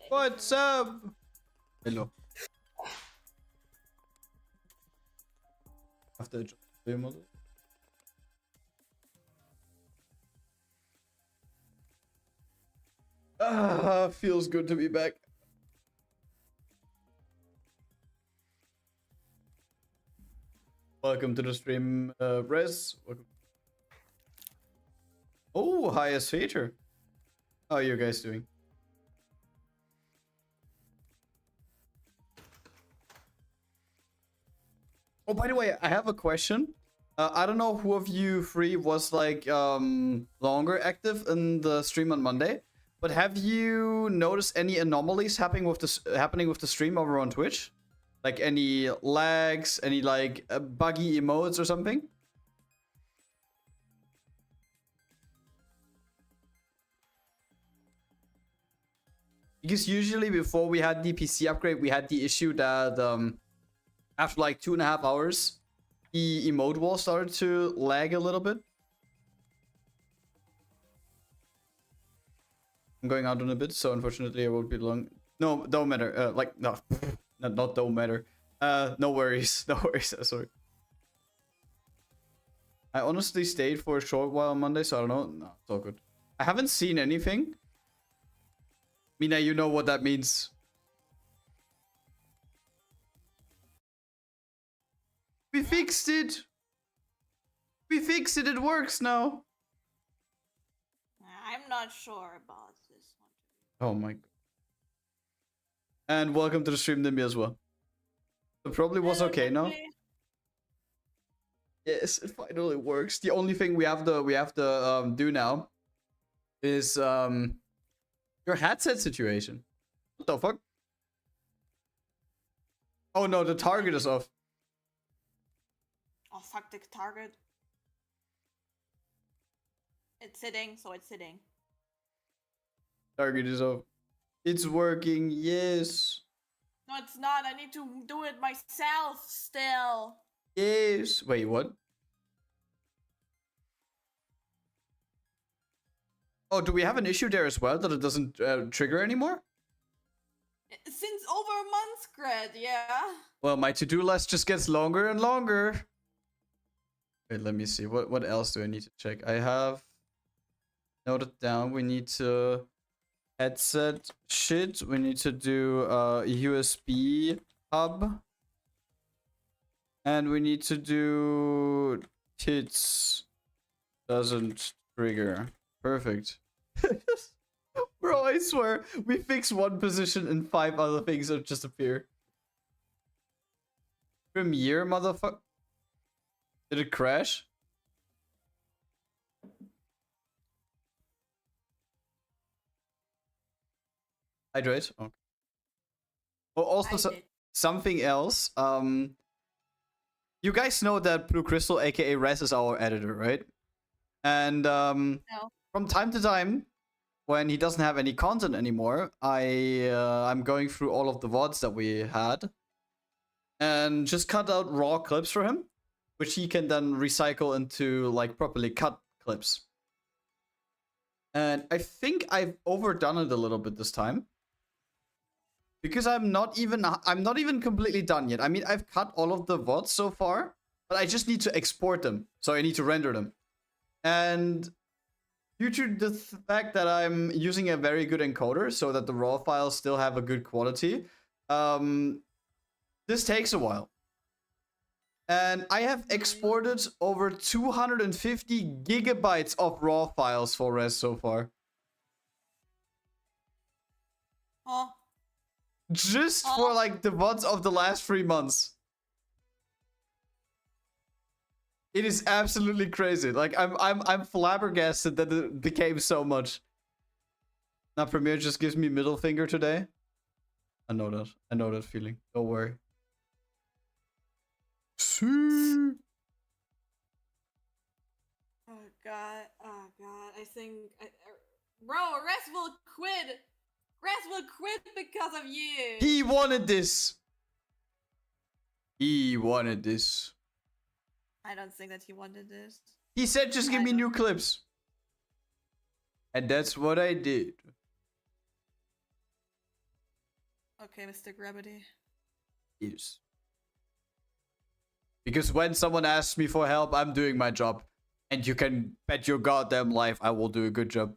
What's up? Hello. After the model. Feels good to be back. Welcome to the stream, Rez. Welcome. Oh, highest feature. How are you guys doing? Oh, by the way, I have a question. I don't know who of you three was like longer active in the stream on Monday, but have you noticed any anomalies happening with the stream over on Twitch? Like any lags, any like buggy emotes or something? Because usually before we had the PC upgrade, we had the issue that after like 2.5 hours, the emote wall started to lag a little bit. I'm going out in a bit, so unfortunately I won't be long. No, don't matter. Like, no, not don't matter. No worries. No worries. Sorry. I honestly stayed for a short while on Monday, so I don't know. No, it's all good. I haven't seen anything. Mina, you know what that means. We fixed it. We fixed it. It works now. I'm not sure about this one. Oh my god. And welcome to the stream, Nimby, as well. It probably was okay now. Yes, it finally works. The only thing we have to do now is your headset situation. What the fuck? Oh no, the target is off. Oh fuck the target. It's sitting, so it's sitting. Target is off. It's working, yes. No, it's not. I need to do it myself still. Yes. Wait, what? Oh, do we have an issue there as well that it doesn't trigger anymore? Since over a month, Grad, yeah. Well, my to-do list just gets longer and longer. Wait, let me see. What else do I need to check? I have noted down. We need to headset shit. We need to do a USB hub. And we need to do tits doesn't trigger. Perfect. Bro, I swear, we fix one position and 5 other things will just appear. Premiere, motherfucker. Did it crash? Hydrate? Okay. Oh, also something else. You guys know that Blue Crystal, aka Rez, is our editor, right? And no. From time to time, when he doesn't have any content anymore, I'm going through all of the VODs that we had and just cut out raw clips for him, which he can then recycle into like properly cut clips. And I think I've overdone it a little bit this time, because I'm not even completely done yet. I mean, I've cut all of the VODs so far, but I just need to export them, so I need to render them. And due to the fact that I'm using a very good encoder so that the raw files still have a good quality, this takes a while. And I have exported over 250 gigabytes of raw files for Rez so far. Oh. Just for like the VODs of the last 3 months. It is absolutely crazy. Like I'm flabbergasted that it became so much. Now Premiere just gives me middle finger today. I know that. I know that feeling. Don't worry. Oh god. Oh god. I think bro, Rez will quit. Grad will quit because of you. He wanted this. He wanted this. I don't think that he wanted this. He said, just give me new clips. And that's what I did. Okay, Mr. Gravity. Yes. Because when someone asks me for help, I'm doing my job. And you can bet your goddamn life I will do a good job.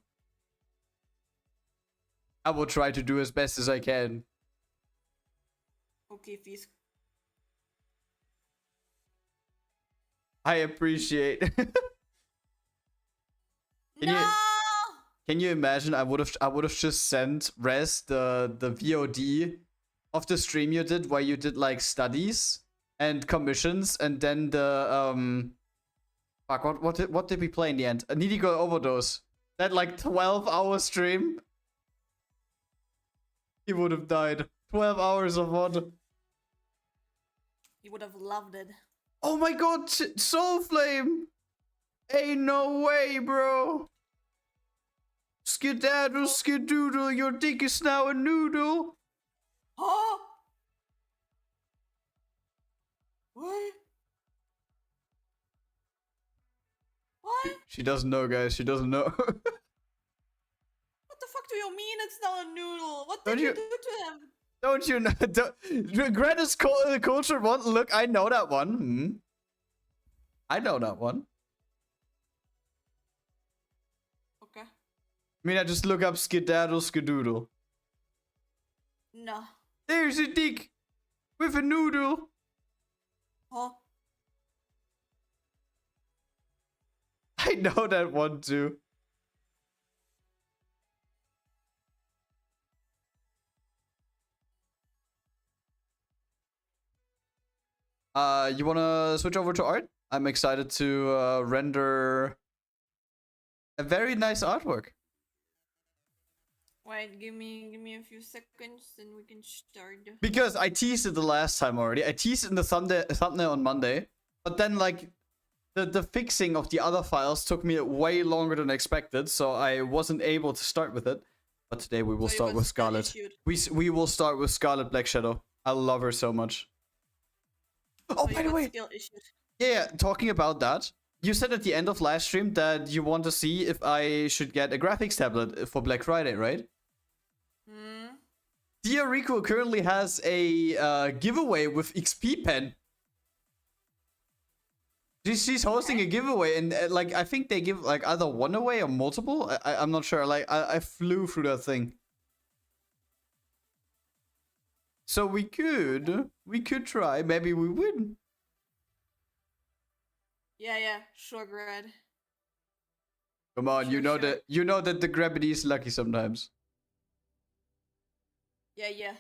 I will try to do as best as I can. Okay, Fisk. I appreciate. No! Can you imagine? I would have just sent Res the VOD of the stream you did, where you did like studies and commissions, and then the fuck, what did we play in the end? A Nikke overdose. That like 12-hour stream. He would have died. 12 hours of what? You would have loved it. Oh my god, Soul Flame! Ain't no way, bro! Skedaddle, skedoodle, your dick is now a noodle! Huh? What? What? She doesn't know, guys. She doesn't know. What the fuck do you mean it's now a noodle? What did Don't you you- do to him? Don't you know? Grad is culture one. Look, I know that one. Hmm. I know that one. Okay. Mina, just look up skedaddle, skedoodle. No. There's a dick with a noodle. Huh? I know that one too. You wanna switch over to art? I'm excited to render a very nice artwork. Wait, give me a few seconds and we can start. Because I teased it the last time already. I teased it in the thumbnail on Monday. But then like the fixing of the other files took me way longer than expected, so I wasn't able to start with it. But today we will So it start was with Scarlet. issued. We will start with Scarlet Black Shadow. I love her so much. Oh, So by it the was way, still issued. yeah, talking about that, you said at the end of last stream that you want to see if I should get a graphics tablet for Black Friday, right? Hmm. Dia Rico currently has a giveaway with XP Pen. She's hosting a giveaway, and like I think they give like either one away or multiple. I'm not sure. Like I flew through that thing. So we could try. Maybe we win. Yeah, sure, Grad. Come on, Sure, you know sure. that the gravity is lucky sometimes. Yeah.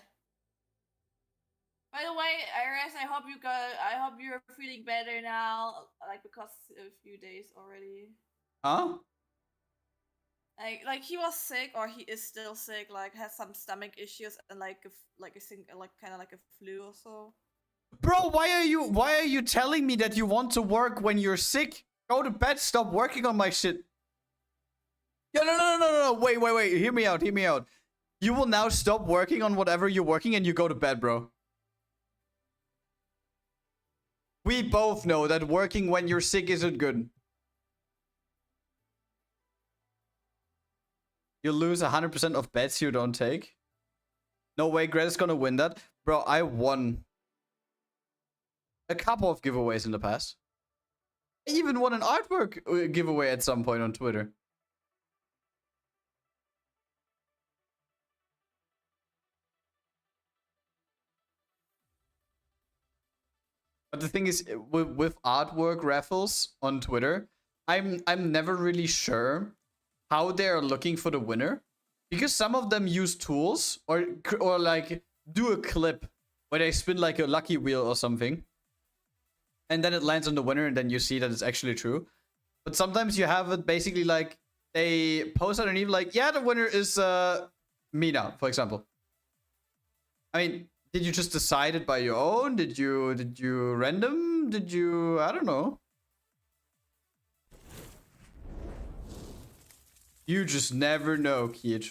By the way, Iris, I hope you're feeling better now. Like because a few days already. Huh? Like he was sick, or he is still sick. Like has some stomach issues and like kind of like a flu or so. Bro, why are you telling me that you want to work when you're sick? Go to bed, stop working on my shit. Yeah, no. Wait. Hear me out. You will now stop working on whatever you're working and you go to bed, bro. We both know that working when you're sick isn't good. You lose 100% of bets you don't take. No way, Grad is gonna win that. Bro, I won a couple of giveaways in the past. I even won an artwork giveaway at some point on Twitter. But the thing is, with artwork raffles on Twitter, I'm never really sure how they're looking for the winner, because some of them use tools or like do a clip where they spin like a lucky wheel or something, and then it lands on the winner, and then you see that it's actually true. But sometimes you have it basically like they post underneath like, yeah, the winner is Mina, for example. I mean, did you just decide it by your own? Did you random? Did you, I don't know. You just never know, kid.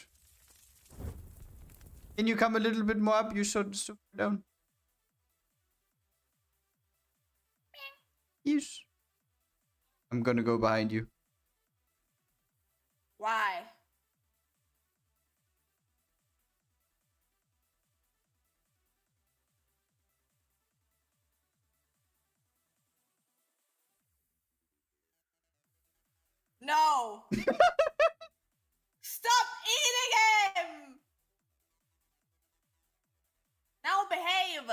Can you come a little bit more up? You're so super down. Yes. I'm gonna go behind you. Why? Stop eating him! Now behave!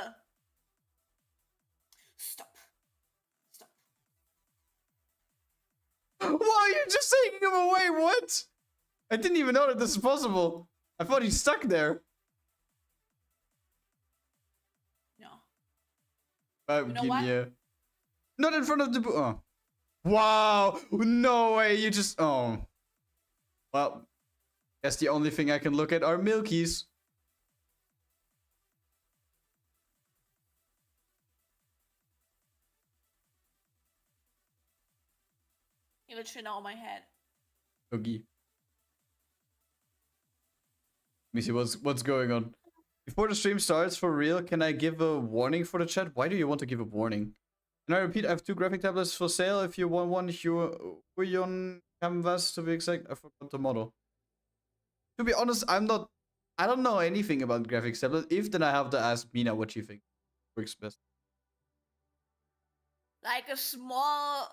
Stop. Stop. Why are you just taking him away? What? I didn't even know that this is possible. I thought he's stuck there. No. You know what? Not in front of the oh. Wow. No way. You just... Oh. Well, guess the only thing I can look at are Milkies. You would should know my head. Okay. Let me see what's going on. Before the stream starts, for real, can I give a warning for the chat? Why do you want to give a warning? And I repeat, I have 2 graphic tablets for sale. If you want one, Huion canvas to be exact. I forgot the model. To be honest, I don't know anything about graphics tablet. If then I have to ask Mina what she thinks works best. Like a small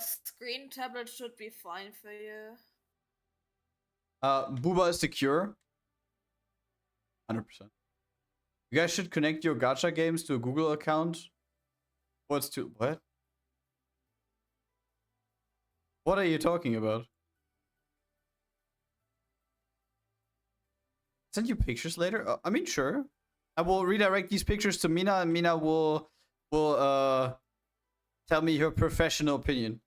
screen tablet should be fine for you. Booba is secure. 100%. You guys should connect your gacha games to a Google account. What's to what? What are you talking about? Send you pictures later? I mean, sure. I will redirect these pictures to Mina, and Mina will tell me her professional opinion.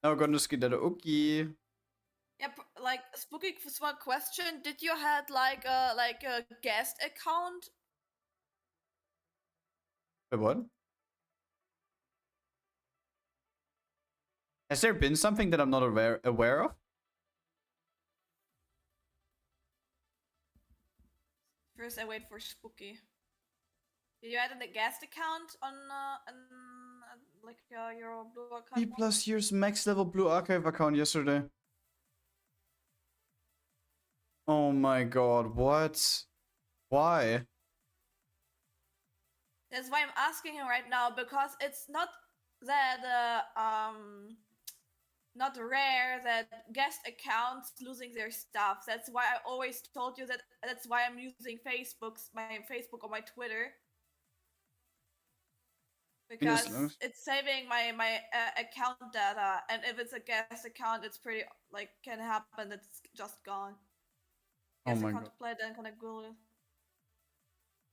Now we're gonna skip that. Okay. Yep, like spooky small question. Did you had like a guest account? What? Has there been something that I'm not aware of? First, I wait for spooky. Did you add a guest account on like your blue account? 3+ years max level blue archive account yesterday. Oh my god, what? Why? That's why I'm asking him right now, because it's not that not rare that guest accounts losing their stuff. That's why I always told you that. That's why I'm using my Facebook or my Twitter, because it's saving my account data. And if it's a guest account, it's pretty like can happen. It's just gone. Oh Guest my account god. play, then can I Google it?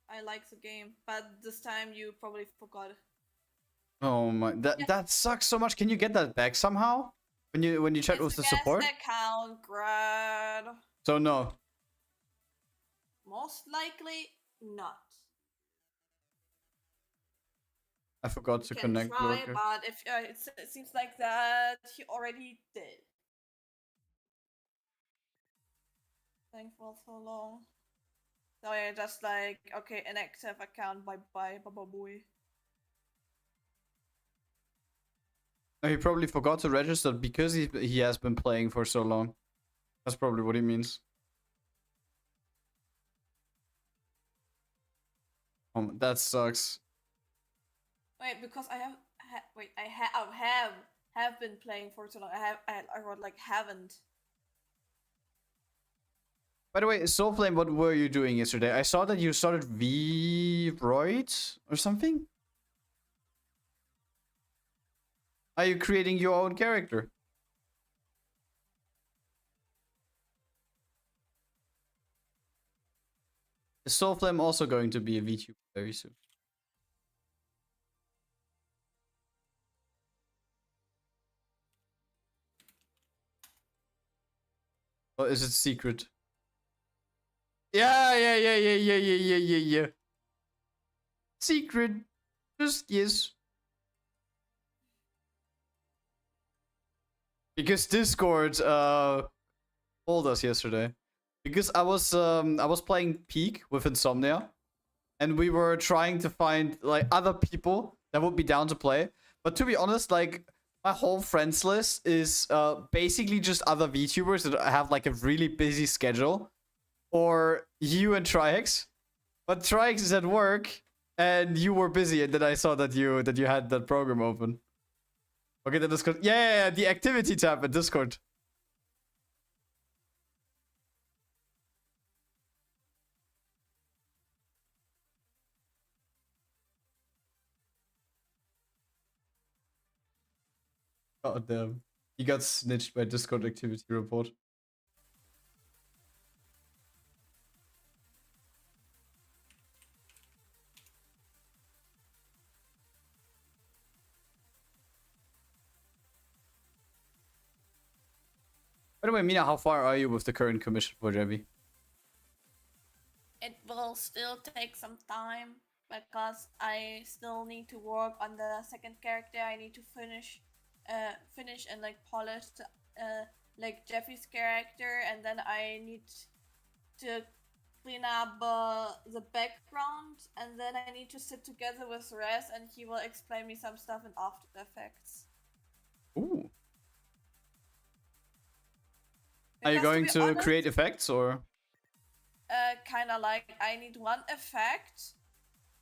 I like the game, but this time you probably forgot. Oh my, that sucks so much. Can you get that back somehow? When you chat with the support? Guest account, Grad. So no. Most likely not. I forgot to Can connect. try, but if it seems like that he already did. Thanks for so long. So you're just like, okay, inactive account, bye bye, bye boy. He probably forgot to register because he has been playing for so long. That's probably what he means. That sucks. Wait, because I have been playing for so long. I wrote like haven't. By the way, Soulflame, what were you doing yesterday? I saw that you started V-Roid or something? Are you creating your own character? Is Soulflame also going to be a VTuber very soon? Or is it secret? Yeah. Secret. Just yes. Because Discord told us yesterday. Because I was playing Peak with Insomnia, and we were trying to find like other people that would be down to play. But to be honest, like my whole friends list is basically just other VTubers that have like a really busy schedule, or you and Trix. But Trix is at work, and you were busy, and then I saw that you had that program open. Okay, the Discord. Yeah, the activity tab in Discord. Oh damn. He got snitched by Discord activity report. By the way, Mina, how far are you with the current commission for JV? It will still take some time because I still need to work on the second character. I need to finish and like polish like Jeffy's character, and then I need to clean up the background, and then I need to sit together with Res, and he will explain me some stuff in After Effects. Ooh. Are you going to create effects or? Kind of like I need one effect.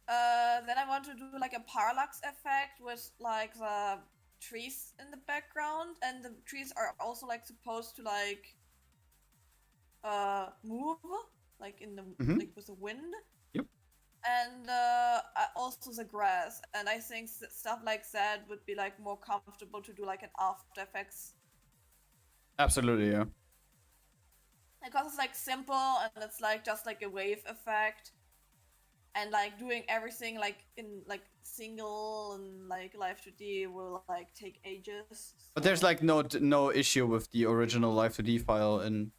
Then I want to do like a parallax effect with like the trees in the background, and the trees are also like supposed to like move like in the like with the wind. Yep. And also the grass, and I think stuff like that would be like more comfortable to do like an After Effects. Absolutely, yeah. Because it's like simple and it's like just like a wave effect, and like doing everything like in like single and like Live 2D will like take ages. So. But there's like no issue with the original Live 2D file in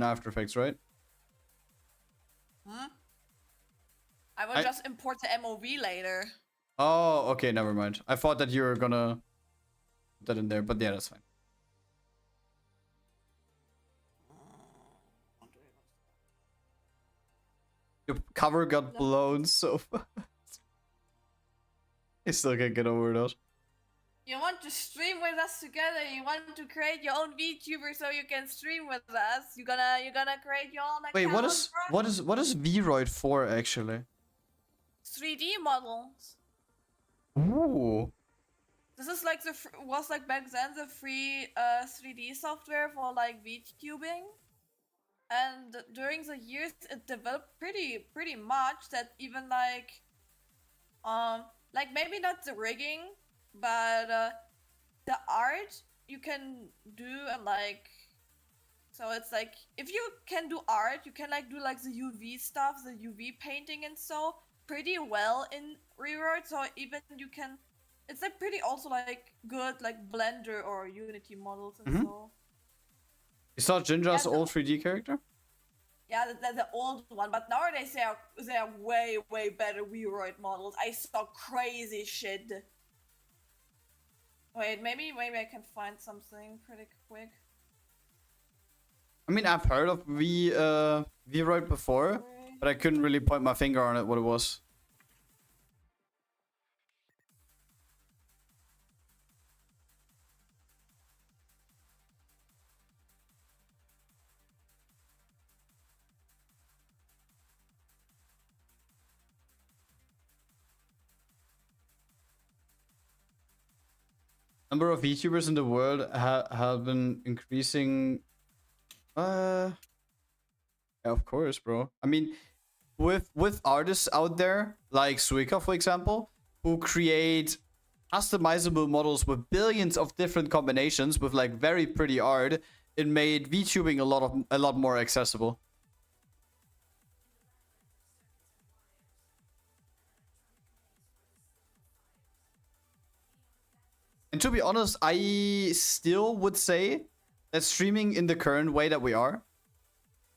After Effects, right? I will just import the MMV later. Oh, okay, never mind. I thought that you were gonna put that in there, but yeah, that's fine. Your cover got blown so fast. I still can't get over that. You want to stream with us together? You want to create your own VTuber so you can stream with us? You're gonna create your own account? Wait, what is Vroid for actually? 3D models. Ooh. This is like was like back then the free 3D software for like VTubing. And during the years, it developed pretty much that even like maybe not the rigging, but the art you can do, and like, so it's like if you can do art, you can like do like the UV stuff, the UV painting and so pretty well in Reroad. So even you can, it's like pretty also like good like Blender or Unity models and so. You saw Jinja's old 3D character? Yeah, the old one, but nowadays they are way better Vroid models. I saw crazy shit. Wait, maybe I can find something pretty quick. I mean, I've heard of Vroid before, but I couldn't really point my finger on it what it was. Number of VTubers in the world have been increasing. Yeah, of course, bro. I mean, with artists out there like Suika, for example, who create customizable models with billions of different combinations with like very pretty art, it made VTubing a lot more accessible. And to be honest, I still would say that streaming in the current way that we are,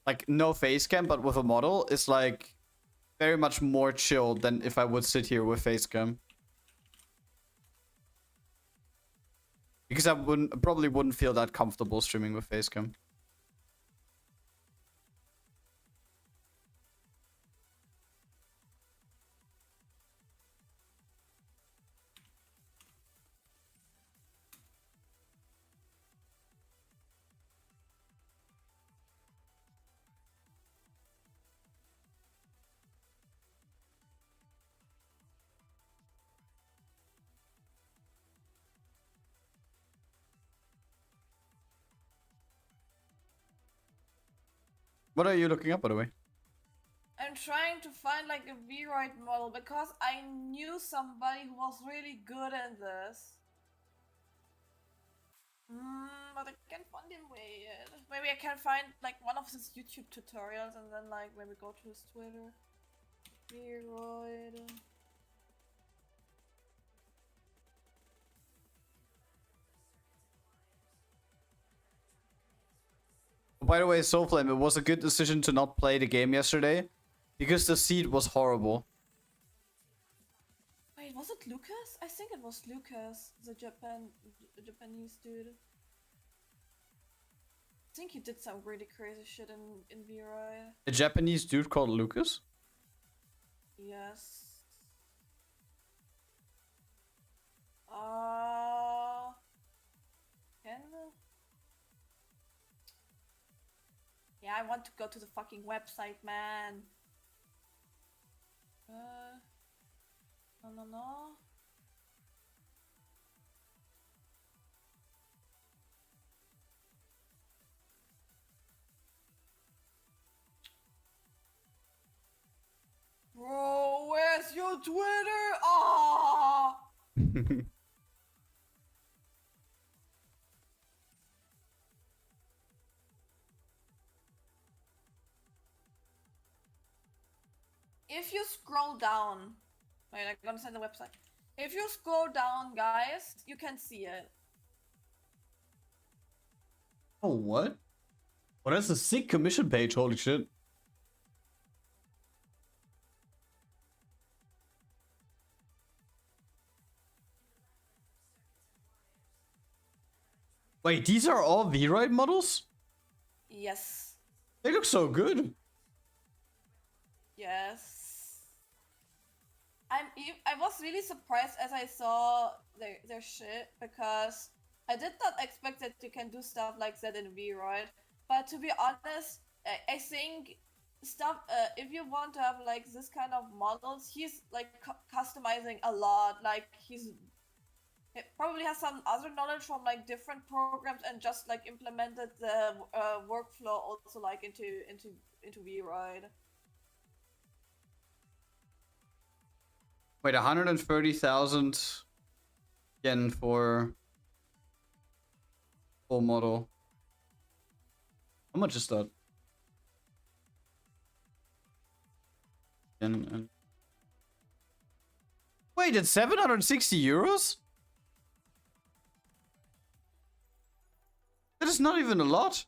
like no face cam but with a model, is like very much more chill than if I would sit here with face cam. Because I probably wouldn't feel that comfortable streaming with face cam. What are you looking up, by the way? I'm trying to find like a VRoid model because I knew somebody who was really good at this. But I can't find him yet. Maybe I can find like one of his YouTube tutorials and then like maybe go to his Twitter. VRoid. By the way, Soulflame, it was a good decision to not play the game yesterday because the seed was horrible. Wait, was it Lucas? I think it was Lucas, the Japanese dude. I think he did some really crazy shit in VRoid. A Japanese dude called Lucas? Yes. Yeah, I want to go to the fucking website, man. No. Bro, where's your Twitter? Ah! If you scroll down, wait, I'm gonna send the website. If you scroll down, guys, you can see it. Oh, what? Well, that's a sick commission page, holy shit. Wait, these are all VRoid models? Yes. They look so good. Yes. I was really surprised as I saw their shit because I did not expect that you can do stuff like that in VRoid. But to be honest, I think stuff if you want to have like this kind of models, he's like customizing a lot. Like he probably has some other knowledge from like different programs and just like implemented the workflow also like into VRoid. Wait, 130,000 yen for full model. How much is that? Yen. Wait, it's 760 euros? That is not even a lot.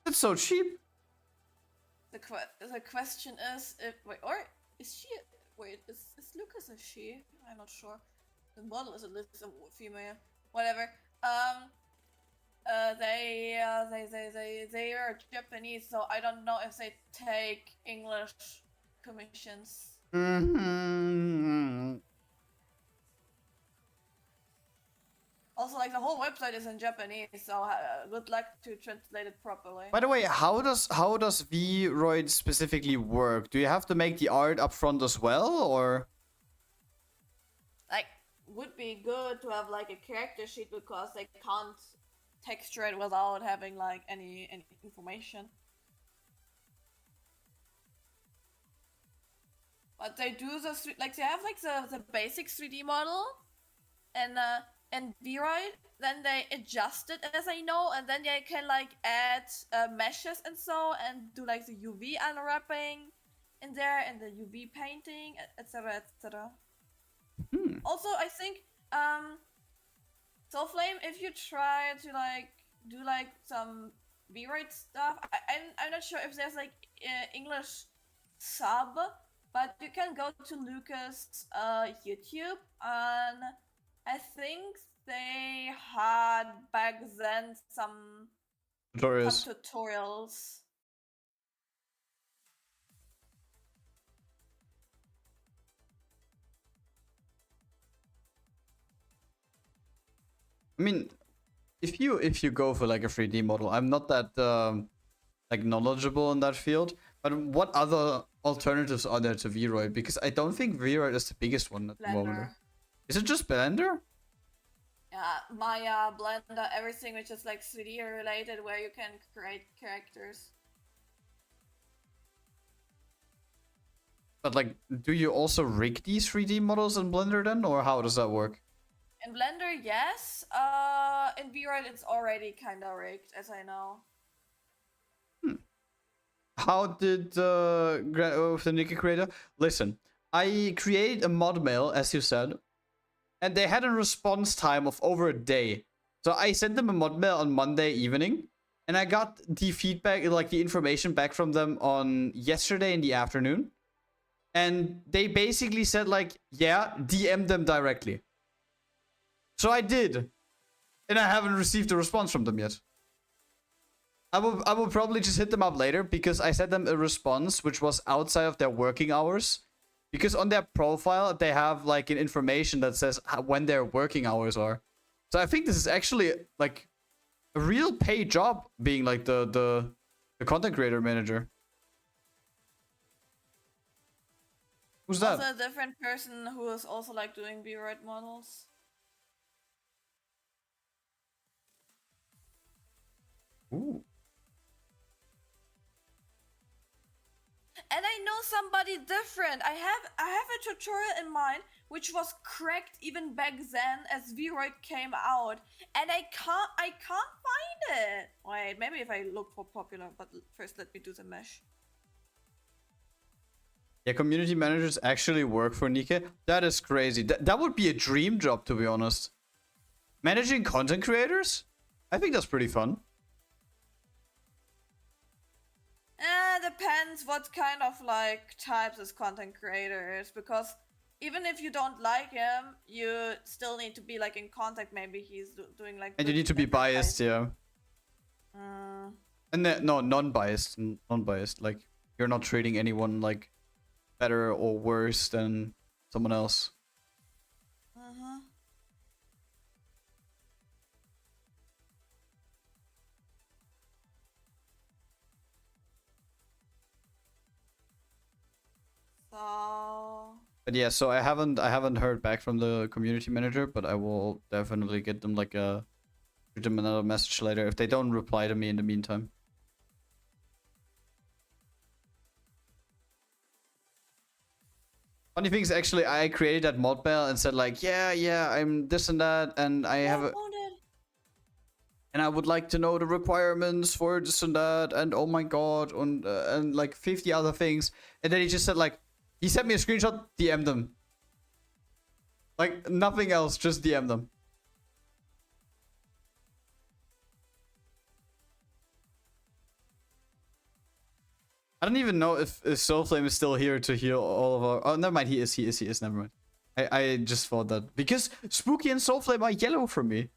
That's so cheap. The question is if wait, or is she? Wait, is Lucas a she? I'm not sure. The model is a female. Whatever. They are Japanese, so I don't know if they take English commissions. Also, like the whole website is in Japanese, so good luck to translate it properly. By the way, how does VRoid specifically work? Do you have to make the art up front as well, or? Like, would be good to have like a character sheet because they can't texture it without having like any information. But they do like they have like the basic 3D model, and VRoid, then they adjust it as I know, and then they can like add meshes and so, and do like the UV unwrapping in there, and the UV painting, etc, etc. Also, I think Soulflame, if you try to like do like some VRoid stuff, I'm not sure if there's like English sub, but you can go to Lucas' YouTube, and I think they had back then some tutorials. I mean, if you go for like a 3D model, I'm not that like knowledgeable in that field. But what other alternatives are there to VRoid? Because I don't think VRoid is the biggest one at the moment. Is it just Blender? Yeah, Maya, Blender, everything which is like 3D related, where you can create characters. But like, do you also rig these 3D models in Blender then, or how does that work? In Blender, yes. In VRide, it's already kind of rigged, as I know. How did the Nikke creator? Listen, I created a mod mail, as you said, and they had a response time of over a day. So I sent them a mod mail on Monday evening, and I got the feedback, like the information back from them on yesterday in the afternoon. And they basically said like, yeah, DM them directly. So I did. And I haven't received a response from them yet. I will probably just hit them up later because I sent them a response which was outside of their working hours. Because on their profile, they have like an information that says when their working hours are. So I think this is actually like a real paid job being like the content creator manager. Who's that? Also a different person who is also like doing VRide models. Ooh. And I know somebody different. I have a tutorial in mind which was cracked even back then as VRide came out, and I can't find it. Wait, maybe if I look for popular, but first let me do the mesh. Yeah, community managers actually work for Nikke. That is crazy. That would be a dream job, to be honest. Managing content creators? I think that's pretty fun. Depends what kind of like types this content creator is, because even if you don't like him, you still need to be like in contact. Maybe he's doing like. And you need to be biased, yeah. And no, non-biased, non-biased. Like you're not treating anyone like better or worse than someone else. But yeah, so I haven't heard back from the community manager, but I will definitely get them like shoot them another message later if they don't reply to me in the meantime. Funny thing is, actually, I created that mod mail and said like, yeah, I'm this and that, and I have a, and I would like to know the requirements for this and that, and oh my god, and like 50 other things, and then he just said like, he sent me a screenshot, DM them. Like nothing else, just DM them. I don't even know if Soulflame is still here to heal all of our... Oh, never mind. He is. Never mind. I just thought that. Because Spooky and Soulflame are yellow for me.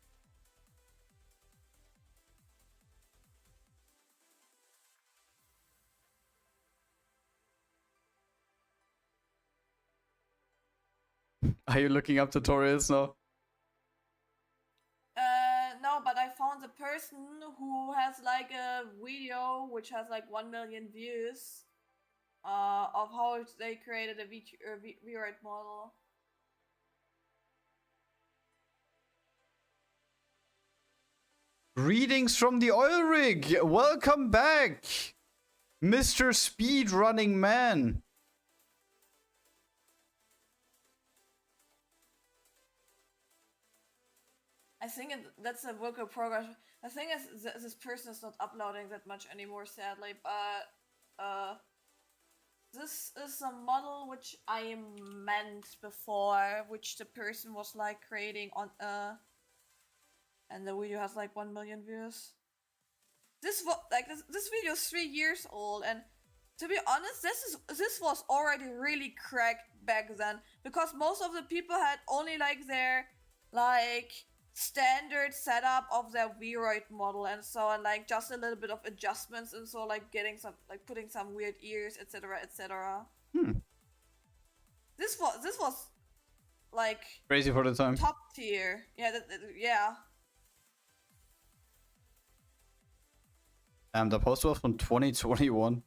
Are you looking up tutorials now? No, but I found a person who has like a video which has like 1 million views of how they created a VRide model. Greetings from the oil rig. Welcome back, Mr. Speedrunning Man. I think that's a work in progress. The thing is, this person is not uploading that much anymore, sadly, but this is a model which I meant before, which the person was like creating on and the video has like 1 million views. This video is 3 years old, and to be honest, this was already really cracked back then, because most of the people had only like their like standard setup of their VRide model, and so on, like just a little bit of adjustments, and so like getting some, like putting some weird ears, etc, etc. This was like crazy for the time. Top tier. Yeah, yeah. The post was from 2021.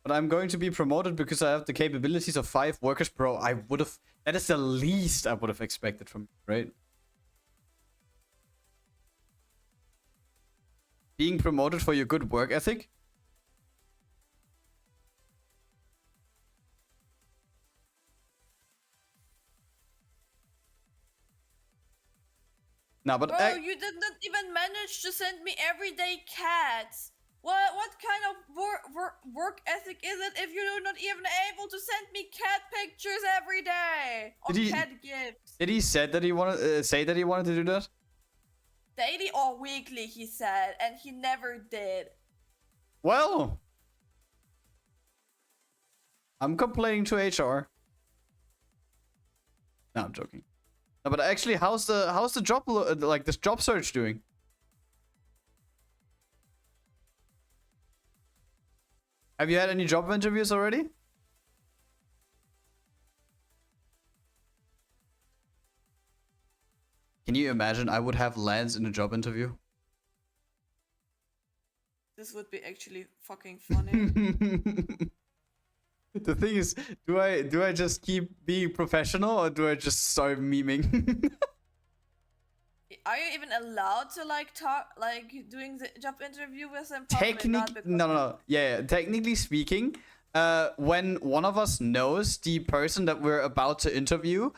But I'm going to be promoted because I have the capabilities of 5 workers, bro. I would have... That is the least I would have expected from you, right? Being promoted for your good work ethic? No, but Bro, you did not even manage to send me everyday cats. What kind of work ethic is it if you're not even able to send me cat pictures every day or cat gifts? Did he say that he wanted to do that? Daily or weekly, he said, and he never did. Well, I'm complaining to HR. No, I'm joking. No, but actually, how's the job like this job search doing? Have you had any job interviews already? Can you imagine I would have Lance in a job interview? This would be actually fucking funny. The thing is, do I just keep being professional or do I just start memeing? Are you even allowed to like talk, like doing the job interview with them? No. Yeah, technically speaking, when one of us knows the person that we're about to interview,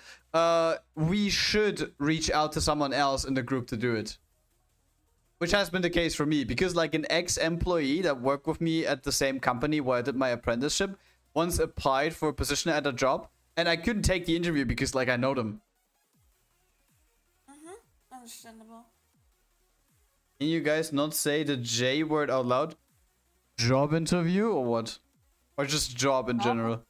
we should reach out to someone else in the group to do it. Which has been the case for me, because like an ex-employee that worked with me at the same company where I did my apprenticeship once applied for a position at a job, and I couldn't take the interview because like I know them. Understandable. Can you guys not say the J word out loud? Job interview or what? Or just job in general?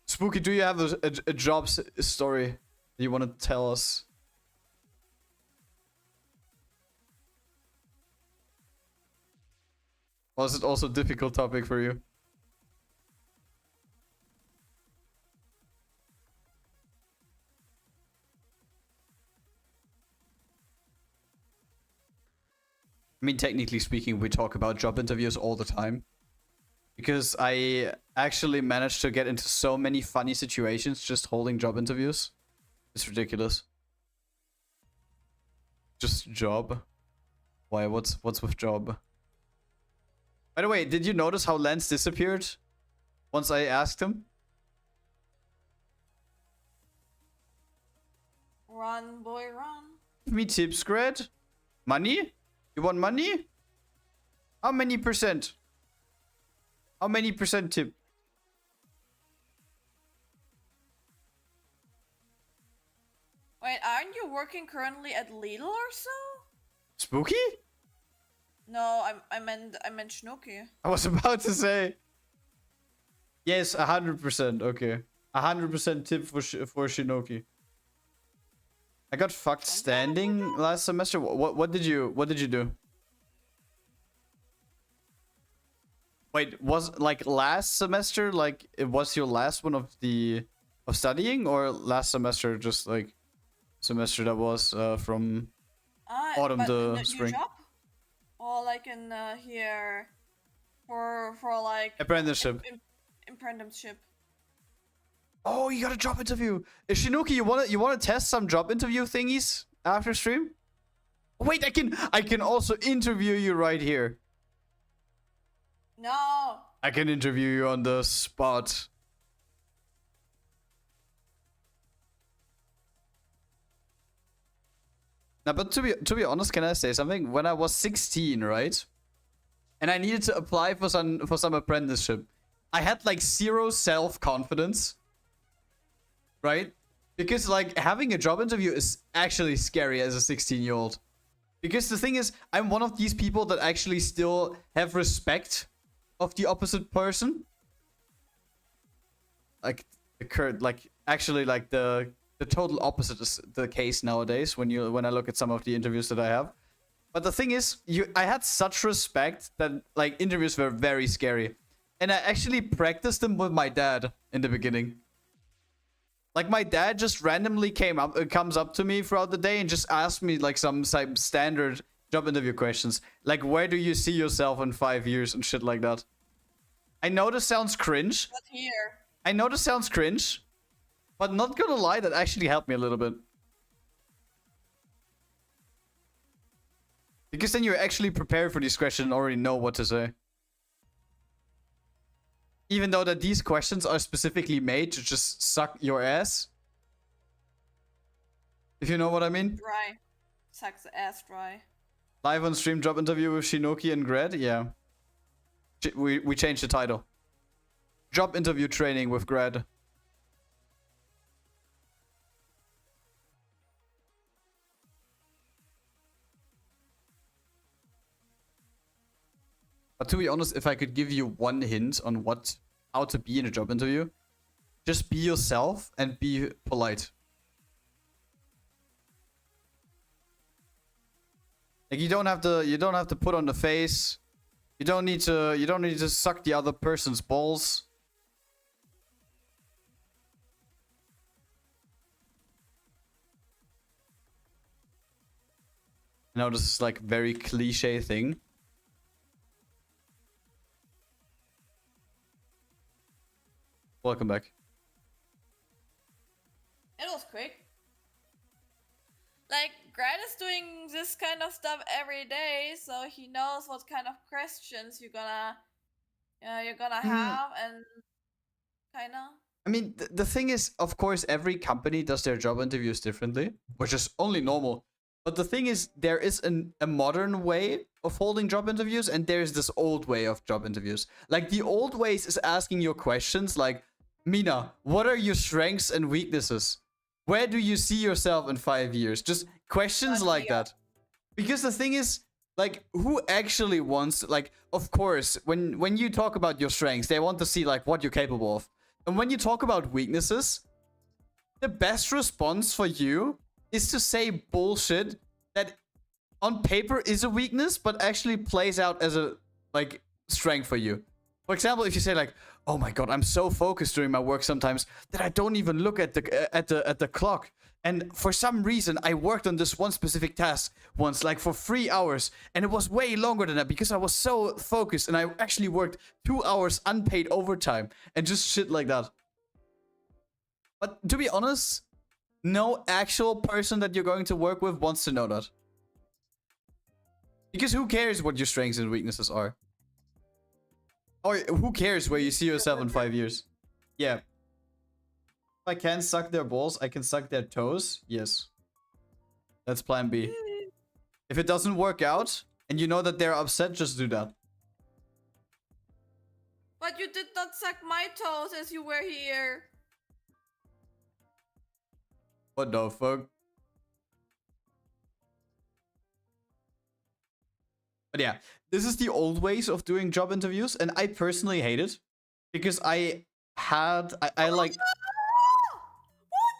Spooky, do you have a job story that you want to tell us? Or is it also a difficult topic for you? I mean, technically speaking, we talk about job interviews all the time. Because I actually managed to get into so many funny situations just holding job interviews. It's ridiculous. Just job. Why? What's with job? By the way, did you notice how Lance disappeared once I asked him? Run, boy, run. Give me tips, Grad. Money? You want money? How many percent? How many percent tip? Wait, aren't you working currently at Lidl or so? Spooky? No, I meant Schnucki. I was about to say. Yes, 100%. Okay, 100% tip for Shinoki. I got fucked standing last semester. What did you do? Wait, was like last semester like it was your last one of studying, or last semester just like semester that was from autumn to spring? Job? Or like in here for like apprenticeship. Apprenticeship. Oh, you got a job interview. Shinoki, you wanna test some job interview thingies after stream? Wait, I can also interview you right here. No. I can interview you on the spot. Now, but to be honest, can I say something? When I was 16, right? And I needed to apply for some apprenticeship. I had like zero self-confidence. Right? Because like having a job interview is actually scary as a 16-year-old. Because the thing is, I'm one of these people that actually still have respect of the opposite person. Like actually like the total opposite is the case nowadays when I look at some of the interviews that I have. But the thing is, I had such respect that like interviews were very scary. And I actually practiced them with my dad in the beginning. Like my dad just randomly comes up to me throughout the day and just asks me like some standard job interview questions. Like, where do you see yourself in 5 years and shit like that. I know this sounds cringe. Not here. I know this sounds cringe. But not gonna lie, that actually helped me a little bit. Because then you're actually prepared for these questions and already know what to say. Even though that these questions are specifically made to just suck your ass. If you know what I mean. Dry. Sucks ass dry. Live on stream job interview with Shinoki and Grad. Yeah. We changed the title. Job interview training with Grad. But to be honest, if I could give you one hint on how to be in a job interview, just be yourself and be polite. Like you don't have to put on the face. You don't need to suck the other person's balls. I know this is like a very cliche thing. Welcome back. It was quick. Like, Grad is doing this kind of stuff every day, so he knows what kind of questions you're gonna have, and kinda. I mean, the thing is, of course, every company does their job interviews differently, which is only normal. But the thing is, there is a modern way of holding job interviews, and there's this old way of job interviews. Like, the old ways is asking your questions like, Mina, what are your strengths and weaknesses? Where do you see yourself in 5 years? Just questions like that. Because the thing is, like, who actually wants, like, of course, when you talk about your strengths, they want to see, like, what you're capable of. And when you talk about weaknesses, the best response for you is to say bullshit that on paper is a weakness, but actually plays out as a, like, strength for you. For example, if you say like, "Oh my god, I'm so focused during my work sometimes that I don't even look at the clock. And for some reason, I worked on this one specific task once, like for 3 hours, and it was way longer than that because I was so focused, and I actually worked 2 hours unpaid overtime and just shit like that." But to be honest, no actual person that you're going to work with wants to know that. Because who cares what your strengths and weaknesses are? Or who cares where you see yourself in 5 years? Yeah. If I can suck their balls, I can suck their toes. Yes. That's plan B. If it doesn't work out, and you know that they're upset, just do that. But you did not suck my toes as you were here. What the fuck? But yeah, this is the old ways of doing job interviews, and I personally hate it. Because I like... What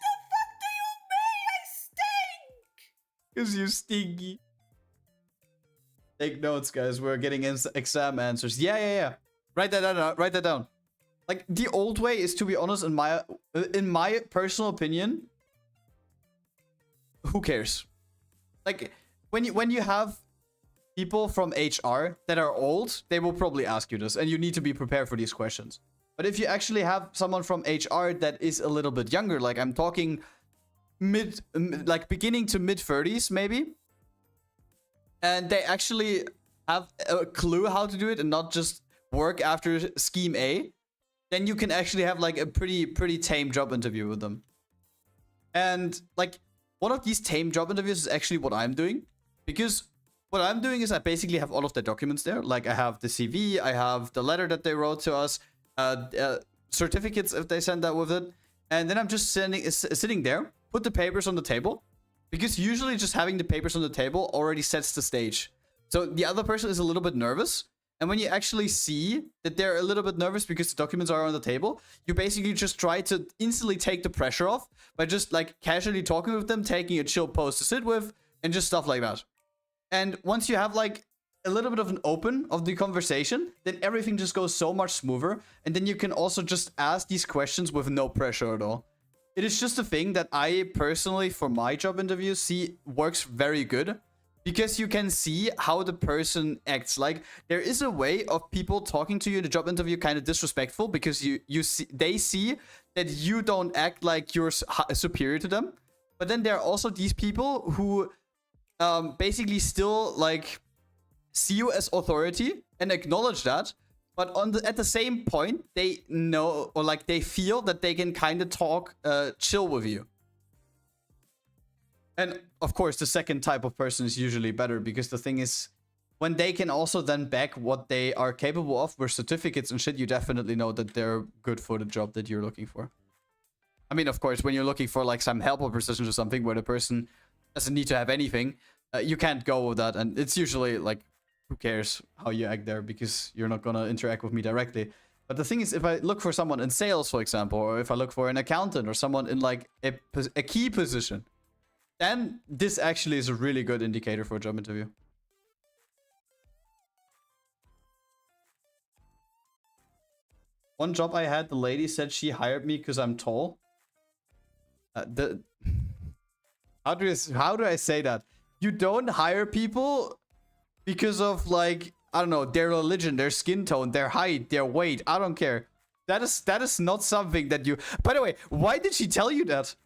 the fuck do you mean? I stink! Because you stinky. Take notes, guys. We're getting exam answers. Yeah. Write that down. Write that down. Like, the old way is, to be honest, in my personal opinion, who cares? Like, when you have people from HR that are old, they will probably ask you this, and you need to be prepared for these questions. But if you actually have someone from HR that is a little bit younger, like I'm talking beginning to mid-30s maybe, and they actually have a clue how to do it and not just work after scheme A, then you can actually have like a pretty tame job interview with them. And like one of these tame job interviews is actually what I'm doing, because what I'm doing is I basically have all of the documents there. Like I have the CV, I have the letter that they wrote to us, certificates if they send that with it, and then I'm just sitting there, put the papers on the table, because usually just having the papers on the table already sets the stage. So the other person is a little bit nervous, and when you actually see that they're a little bit nervous because the documents are on the table, you basically just try to instantly take the pressure off by just like casually talking with them, taking a chill pose to sit with, and just stuff like that. And once you have like a little bit of an open of the conversation, then everything just goes so much smoother. And then you can also just ask these questions with no pressure at all. It is just a thing that I personally, for my job interviews, see works very good. Because you can see how the person acts. Like, there is a way of people talking to you in the job interview kind of disrespectful, because they see that you don't act like you're superior to them. But then there are also these people who basically still like see you as authority and acknowledge that, but at the same point they know, or like they feel that they can kind of talk chill with you. And of course, the second type of person is usually better because the thing is, when they can also then back what they are capable of with certificates and shit, you definitely know that they're good for the job that you're looking for. I mean, of course, when you're looking for like some helper position or something where the person doesn't need to have anything, you can't go with that. And it's usually like, who cares how you act there because you're not going to interact with me directly. But the thing is, if I look for someone in sales, for example, or if I look for an accountant or someone in like a key position, then this actually is a really good indicator for a job interview. One job I had, the lady said she hired me because I'm tall. How do I say that? You don't hire people because of like, I don't know, their religion, their skin tone, their height, their weight. I don't care. That is not something that you. By the way, why did she tell you that?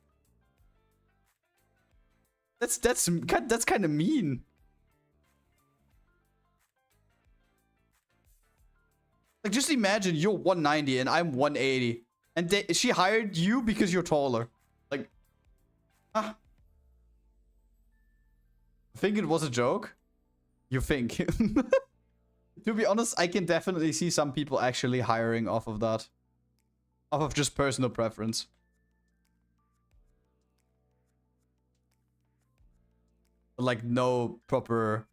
That's kind of mean. Like, just imagine you're 190 and I'm 180, and she hired you because you're taller. Like, I think it was a joke. You think? To be honest, I can definitely see some people actually hiring off of that, off of just personal preference. Like, no proper.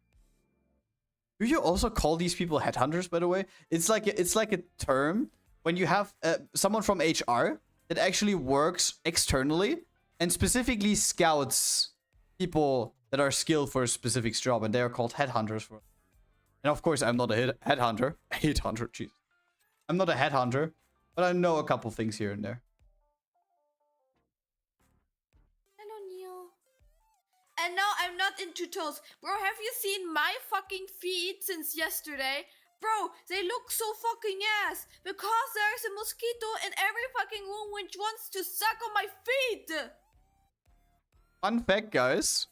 Do you also call these people headhunters, by the way? It's like a term when you have someone from HR that actually works externally and specifically scouts people that are skilled for a specific job, and they are called headhunters. And of course, I'm not a headhunter. Headhunter, jeez. I'm not a headhunter, but I know a couple things here and there. And now I'm not into toes. Bro, have you seen my fucking feet since yesterday? Bro, they look so fucking ass. Because there's a mosquito in every fucking room which wants to suck on my feet. Fun fact, guys.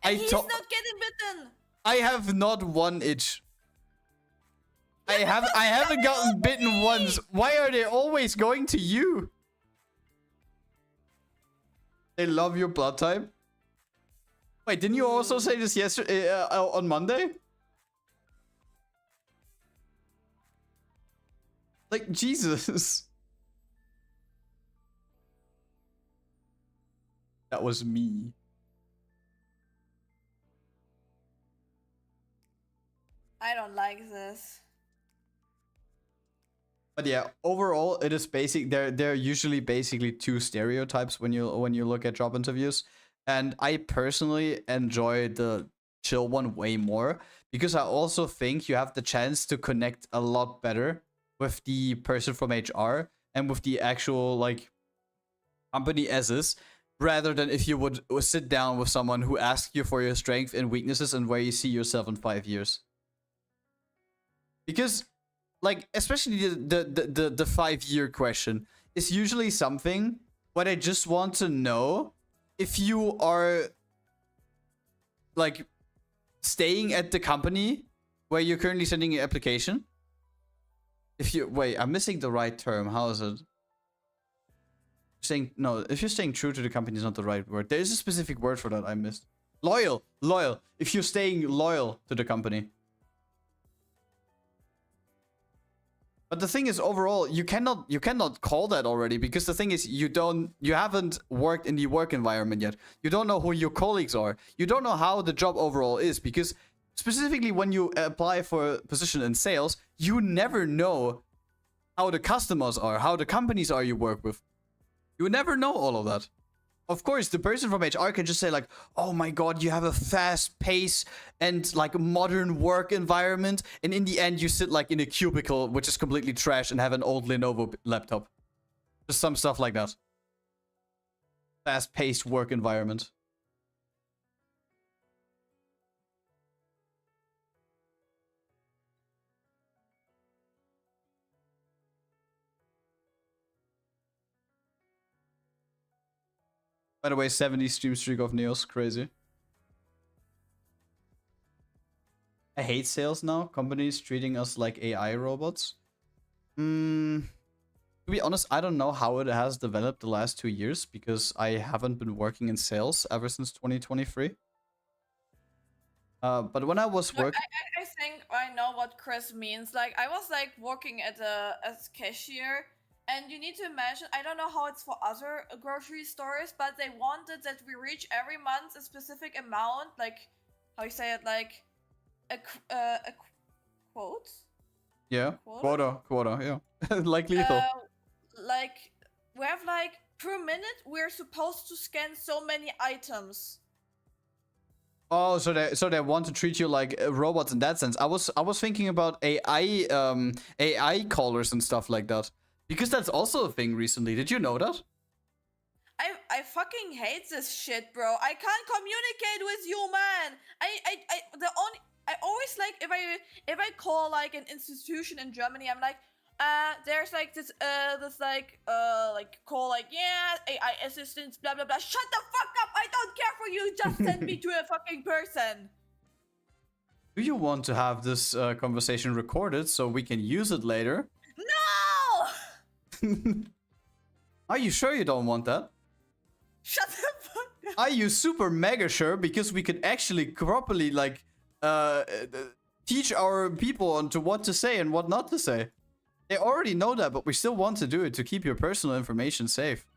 And he's not getting bitten. I have not one itch. I haven't gotten bitten once. Why are they always going to you? They love your blood type. Wait, didn't you also say this yesterday on Monday? Like, Jesus. That was me. I don't like this. But yeah, overall, it is basic. There are usually basically two stereotypes when you look at job interviews, and I personally enjoy the chill one way more because I also think you have the chance to connect a lot better with the person from HR and with the actual like company as is, rather than if you would sit down with someone who asks you for your strengths and weaknesses and where you see yourself in 5 years. Because, like, especially the 5-year question is usually something when I just want to know if you are, like, staying at the company where you're currently sending your application. If you, wait, I'm missing the right term. How is it? Saying, no, if you're staying true to the company is not the right word. There is a specific word for that I missed. Loyal. If you're staying loyal to the company. But the thing is, overall, you cannot call that already because the thing is, you haven't worked in the work environment yet. You don't know who your colleagues are. You don't know how the job overall is because specifically when you apply for a position in sales, you never know how the customers are, how the companies are you work with. You never know all of that. Of course, the person from HR can just say like, oh my god, you have a fast pace and like modern work environment. And in the end, you sit like in a cubicle, which is completely trash and have an old Lenovo laptop. Just some stuff like that. Fast-paced work environment. By the way, 70 stream streak of Neos, crazy. I hate sales now. Companies treating us like AI robots. To be honest, I don't know how it has developed the last 2 years because I haven't been working in sales ever since 2023. But when I was Look, working, I think I know what Chris means. Like, I was like working at as cashier, and you need to imagine. I don't know how it's for other grocery stores, but they wanted that we reach every month a specific amount. Like, how you say it? Like, a quote. yeah, quota, yeah, like lethal. Like, we have like per minute we're supposed to scan so many items. Oh, so they want to treat you like robots in that sense. I was thinking about AI callers and stuff like that, because that's also a thing recently. Did you know that? I fucking hate this shit, bro. I can't communicate with you, man. I always like if I call like an institution in Germany, I'm like, there's like this call like, yeah, AI assistants, blah blah blah. Shut the fuck up! I don't care for you. Just send me to a fucking person. Do you want to have this conversation recorded so we can use it later? No. Are you sure you don't want that? Shut the fuck up. Are you super mega sure? Because we could actually properly like teach our people on to what to say and what not to say. They already know that, but we still want to do it to keep your personal information safe.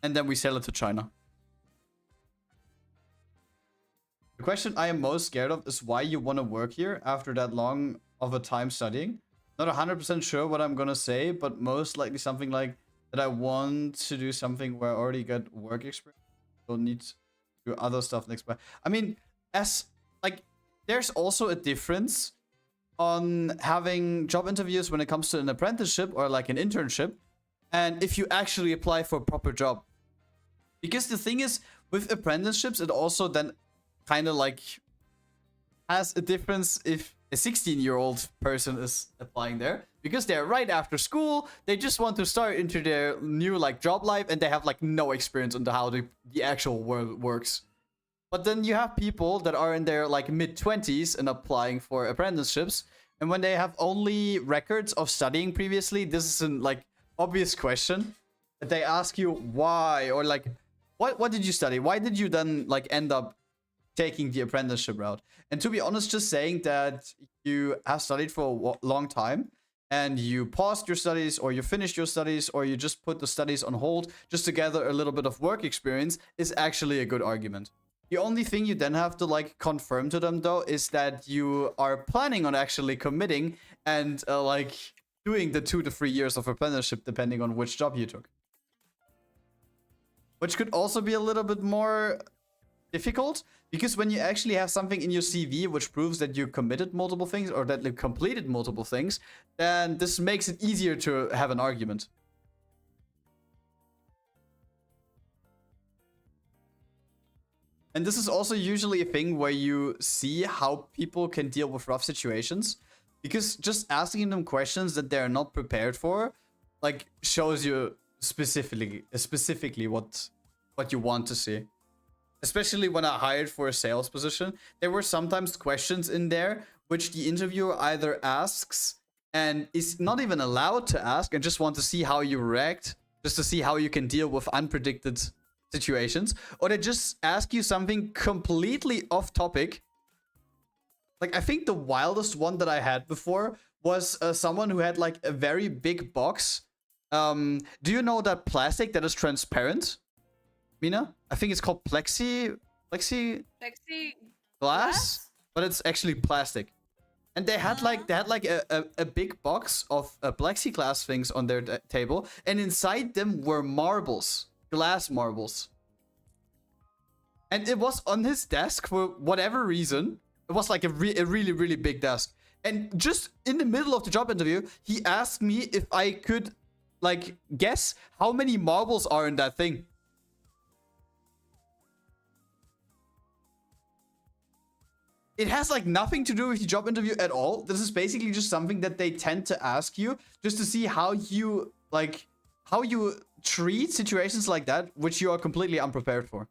And then we sell it to China. The question I am most scared of is why you want to work here after that long of a time studying. Not 100% sure what I'm gonna say, but most likely something like that I want to do something where I already got work experience. Don't need to do other stuff next. But I mean, as like, there's also a difference on having job interviews when it comes to an apprenticeship or like an internship, and if you actually apply for a proper job. Because the thing is, with apprenticeships, it also then kind of like has a difference if a 16-year-old person is applying there, because they're right after school, they just want to start into their new like job life, and they have like no experience on how the actual world works. But then you have people that are in their like mid-20s and applying for apprenticeships, and when they have only records of studying previously, this is an like obvious question that they ask you why, or like what did you study? Why did you then like end up taking the apprenticeship route? And to be honest, just saying that you have studied for a long time and you paused your studies, or you finished your studies, or you just put the studies on hold just to gather a little bit of work experience is actually a good argument. The only thing you then have to like confirm to them though is that you are planning on actually committing and like doing the 2 to 3 years of apprenticeship depending on which job you took. Which could also be a little bit more difficult, because when you actually have something in your CV which proves that you committed multiple things or that you completed multiple things, then this makes it easier to have an argument. And this is also usually a thing where you see how people can deal with rough situations, because just asking them questions that they're not prepared for like shows you specifically what you want to see. Especially when I hired for a sales position, there were sometimes questions in there which the interviewer either asks and is not even allowed to ask, and just want to see how you react, just to see how you can deal with unpredicted situations, or they just ask you something completely off topic. Like, I think the wildest one that I had before was someone who had like a very big box. Do you know that plastic that is transparent, Mina? I think it's called plexiglass, but it's actually plastic. And they had like a big box of plexiglass things on their table, and inside them were marbles, glass marbles. And it was on his desk for whatever reason. It was like a really big desk. And just in the middle of the job interview, he asked me if I could like guess how many marbles are in that thing. It has like nothing to do with the job interview at all. This is basically just something that they tend to ask you just to see how you treat situations like that, which you are completely unprepared for.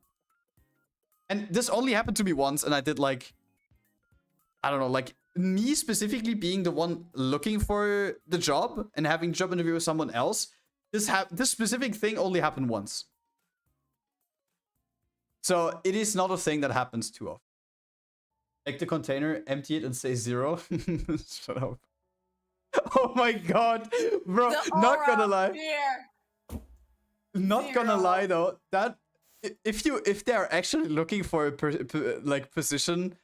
And this only happened to me once, and I did like I don't know, like me specifically being the one looking for the job and having job interview with someone else, this specific thing only happened once. So it is not a thing that happens too often. Take the container, empty it, and say 0. Shut up. Oh my god, bro! Not gonna lie. Not 0. gonna lie though, that if they're actually looking for a like position,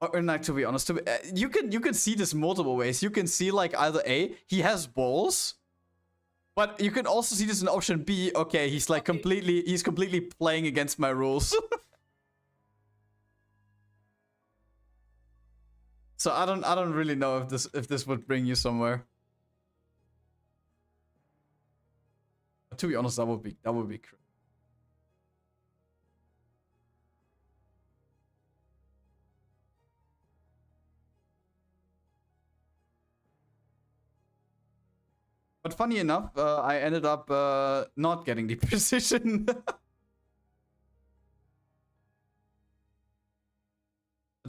or like, to be honest, you can see this multiple ways. You can see like either A, he has balls, but you can also see this in option B. Okay, he's like completely playing against my rules. So I don't really know if this would bring you somewhere. To be honest, that would be crazy. But funny enough, I ended up not getting the position.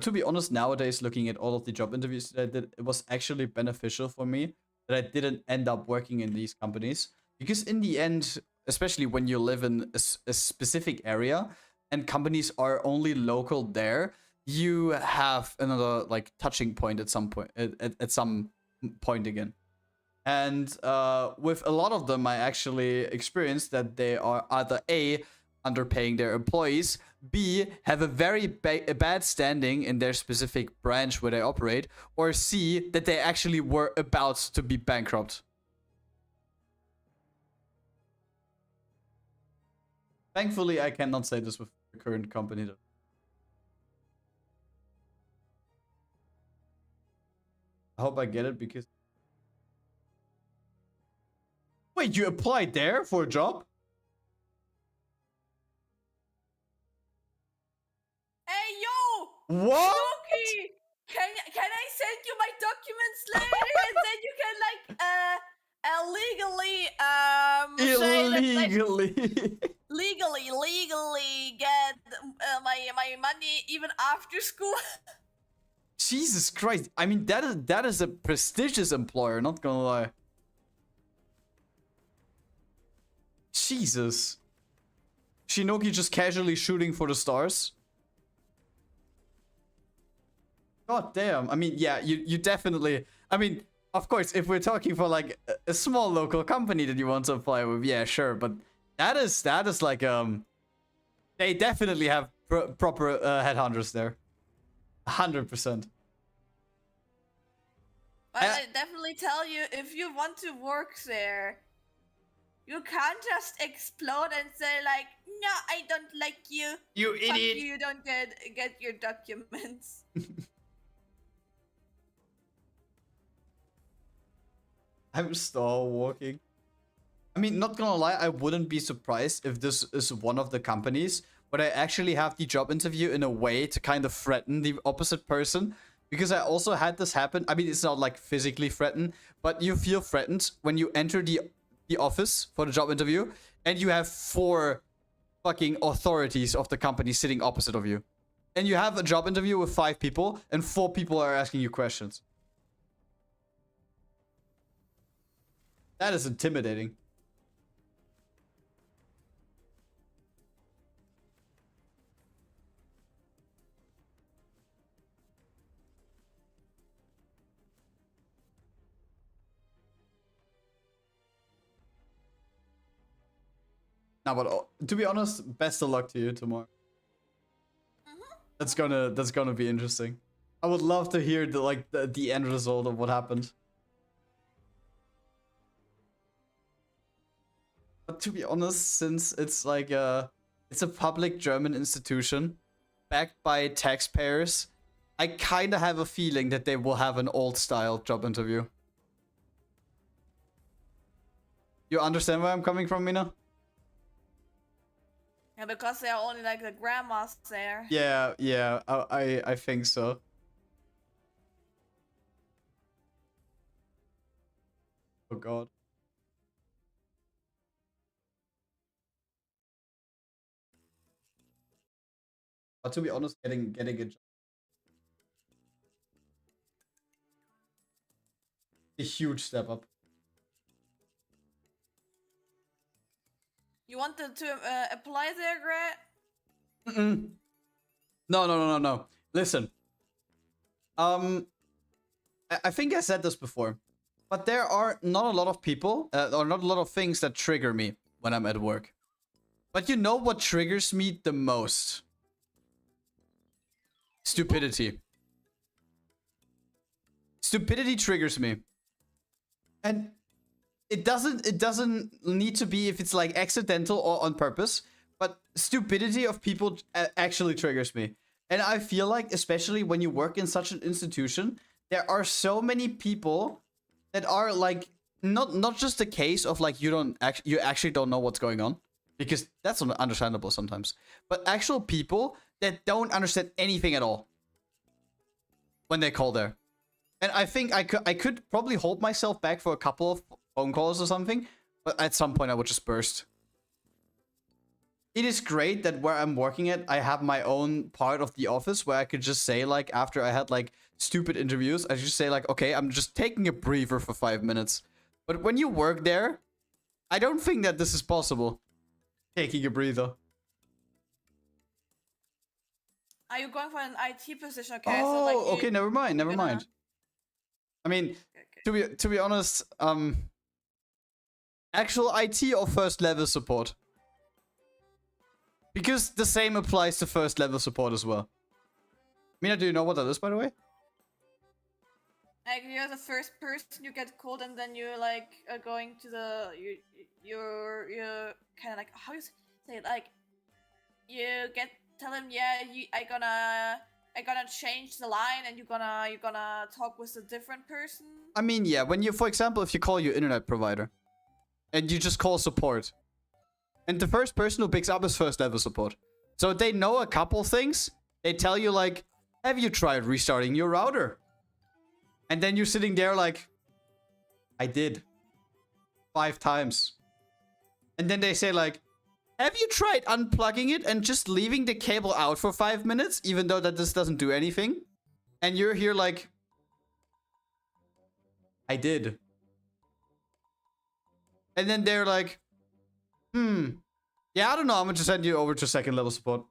To be honest, nowadays, looking at all of the job interviews that I did, it was actually beneficial for me that I didn't end up working in these companies. Because in the end, especially when you live in a specific area and companies are only local there, you have another like touching point at some point, at some point again. And with a lot of them, I actually experienced that they are either A, underpaying their employees, B, have a very bad standing in their specific branch where they operate, or C, that they actually were about to be bankrupt. Thankfully, I cannot say this with the current company though. I hope I get it because... Wait, you applied there for a job? Hey yo! What? Snooki! Can I send you my documents later and then you can Illegally. legally get my money even after school. Jesus Christ! I mean, that is a prestigious employer. Not gonna lie. Jesus. Shinoki just casually shooting for the stars. God damn. I mean, yeah, you definitely... I mean, of course, if we're talking for like a small local company that you want to apply with, yeah, sure. But that is like, they definitely have proper headhunters there. 100%. But I definitely tell you, if you want to work there, you can't just explode and say like, no, I don't like you. You Fuck idiot. you don't get your documents. I'm stall walking. I mean, not gonna lie, I wouldn't be surprised if this is one of the companies where I actually have the job interview in a way to kind of threaten the opposite person. Because I also had this happen. I mean, it's not like physically threatened, but you feel threatened when you enter the office for the job interview and you have 4 fucking authorities of the company sitting opposite of you. And you have a job interview with 5 people and 4 people are asking you questions. That is intimidating. Now, but to be honest, best of luck to you tomorrow. That's gonna be interesting. I would love to hear the end result of what happened. But to be honest, since it's like it's a public German institution backed by taxpayers, I kind of have a feeling that they will have an old style job interview. You understand where I'm coming from, Mina? Yeah, because they're only like the grandmas there. Yeah, I think so. Oh god. But to be honest, getting a job. a huge step up. You wanted to apply there, Grad? No. Listen. I think I said this before, but there are not a lot of people, or not a lot of things that trigger me when I'm at work. But you know what triggers me the most? Stupidity. Stupidity triggers me. And it doesn't need to be if it's like accidental or on purpose, but stupidity of people actually triggers me. And I feel like, especially when you work in such an institution, there are so many people that are like not just the case of like you actually don't know what's going on, because that's understandable sometimes, but actual people that don't understand anything at all when they call there. And I think I could probably hold myself back for a couple of phone calls or something, but at some point I would just burst. It is great that where I'm working at, I have my own part of the office where I could just say, like, after I had like stupid interviews, I just say like, okay, I'm just taking a breather for 5 minutes. But when you work there, I don't think that this is possible. Taking a breather. Are you going for an IT position? Okay, Oh, so like okay, never mind. I mean, okay. to be honest, actual IT or first level support? Because the same applies to first level support as well. Mina, do you know what that is, by the way? Like you're the first person you get called, and then you're like going to the you're kind of like, how you say it, like you tell him, yeah, I gonna change the line, and you're gonna talk with a different person. I mean, yeah, when you, for example, if you call your internet provider and you just call support, and the first person who picks up is first level support, so they know a couple things. They tell you like, have you tried restarting your router? And then you're sitting there like, I did 5 times. And then they say like, have you tried unplugging it and just leaving the cable out for 5 minutes, even though that this doesn't do anything? And you're here like, I did. And then they're like, yeah, I don't know, I'm gonna just send you over to second level support.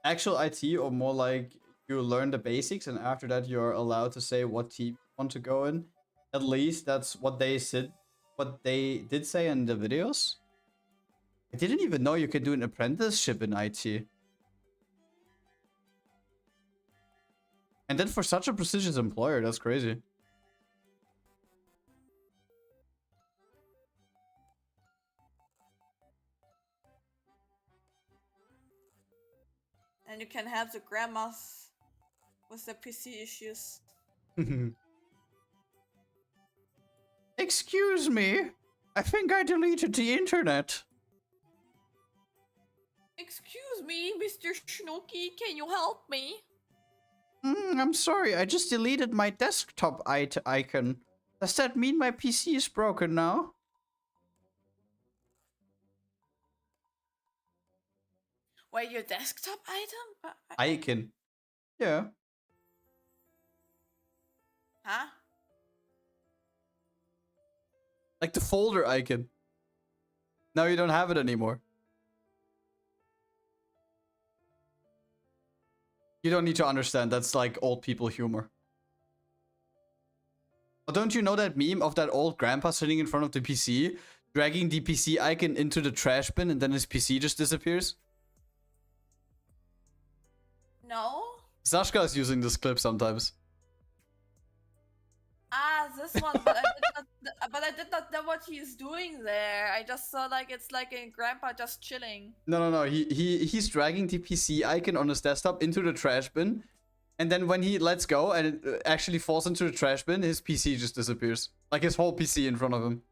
Actual IT, or more like you learn the basics and after that you're allowed to say what team you want to go in. At least that's what they said, what they did say in the videos. I didn't even know you could do an apprenticeship in IT. And then for such a prestigious employer, that's crazy. And you can help the grandmas with the PC issues. Excuse me, I think I deleted the internet. Excuse me, Mr. Schnooky, can you help me? I'm sorry, I just deleted my desktop icon. Does that mean my PC is broken now? Wait, your desktop item? Icon. Yeah. Huh? Like the folder icon. Now you don't have it anymore. You don't need to understand, that's like old people humor. Oh, don't you know that meme of that old grandpa sitting in front of the PC, dragging the PC icon into the trash bin, and then his PC just disappears? No? Sashka is using this clip sometimes. Ah, this one, but I did not know what he's doing there. I just saw like it's like a grandpa just chilling. No. He's dragging the PC icon on his desktop into the trash bin, and then when he lets go and it actually falls into the trash bin, his PC just disappears. Like his whole PC in front of him.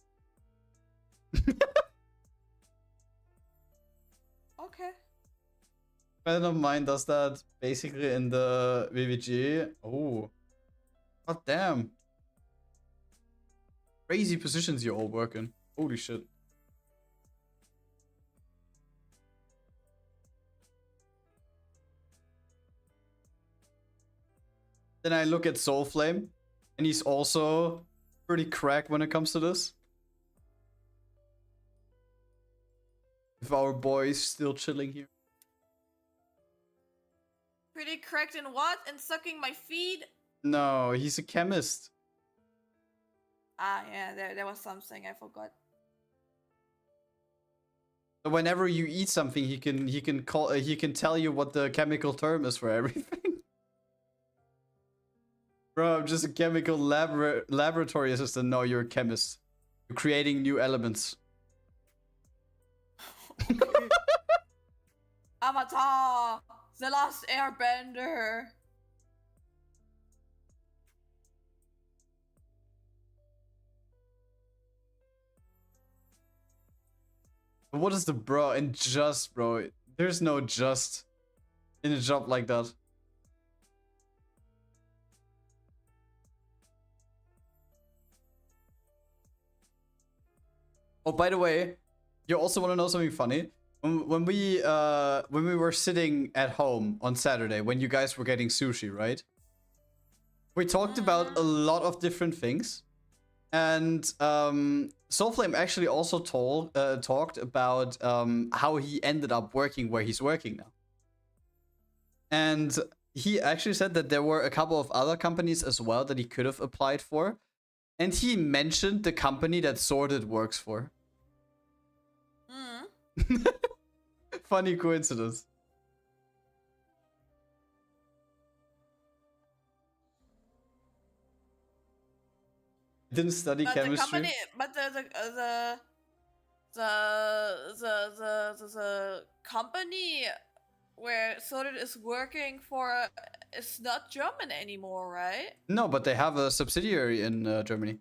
Okay. Friend of mine does that basically in the VVG. Oh. God damn. Crazy positions you all work in. Holy shit. Then I look at Soulflame, and he's also pretty cracked when it comes to this. If our boy is still chilling here. Pretty cracked in what? And sucking my feet? No, he's a chemist. Ah, yeah, there was something I forgot. So whenever you eat something, he can tell you what the chemical term is for everything. Bro, I'm just a chemical laboratory assistant. No, you're a chemist. You're creating new elements. Avatar, the last airbender. What is the bro and just, bro? There's no just in a job like that. Oh, by the way, you also want to know something funny? When we were sitting at home on Saturday, when you guys were getting sushi, right? We talked about a lot of different things, and Soulflame actually also talked about how he ended up working where he's working now. And he actually said that there were a couple of other companies as well that he could have applied for, and he mentioned the company that Sorted works for. Funny coincidence. Didn't study chemistry. The company where Sorted is working for is not German anymore, right? No, but they have a subsidiary in Germany.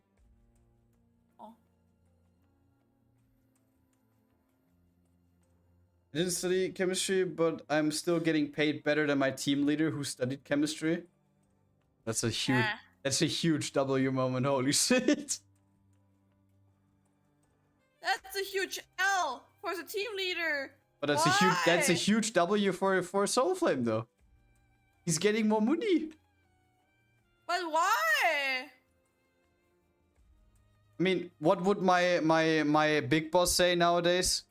I didn't study chemistry, but I'm still getting paid better than my team leader who studied chemistry. That's a huge W moment. Holy shit. That's a huge L for the team leader. But that's a huge W for Soulflame though. He's getting more money. But why? I mean, what would my big boss say nowadays?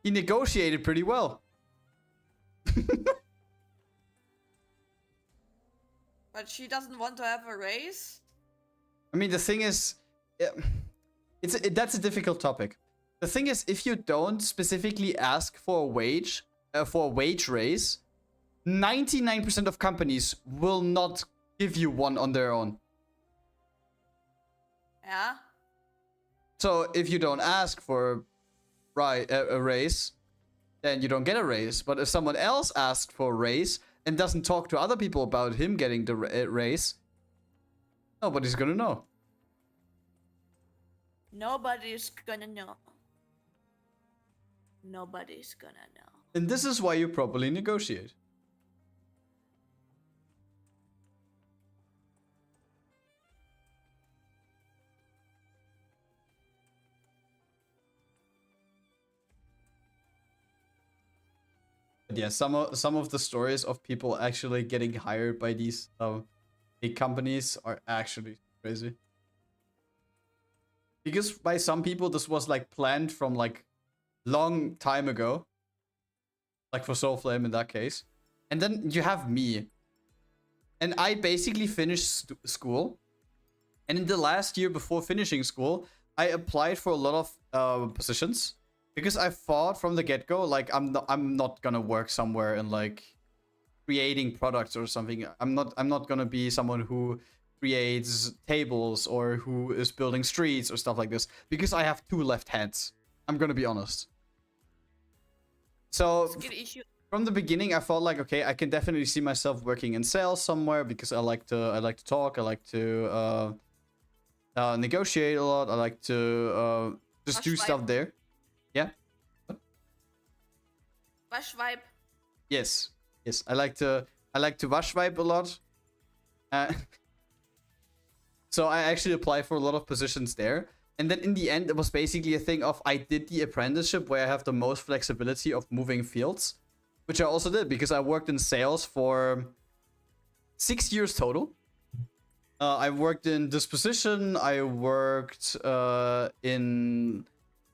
He negotiated pretty well. But she doesn't want to have a raise? I mean, the thing is, that's a difficult topic. The thing is, if you don't specifically ask for a wage raise, 99% of companies will not give you one on their own. Yeah. So if you don't ask for a raise, then you don't get a raise. But if someone else asks for a raise and doesn't talk to other people about him getting the raise, nobody's gonna know. Nobody's gonna know. Nobody's gonna know. And this is why you properly negotiate. But yeah, some of the stories of people actually getting hired by these big companies are actually crazy. Because by some people, this was like planned from like long time ago. Like for Soulflame in that case. And then you have me. And I basically finished school. And in the last year before finishing school, I applied for a lot of positions. Because I thought from the get-go, like, I'm not gonna work somewhere and like creating products or something. I'm not gonna be someone who creates tables or who is building streets or stuff like this. Because I have two left hands. I'm gonna be honest. So from the beginning, I felt like, okay, I can definitely see myself working in sales somewhere because I like to talk, I like to negotiate a lot, I like to just do stuff there. Yeah. Wash vibe. Yes. I like to wash vibe a lot. So I actually applied for a lot of positions there. And then in the end, it was basically a thing of I did the apprenticeship where I have the most flexibility of moving fields, which I also did because I worked in sales for 6 years total. I worked in disposition. I worked in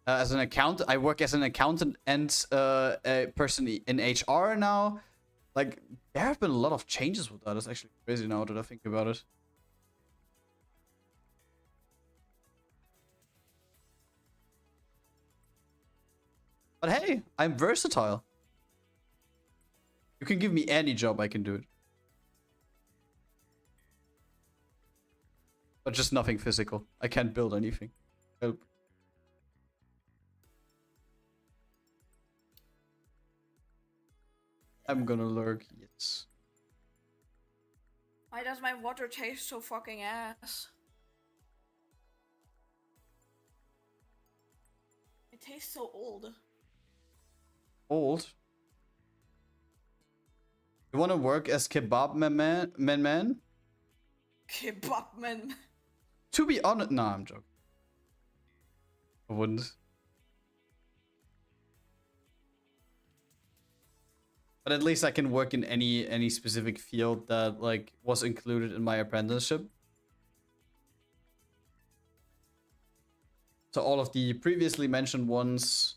as an accountant. I work as an accountant and a person in HR now. Like, there have been a lot of changes with that. It's actually crazy now that I think about it. But hey, I'm versatile. You can give me any job, I can do it. But just nothing physical. I can't build anything. Help. I'm gonna lurk, yes. Why does my water taste so fucking ass? It tastes so old. Old? You wanna work as kebab man? Kebab man. To be honest, nah, I'm joking. I wouldn't. But at least I can work in any specific field that like was included in my apprenticeship. So all of the previously mentioned ones,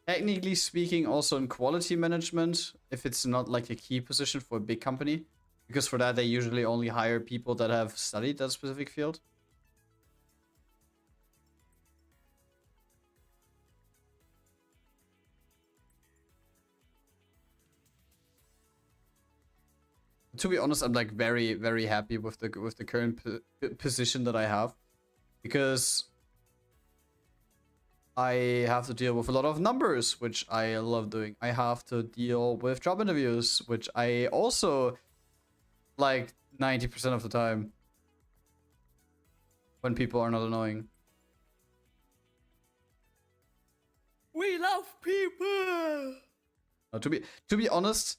technically speaking, also in quality management, if it's not like a key position for a big company, because for that they usually only hire people that have studied that specific field. To be honest, I'm like very happy with the current position that I have, because I have to deal with a lot of numbers, which I love doing. I have to deal with job interviews, which I also like 90% of the time when people are not annoying. We love people. To be honest,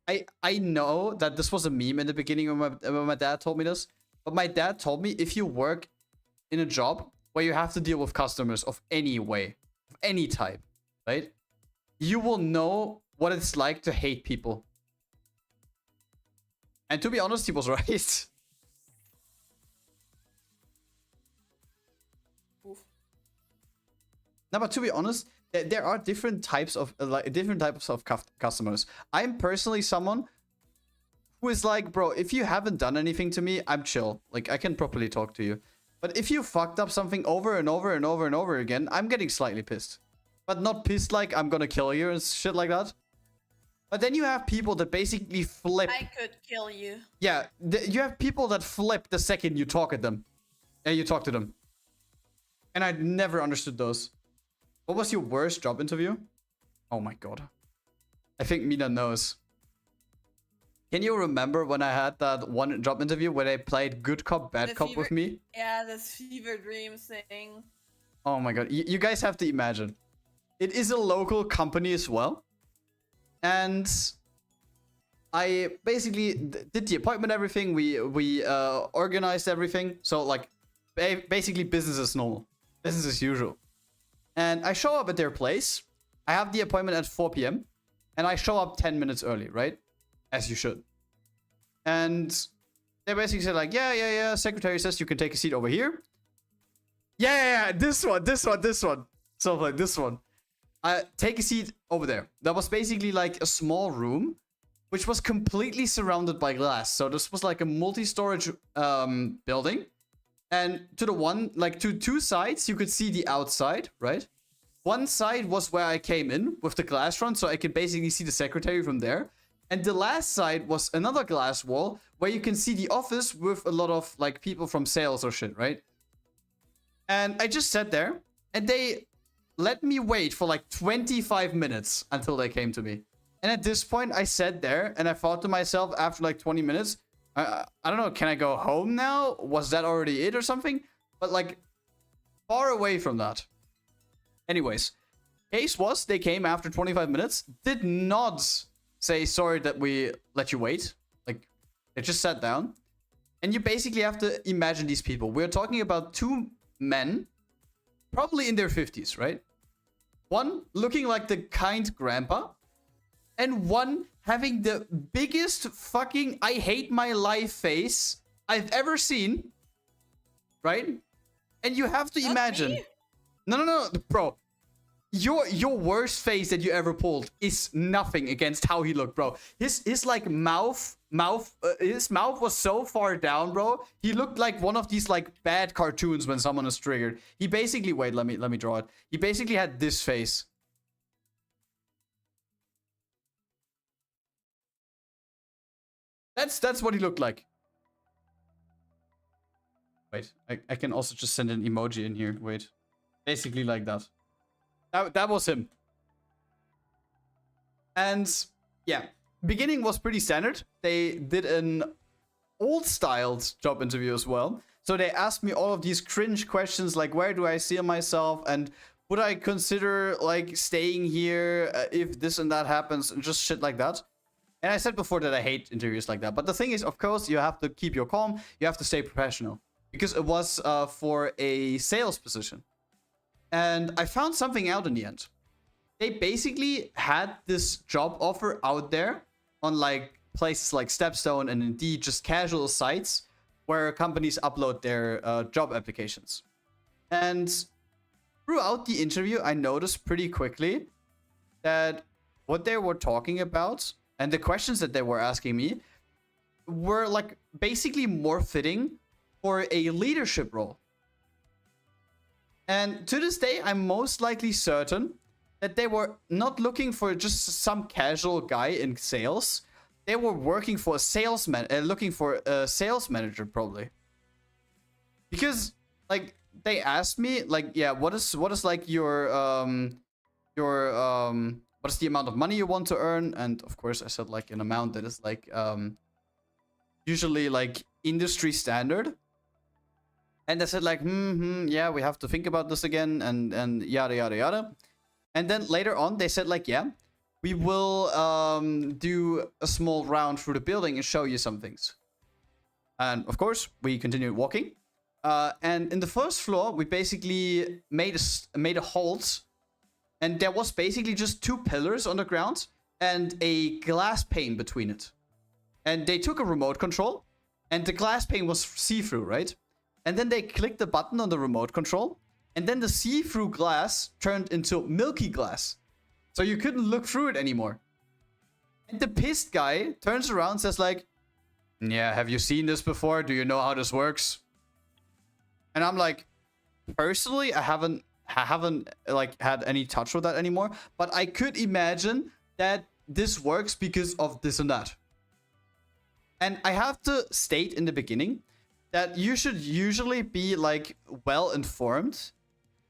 I know that this was a meme in the beginning when my dad told me this, but my dad told me if you work in a job where you have to deal with customers of any way, of any type, right? You will know what it's like to hate people. And to be honest, he was right. Oof. No, but to be honest, there are different types of customers. I'm personally someone who is like, bro, if you haven't done anything to me, I'm chill. Like, I can properly talk to you. But if you fucked up something over and over and over and over again, I'm getting slightly pissed. But not pissed like I'm gonna kill you and shit like that. But then you have people that basically flip. I could kill you. Yeah, you have people that flip the second you talk at them. And you talk to them. And I never understood those. What was your worst job interview? Oh my god. I think Mina knows. Can you remember when I had that one job interview where they played good cop, bad cop with me? Yeah, this fever dream thing. Oh my god. You guys have to imagine. It is a local company as well. And I basically did the appointment, everything. We organized everything. So like basically business as normal. Business as usual. And I show up at their place. I have the appointment at 4 p.m. And I show up 10 minutes early, right? As you should. And they basically said like, yeah. Secretary says you can take a seat over here. Yeah. This one. So like this one. Take a seat over there. That was basically like a small room, which was completely surrounded by glass. So this was like a multi-storage building. And to two sides, you could see the outside, right? One side was where I came in with the glass front, so I could basically see the secretary from there. And the last side was another glass wall where you can see the office with a lot of like people from sales or shit, right? And I just sat there and they let me wait for like 25 minutes until they came to me. And at this point, I sat there and I thought to myself after like 20 minutes, I don't know, can I go home now? Was that already it or something? But like far away from that. Anyways, case was they came after 25 minutes, did not say sorry that we let you wait. Like they just sat down. And you basically have to imagine these people. We're talking about two men, probably in their 50s, right? One looking like the kind grandpa, and one having the biggest fucking I hate my life face I've ever seen, right? And you have to Not imagine. me. No, bro. Your worst face that you ever pulled is nothing against how he looked, bro. His like his mouth was so far down, bro. He looked like one of these like bad cartoons when someone is triggered. He basically let me draw it. He basically had this face. That's what he looked like. Wait, I can also just send an emoji in here. Wait. Basically like that. That was him. And yeah, beginning was pretty standard. They did an old-styled job interview as well. So they asked me all of these cringe questions like, where do I see myself? And would I consider like staying here if this and that happens? And just shit like that. And I said before that I hate interviews like that. But the thing is, of course, you have to keep your calm. You have to stay professional. Because it was for a sales position. And I found something out in the end. They basically had this job offer out there on like places like Stepstone and Indeed, just casual sites where companies upload their job applications. And throughout the interview, I noticed pretty quickly that what they were talking about and the questions that they were asking me were like basically more fitting for a leadership role. And to this day, I'm most likely certain that they were not looking for just some casual guy in sales. They were working for a salesman, looking for a sales manager probably. Because like they asked me like, yeah, what is like your what is the amount of money you want to earn? And of course I said like an amount that is like usually like industry standard. And they said like, yeah, we have to think about this again, and yada, yada, yada. And then later on, they said like, yeah, we will do a small round through the building and show you some things. And of course, we continued walking. And in the first floor, we basically made a halt. And there was basically just 2 pillars on the ground and a glass pane between it. And they took a remote control, and the glass pane was see-through, right? And then they clicked the button on the remote control. And then the see-through glass turned into milky glass. So you couldn't look through it anymore. And the pissed guy turns around and says like, yeah, have you seen this before? Do you know how this works? And I'm like, personally, I haven't like had any touch with that anymore. But I could imagine that this works because of this and that. And I have to state in the beginning that you should usually be like well informed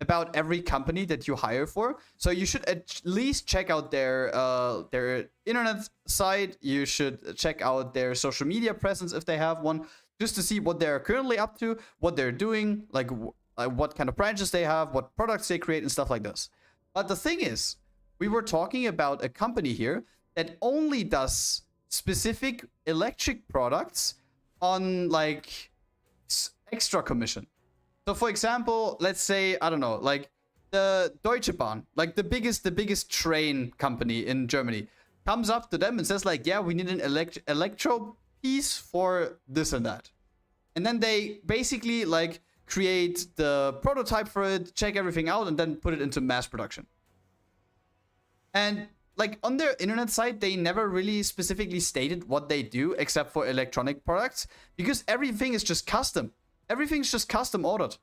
about every company that you hire for. So you should at least check out their internet site. You should check out their social media presence if they have one, just to see what they're currently up to, what they're doing, like what kind of branches they have, what products they create and stuff like this. But the thing is, we were talking about a company here that only does specific electric products on like extra commission. So for example, let's say, I don't know, like the Deutsche Bahn, like the biggest train company in Germany, comes up to them and says like, yeah, we need an electro piece for this and that. And then they basically like create the prototype for it, check everything out, and then put it into mass production. And like on their internet site, they never really specifically stated what they do except for electronic products, because everything is just custom. Everything's just custom ordered.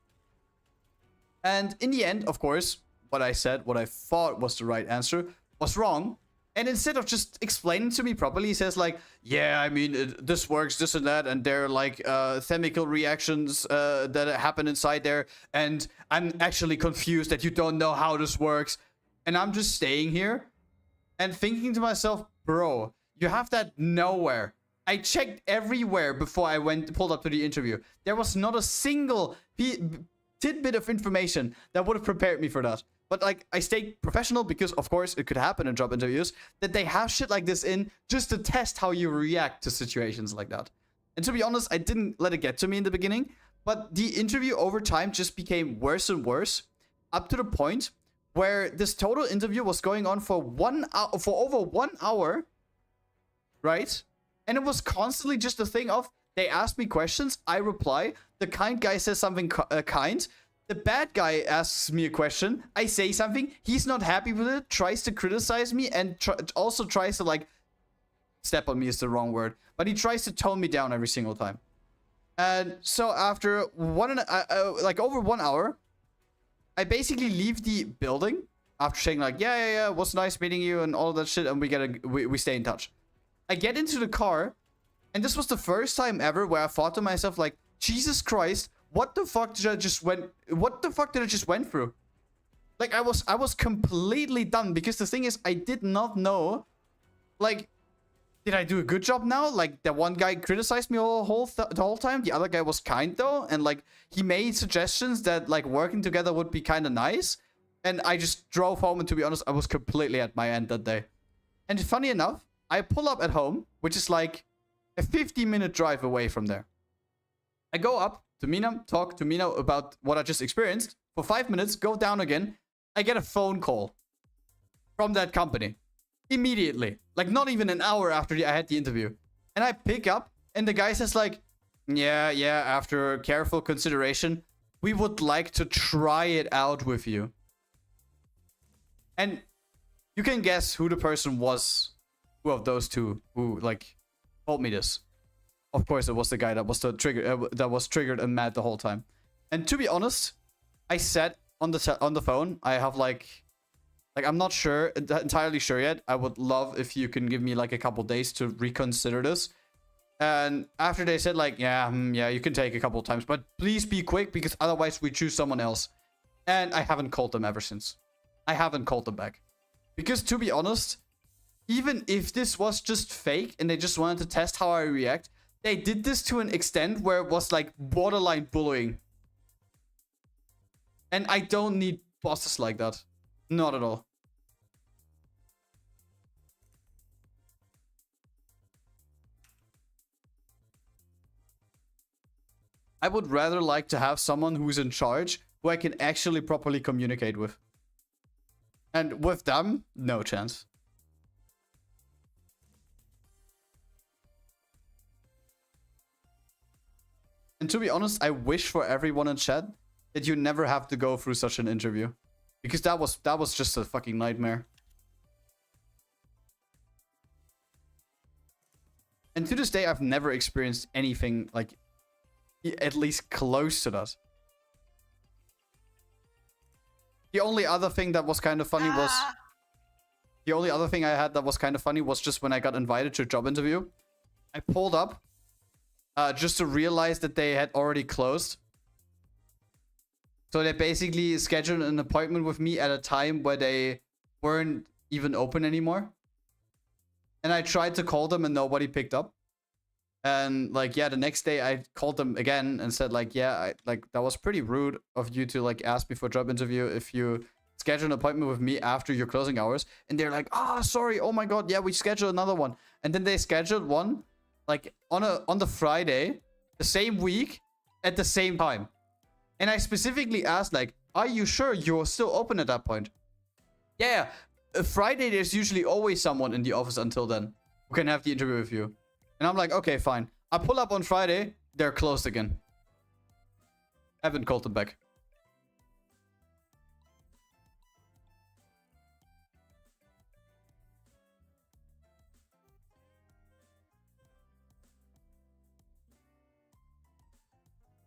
And in the end, of course, what I said, what I thought was the right answer, was wrong. And instead of just explaining to me properly, he says like, yeah, I mean, this works, this and that, and there are like chemical reactions that happen inside there, and I'm actually confused that you don't know how this works. And I'm just staying here and thinking to myself, bro, you have that nowhere. I checked everywhere before I pulled up to the interview. There was not a single tidbit of information that would have prepared me for that. But like, I stayed professional because, of course, it could happen in job interviews that they have shit like this in just to test how you react to situations like that. And to be honest, I didn't let it get to me in the beginning, but the interview over time just became worse and worse, up to the point where this total interview was going on for over 1 hour. right? And it was constantly just a thing of, they ask me questions, I reply, the kind guy says something kind, the bad guy asks me a question, I say something, he's not happy with it, tries to criticize me, and also tries to, like, step on me is the wrong word, but he tries to tone me down every single time. And so after over 1 hour, I basically leave the building after saying like, yeah, it was nice meeting you and all of that shit, and we stay in touch. I get into the car, and this was the first time ever where I thought to myself like, Jesus Christ, what the fuck did I just went through? Like, I was completely done, because the thing is, I did not know, like, did I do a good job now? Like, the one guy criticized me the whole time. The other guy was kind though, and like, he made suggestions that like working together would be kind of nice. And I just drove home, and to be honest, I was completely at my end that day. And funny enough, I pull up at home, which is like a 50-minute drive away from there. I go up to Mina, talk to Mina about what I just experienced for 5 minutes, go down again. I get a phone call from that company. Immediately. Like, not even an hour after I had the interview. And I pick up, and the guy says like, yeah, after careful consideration, we would like to try it out with you. And you can guess who the person was, who of those two, who like told me this. Of course, it was the guy that was triggered and mad the whole time. And to be honest, I said on the phone, I have like I'm not entirely sure yet. I would love if you can give me like a couple days to reconsider this. And after they said like, yeah, you can take a couple times, but please be quick, because otherwise we choose someone else. And I haven't called them ever since. I haven't called them back. Because to be honest, even if this was just fake and they just wanted to test how I react, they did this to an extent where it was like borderline bullying. And I don't need bosses like that. Not at all. I would rather like to have someone who's in charge, who I can actually properly communicate with. And with them, no chance. And to be honest, I wish for everyone in chat that you never have to go through such an interview. Because that was just a fucking nightmare. And to this day, I've never experienced anything like at least close to that. The only other thing that was kind of funny was... The only other thing I had that was kind of funny was just when I got invited to a job interview. I pulled up just to realize that they had already closed. So they basically scheduled an appointment with me at a time where they weren't even open anymore. And I tried to call them and nobody picked up. And like, yeah, the next day I called them again and said like, yeah, that was pretty rude of you to like ask me for a job interview if you schedule an appointment with me after your closing hours. And they're like, oh, sorry. Oh my God. Yeah, we scheduled another one. And then they scheduled one like on the Friday, the same week at the same time. And I specifically asked like, are you sure you're still open at that point? Yeah. Friday, there's usually always someone in the office until then who can have the interview with you. And I'm like, okay, fine. I pull up on Friday. They're closed again. Haven't called them back.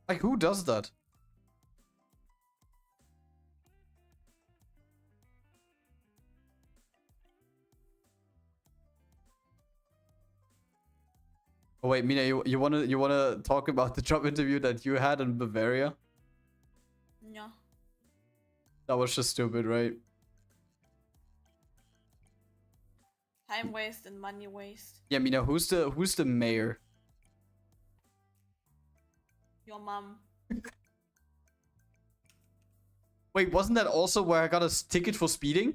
Like, who does that? Oh wait, Mina, you wanna talk about the job interview that you had in Bavaria? No. That was just stupid, right? Time waste and money waste. Yeah, Mina, who's the mayor? Your mom. Wait, wasn't that also where I got a ticket for speeding?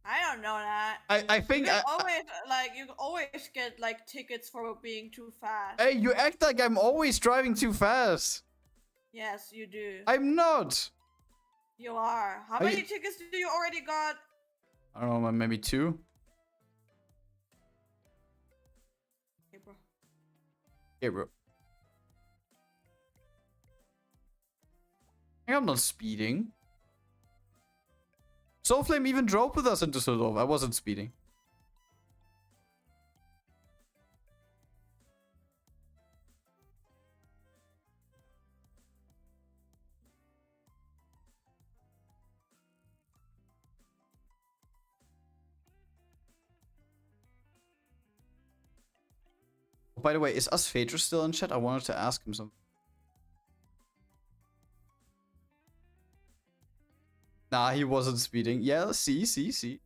I don't know that. I think you always get like tickets for being too fast. Hey, you act like I'm always driving too fast. Yes, you do. I'm not. You are. How many tickets do you already got? I don't know, maybe 2. Okay, bro. I think I'm not speeding. Soulflame even drove with us into Düsseldorf. I wasn't speeding. By the way, is us Phaedra still in chat? I wanted to ask him something. Nah, he wasn't speeding. Yeah, see.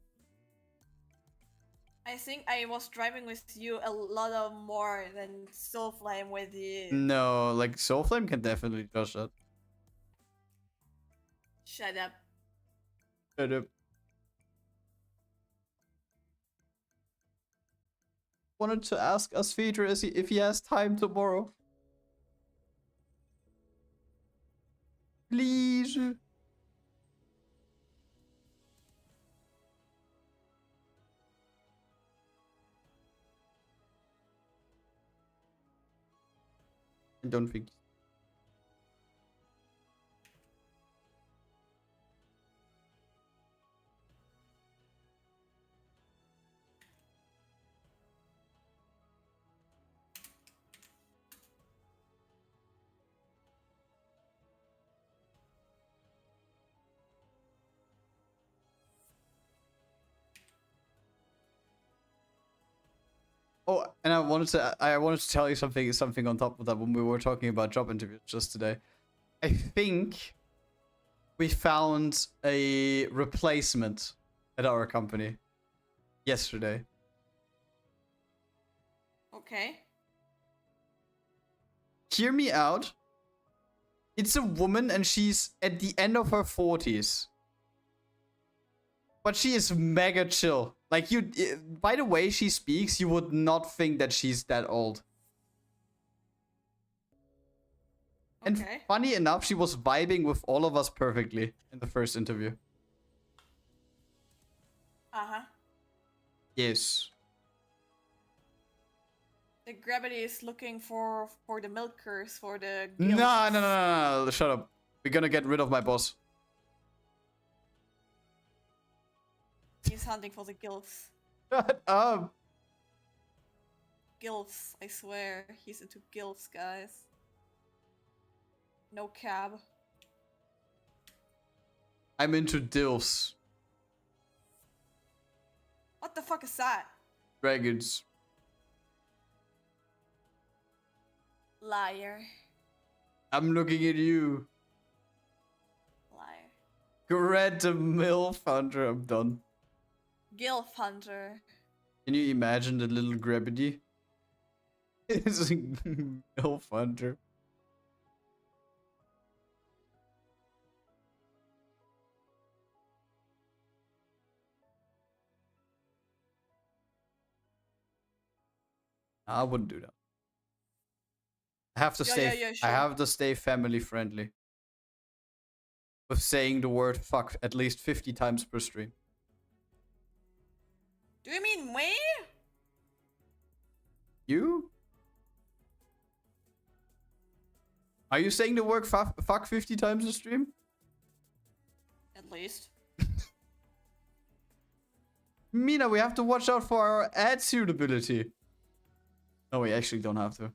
I think I was driving with you a lot of more than Soulflame with you. No, like Soulflame can definitely judge that. Shut up. Shut up. Wanted to ask us Phaedra if he has time tomorrow. Please. I don't think. Oh, and I wanted to tell you something on top of that when we were talking about job interviews just today. I think we found a replacement at our company yesterday. Okay. Hear me out. It's a woman and she's at the end of her 40s. But she is mega chill. Like by the way she speaks, you would not think that she's that old. And Okay. funny enough, she was vibing with all of us perfectly in the first interview. Uh-huh. Yes. The gravity is looking for the milkers, for the No, gills. no. Shut up. We're gonna get rid of my boss. He's hunting for the gills. Shut up. Gills, I swear. He's into gills, guys. No cab. I'm into dilfs. What the fuck is that? Dragons. Liar. I'm looking at you. Liar. Grad the MILF hunter. I'm done. Gilf hunter. Can you imagine the little gravity? It's a MILF hunter. I wouldn't do that. I have to stay. Yeah, sure. I have to stay family friendly. With saying the word fuck at least 50 times per stream. Do you mean me? You? Are you saying the word fuck 50 times a stream? At least. Mina, we have to watch out for our ad suitability. No, we actually don't have to.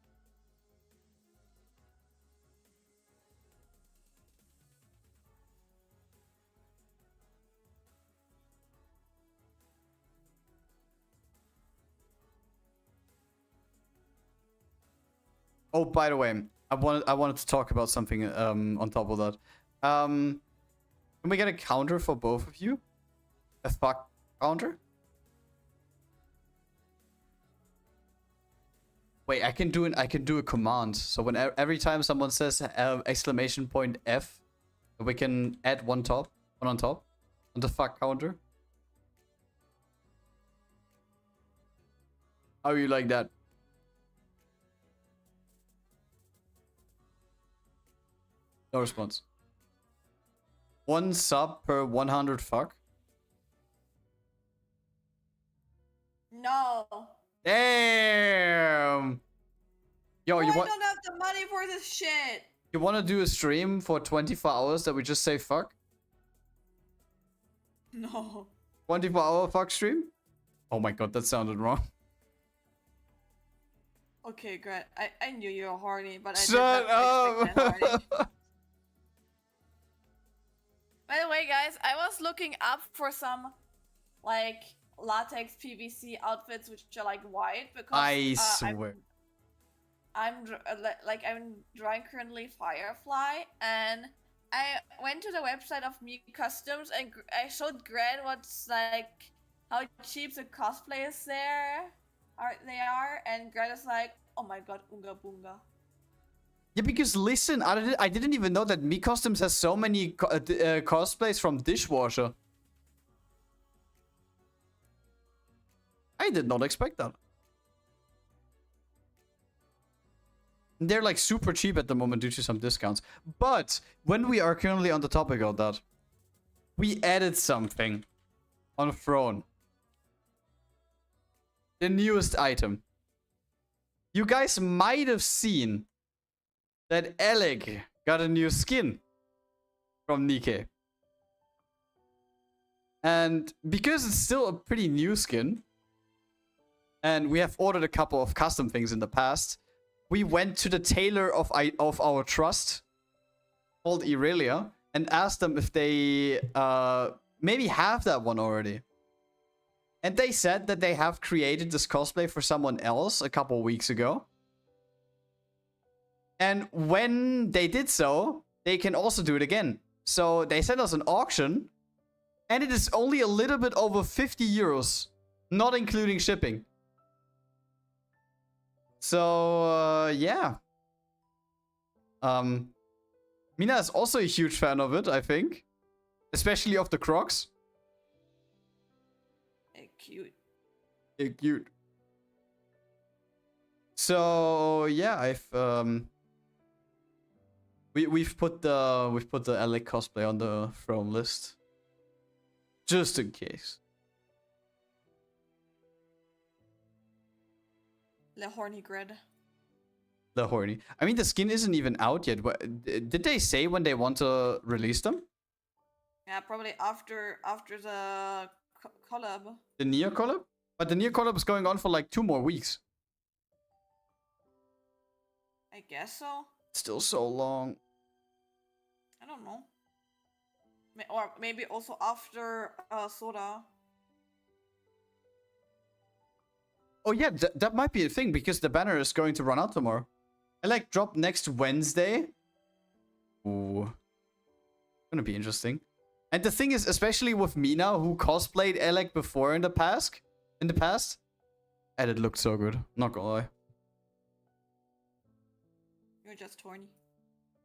Oh, by the way, I wanted to talk about something on top of that. Can we get a counter for both of you? A fuck counter? Wait, I can do a command. So when every time someone says exclamation point F, we can add one on top on the fuck counter. How you like that? No response. One sub per 100 fuck? No. Damn! Yo, Oh, you I want don't have the money for this shit. you want to do a stream for 24 hours that we just say fuck? No. 24-hour fuck stream? Oh my god, that sounded wrong. Okay, Grad. I knew you were horny, but I Shut did not expect that horny. up! By the way, guys, I was looking up for some, like, latex PVC outfits which are, like, white because I swear. I'm drawing currently Firefly, and I went to the website of Me Customs and I showed Grad what's like how cheap the cosplayers there are, and Grad is like, oh my god, unga bunga. Yeah, because listen, I didn't even know that Me Customs has so many cosplays from Dishwasher. I did not expect that. They're like super cheap at the moment due to some discounts. But when we are currently on the topic of that, we added something on Throne. The newest item. You guys might have seen that Alec got a new skin from Nikke. And because it's still a pretty new skin, and we have ordered a couple of custom things in the past, we went to the tailor of our trust, called Irelia, and asked them if they maybe have that one already. And they said that they have created this cosplay for someone else a couple weeks ago. And when they did so, they can also do it again. So they sent us an auction, and it is only a little bit over 50 euros, not including shipping. So, yeah. Mina is also a huge fan of it, I think. Especially of the Crocs. Hey, cute. They're cute. So, yeah, we've put the Alec cosplay on the Throne list. Just in case. Le horny Grad. The horny. I mean, the skin isn't even out yet. Did they say when they want to release them? Yeah, probably after the collab. The Nier collab? But the Nier collab is going on for like 2 more weeks. I guess so. Still so long. I don't know. Or maybe also after Soda. Oh yeah, that might be a thing because the banner is going to run out tomorrow. I like drop next Wednesday. Ooh. Gonna be interesting. And the thing is, especially with Mina, who cosplayed Alec before in the past, and it looked so good. Not gonna lie. You're just horny.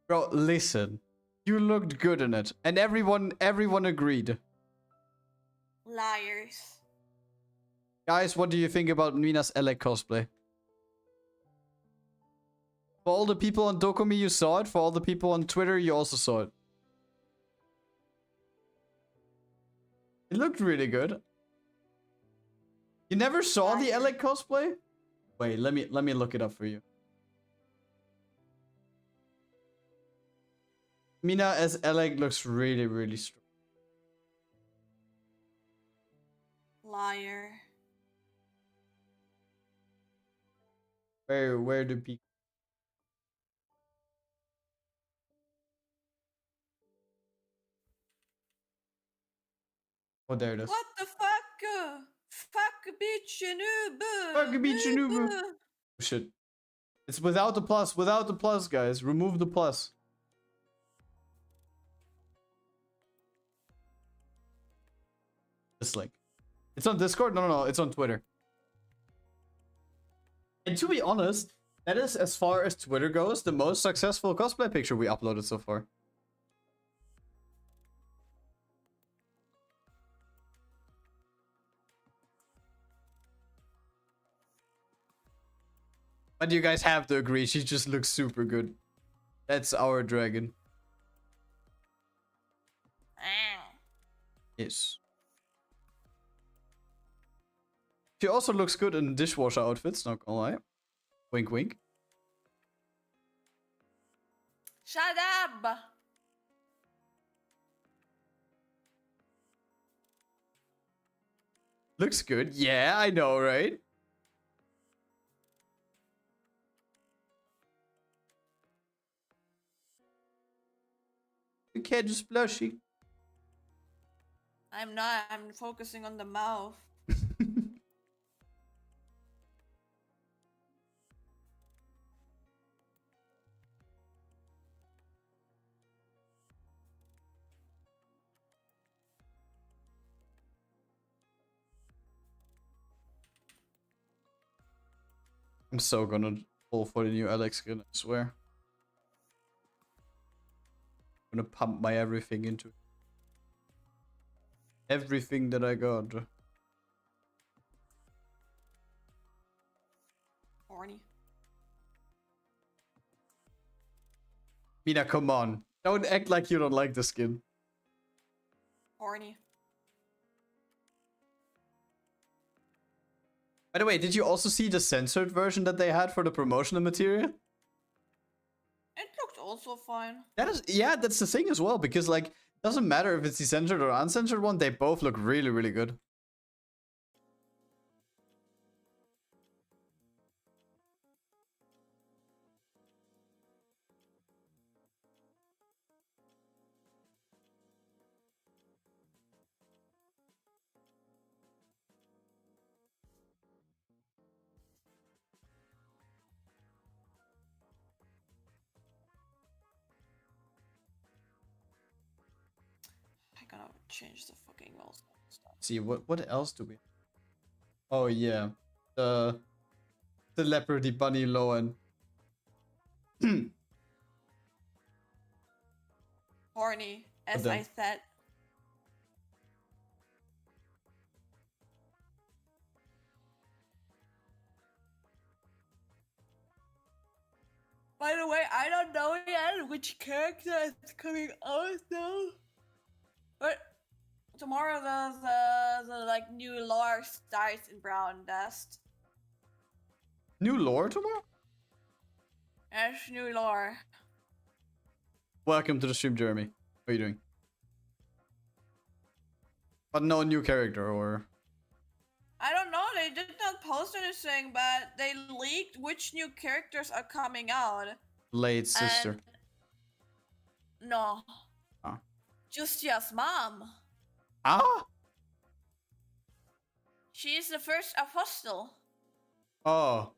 Bro, listen. You looked good in it. And everyone agreed. Liars. Guys, what do you think about Mina's Alec cosplay? For all the people on Dokumi, you saw it. For all the people on Twitter, you also saw it. It looked really good. You never saw the Alec cosplay? Wait, let me look it up for you. Mina as Alec looks really, really strong. Liar. Where do people? Oh, there it is. What the fuck? Fuck bitch noob. Fuck bitch noob. Oh, shit. It's without the plus. Without the plus, guys. Remove the plus. This link. It's on Discord? No. It's on Twitter. And to be honest, that is, as far as Twitter goes, the most successful cosplay picture we uploaded so far. But you guys have to agree, she just looks super good. That's our dragon. Yes. She also looks good in dishwasher outfits, not gonna lie. Wink, wink. Shut up! Looks good. Yeah, I know, right? You can't just blushy. I'm not. I'm focusing on the mouth. I'm so gonna pull for the new Alex skin, I swear. I'm gonna pump my everything into it. Everything that I got. Horny. Mina, come on. Don't act like you don't like the skin. Horny. By the way, did you also see the censored version that they had for the promotional material? It looked also fine. Yeah, that's the thing as well, because like, doesn't matter if it's the censored or uncensored one, they both look really, really good. I gotta change the fucking mouse. See, what else do we... Oh yeah, the leopardy bunny Lowen. Horny, as then- I said. By the way, I don't know yet which character is coming out though. But tomorrow the like new lore starts in Brown Dust. New lore tomorrow? Yes, new lore. Welcome to the stream, Jeremy. How are you doing? But no new character, or... I don't know, they did not post anything, but they leaked which new characters are coming out. Late sister. And... No. Oh. Justia's mom. Ah? She is the first apostle. Oh.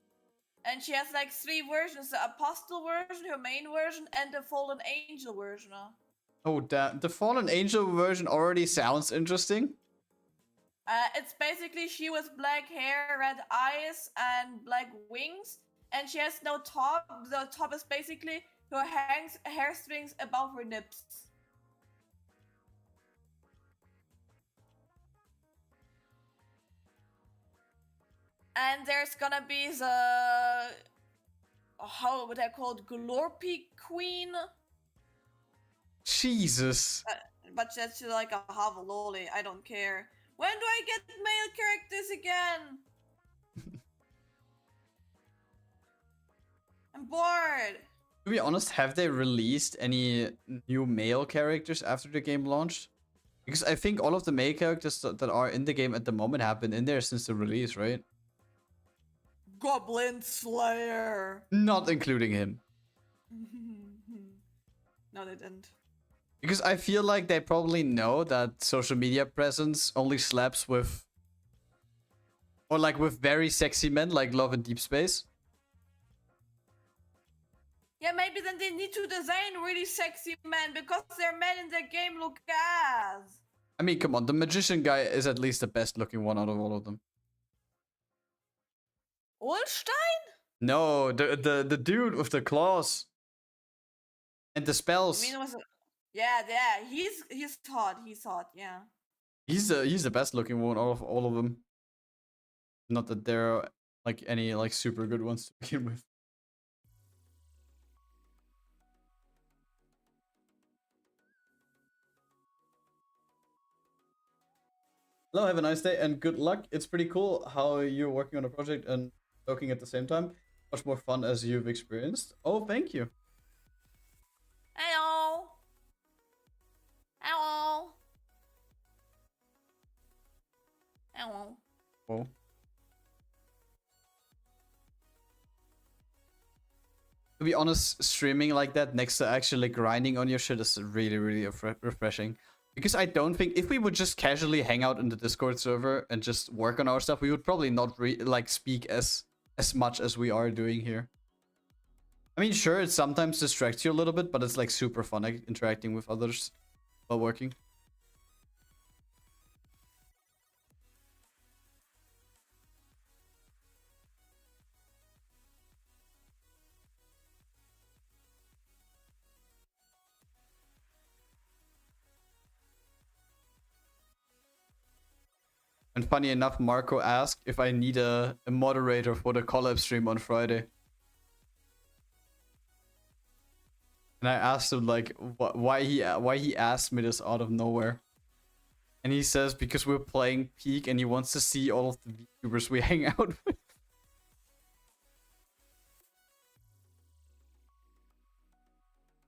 And she has like 3 versions, the apostle version, her main version, and the fallen angel version. Oh, damn. The fallen angel version already sounds interesting. It's basically she with black hair, red eyes, and black wings, and she has no top. The top is basically her hair strings above her nips. And there's gonna be the... how would I call it? Glorpy Queen? Jesus. But that's like a half a lolly, I don't care. When do I get male characters again? I'm bored. To be honest, have they released any new male characters after the game launched? Because I think all of the male characters that are in the game at the moment have been in there since the release, right? Goblin Slayer. Not including him. No, they didn't. Because I feel like they probably know that social media presence only slaps with... or like with very sexy men like Love in Deep Space. Yeah, maybe then they need to design really sexy men because their men in the game look ass. I mean, come on, the magician guy is at least the best looking one out of all of them. Ulstein? No, the dude with the claws. And the spells. Mina was yeah, he's hot, yeah. He's the best looking one out of all of them. Not that there are like any like super good ones to begin with. Hello, have a nice day and good luck. It's pretty cool how you're working on a project and working at the same time. Much more fun as you've experienced. Oh, thank you. Hello. Whoa. To be honest, streaming like that next to actually grinding on your shit is really, really refreshing. Because I don't think if we would just casually hang out in the Discord server and just work on our stuff, we would probably not like speak as much as we are doing here. I mean, sure, it sometimes distracts you a little bit, but it's like super fun like, interacting with others while working. And funny enough, Marco asked if I need a moderator for the collab stream on Friday. And I asked him like why he asked me this out of nowhere. And he says because we're playing Peak and he wants to see all of the VTubers we hang out with.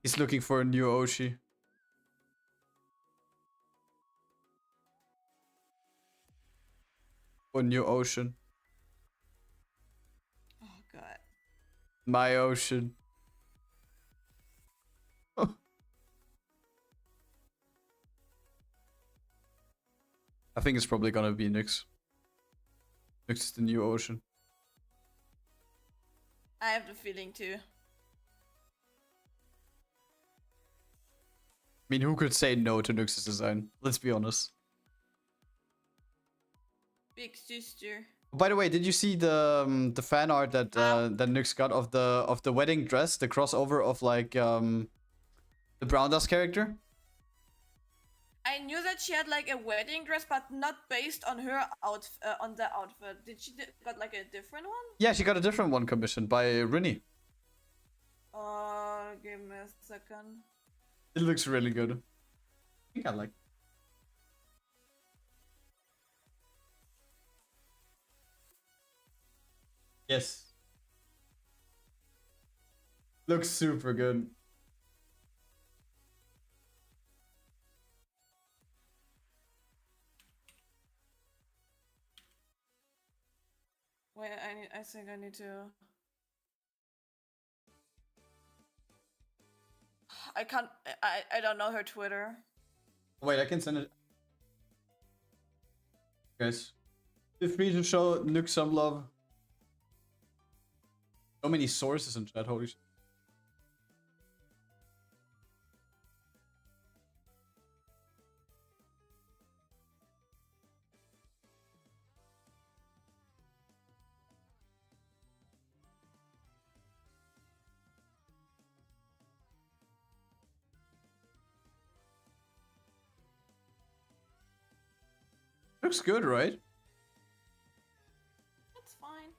He's looking for a new Oshi. Or new ocean. Oh god. My ocean. Oh. I think it's probably gonna be Nyx. Nyx is the new ocean. I have the feeling too. I mean, who could say no to Nyx's design? Let's be honest. Big sister. By the way, did you see the fan art that that Nyx got of the wedding dress, the crossover of like the Brown Dust character? I knew that she had like a wedding dress, but not based on her on the outfit. Did she got like a different one? Yeah, she got a different one commissioned by Rini. Give me a second. It looks really good. I think I like it. Yes. Looks super good. Wait, I think I need to. I can't. I don't know her Twitter. Wait, I can send it. Guys, feel free to show Nyx some love. So many sources in chat, holy shit. Looks good, right? It's fine.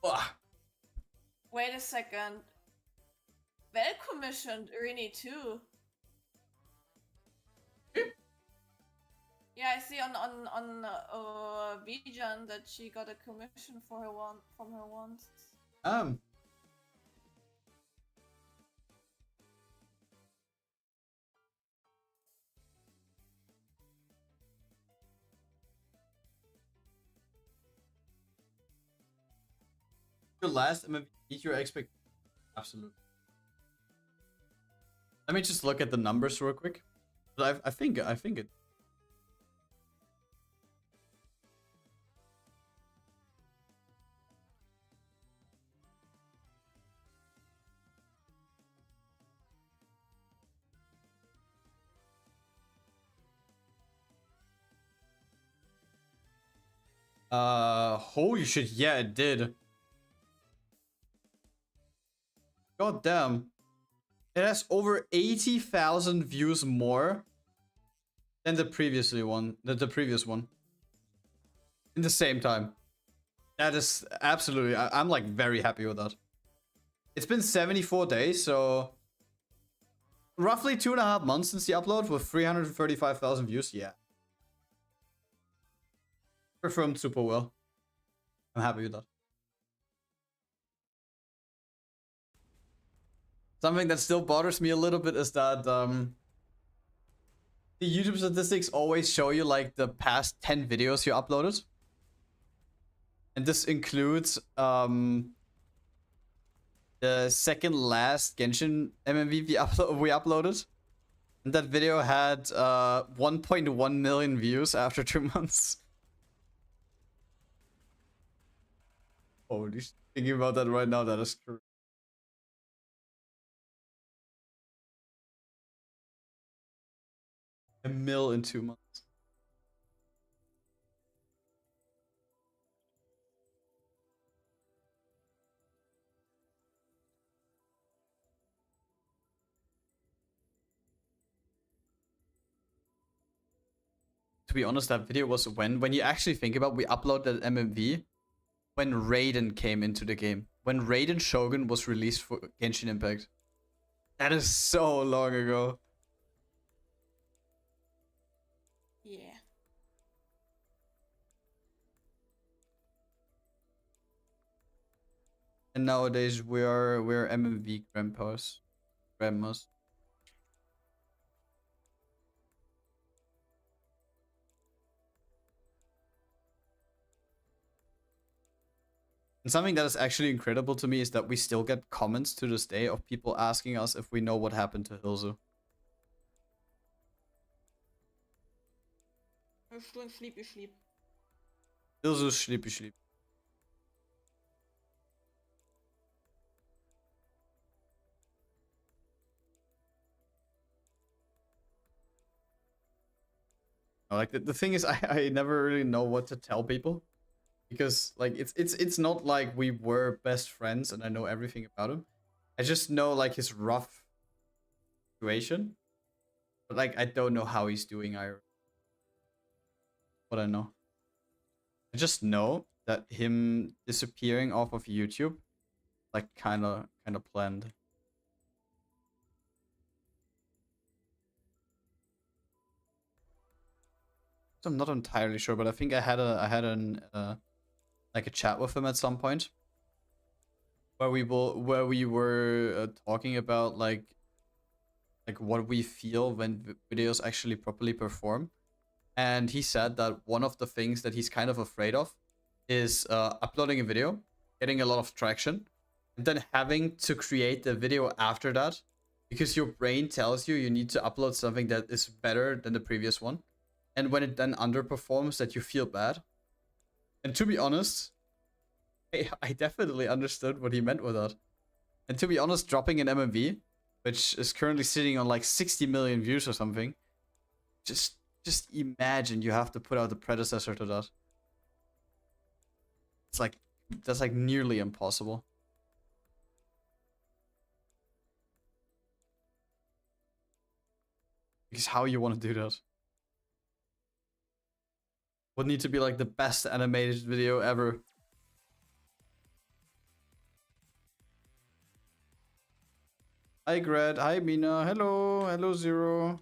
Ugh. Wait a second. Well commissioned Rini too. Yeah, I see on Bijan that she got a commission for her one from her once. Your last MMV meet your expect. Absolutely. Let me just look at the numbers real quick. But I think it. Holy shit, yeah, it did. God damn. It has over 80,000 views more than the previous one. The previous one. In the same time. That is absolutely, I'm like very happy with that. It's been 74 days, so roughly 2.5 months since the upload with 335,000 views. Yeah. Performed super well. I'm happy with that. Something that still bothers me a little bit is that the YouTube statistics always show you like the past 10 videos you uploaded. And this includes the second last Genshin MMV we uploaded. And that video had 1.1 million views after 2 months. Holy shit. Thinking about that right now, that is true. A mil in 2 months. To be honest, that video was when you actually think about, we uploaded MMV when Raiden came into the game. When Raiden Shogun was released for Genshin Impact. That is so long ago. Yeah. And nowadays we're MMV grandmas. And something that is actually incredible to me is that we still get comments to this day of people asking us if we know what happened to Hilzu. I'm doing sleepy sleep. Hilzu sleepy sleep. Like the thing is, I never really know what to tell people. Because like it's not like we were best friends and I know everything about him. I just know like his rough situation. But like I don't know how he's doing. What I know. I just know that him disappearing off of YouTube like kinda planned. So I'm not entirely sure, but I think I had like a chat with him at some point where we were talking about like what we feel when videos actually properly perform. And he said that one of the things that he's kind of afraid of is uploading a video, getting a lot of traction, and then having to create the video after that because your brain tells you you need to upload something that is better than the previous one. And when it then underperforms, that you feel bad. And to be honest, I definitely understood what he meant with that. And to be honest, dropping an MMV, which is currently sitting on like 60 million views or something, just imagine you have to put out the predecessor to that. It's like, that's like nearly impossible. Because how you want to do that? Would need to be like the best animated video ever. Hi Grad, hi Mina, hello, hello Zero.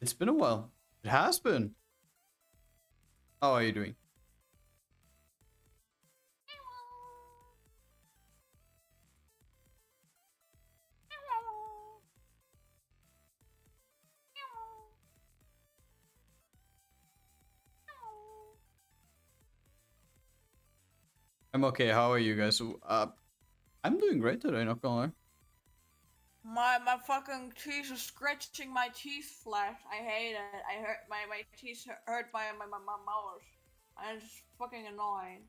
It's been a while. It has been. How are you doing? I'm okay. How are you guys? I'm doing great today, not gonna lie. My fucking teeth are scratching my teeth flat. I hate it. I hurt my teeth hurt my mouth. And it's fucking annoying.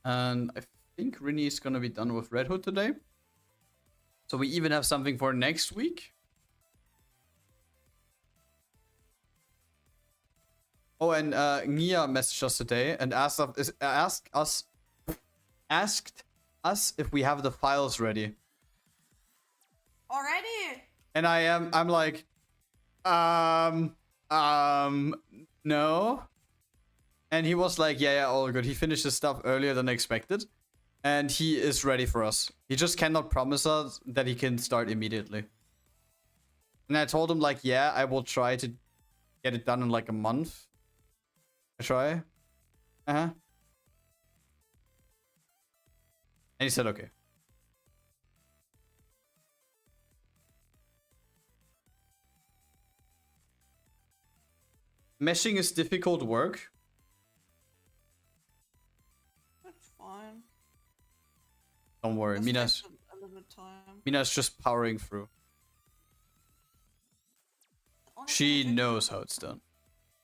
And I think Rini is gonna be done with Red Hood today. So we even have something for next week. Oh, and Nia messaged us today and asked us if we have the files ready. Already? And I'm like, no. And he was like, yeah, all good. He finished his stuff earlier than expected. And he is ready for us. He just cannot promise us that he can start immediately. And I told him, like, yeah, I will try to get it done in like a month. I try. Uh-huh. And he said, okay. Meshing is difficult work. That's fine. Don't worry, Just Mina's takes a little bit of time. Mina's just powering through. Honestly, She I think- knows how it's done.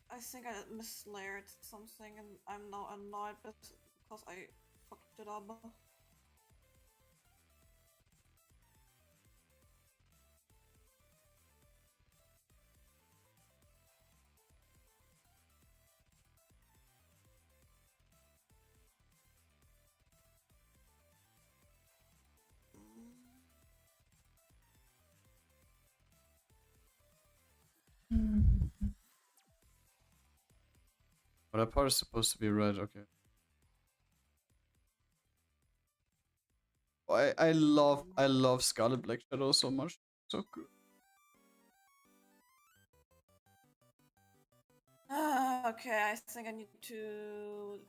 I think I mislayered something and I'm now annoyed because I fucked it up. But that part is supposed to be red, okay. I love Scarlet Black Shadow so much. So good. Okay, I think I need to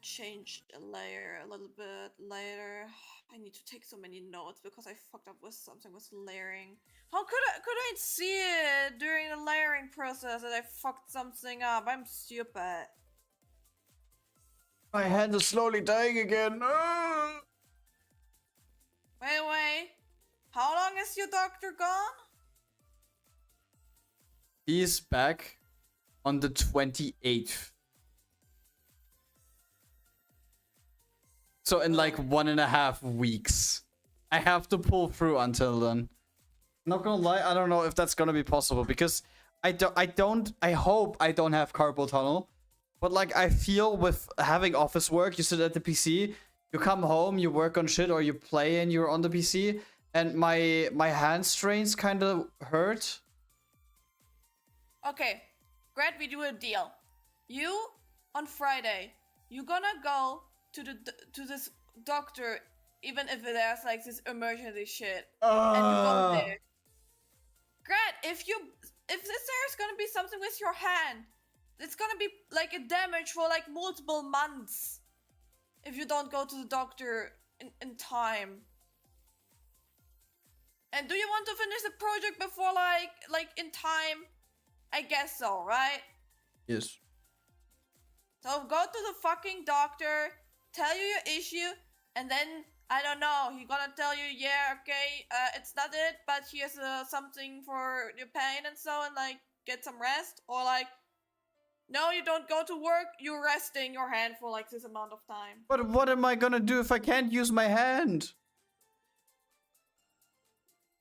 change the layer a little bit later. I need to take so many notes because I fucked up with something with layering. How could I see it during the layering process that I fucked something up? I'm stupid. My hand is slowly dying again. Ah! Wait. How long is your doctor gone? He's back on the 28th. So in like 1.5 weeks. I have to pull through until then. Not gonna lie, I don't know if that's gonna be possible because I hope I don't have carpal tunnel. But like I feel with having office work, you sit at the PC, you come home, you work on shit or you play and you're on the PC and my hand strains kind of hurt. Okay, Grad, we do a deal. You on Friday, you gonna go to this doctor, even if there's like this emergency shit, and you go there. Grad, if there's gonna be something with your hand, it's gonna be like a damage for like multiple months if you don't go to the doctor in time. And do you want to finish the project before like in time? I guess so, right? Yes. So go to the fucking doctor, tell you your issue, and then I don't know, he gonna tell you, yeah, okay, it's not it, but here's something for your pain and so, and like get some rest, or like, no, you don't go to work, you're resting your hand for like this amount of time. But what am I gonna do if I can't use my hand?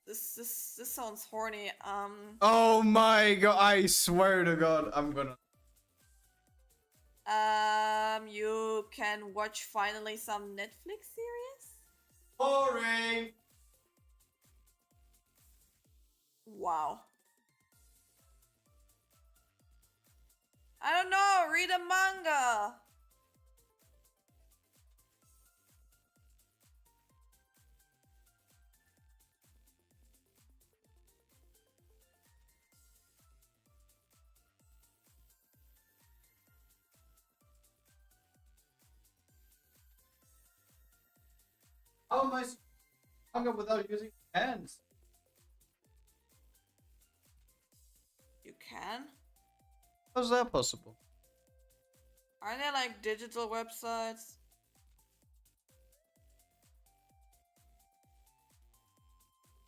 This sounds horny. Oh my god! I swear to God, I'm gonna. You can watch finally some Netflix series. Boring. Wow. I don't know. Read a manga. How am I manga without using hands? You can. How's that possible? Are there like digital websites?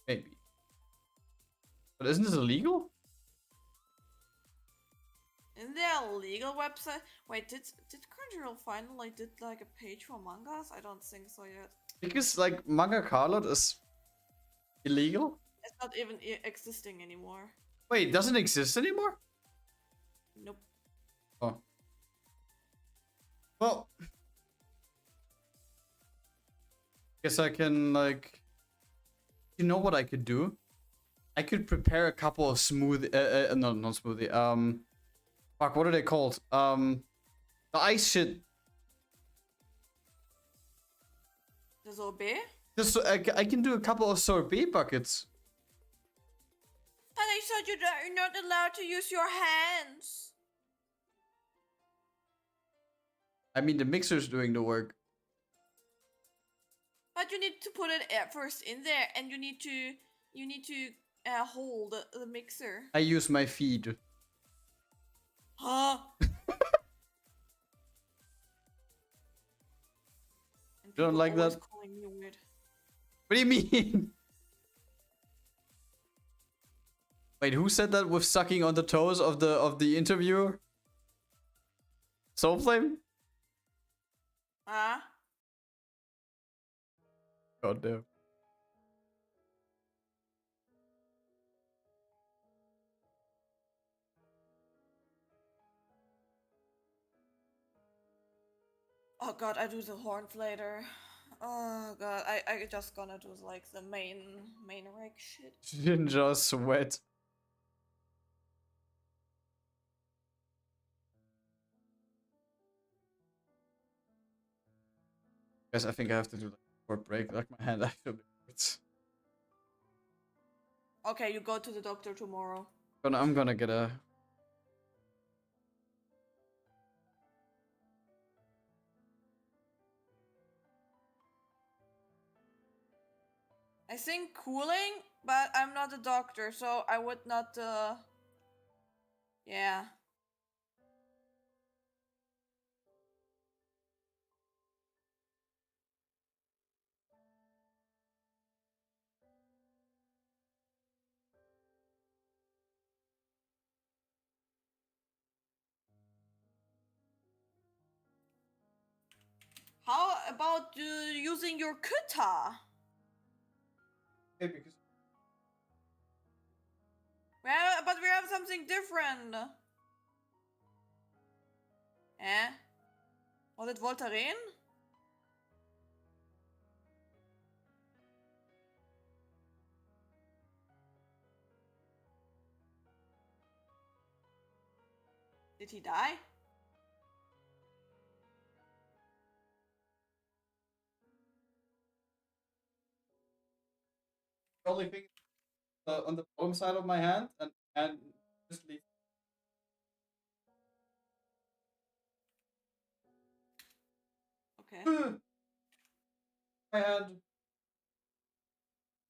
Maybe. But isn't this illegal? Isn't there a legal website? Wait, did Crunchyroll finally did like a page for mangas? I don't think so yet. Because like manga Carlot is illegal? It's not even existing anymore. Wait, it doesn't exist anymore? Nope. Oh. Well. Guess I can like. You know what I could do? I could prepare a couple of smoothie. No, not smoothie. Fuck, what are they called? The ice shit. The sorbet? Just so I can do a couple of sorbet buckets. But I thought you're not allowed to use your hands. I mean, the mixer's doing the work. But you need to put it first in there, and you need to hold the mixer. I use my feet. Huh? You don't like that? Calling me weird. What do you mean? Wait, who said that with sucking on the toes of the interviewer? Soulflame? Huh? God damn. Oh god, I do the horns later. Oh god, I just gonna do like the main reg shit. Ginger sweat. Guys, I think I have to do like a short break. Like my hand actually hurts. Okay, you go to the doctor tomorrow. I'm gonna get a. I think cooling, but I'm not a doctor, so I would not, yeah. How about using your kuta? Okay, because Well, but we have something different. Eh? Was it Voltaren? Did he die? the only thing on the bottom side of my hand and just leave. Okay. My hand.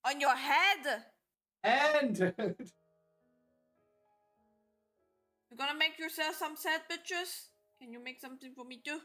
On your head! And You gonna make yourself some sad bitches? Can you make something for me too?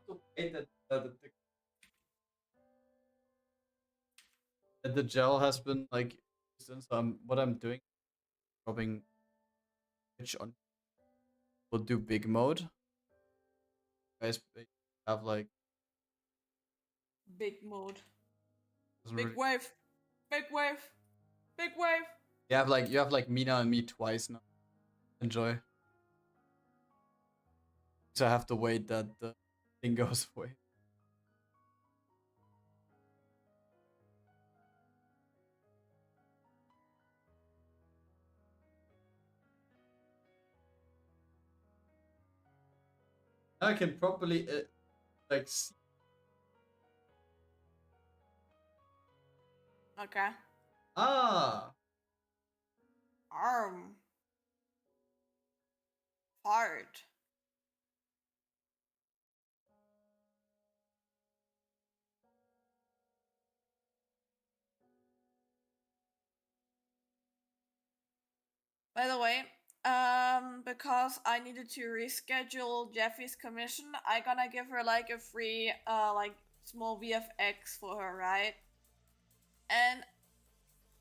to wait that the gel has been like since what I'm doing, dropping pitch on. We'll do big mode. Guys have like Big mode. doesn't Big really- wave. Big wave. Big wave. you have like Mina and me twice now. Enjoy. So I have to wait that the thing goes away. I can properly like see. Okay. Ah, Arm. Fart. By the way, Because I needed to reschedule Jeffy's commission, I gonna give her like a free like small VFX for her, right? And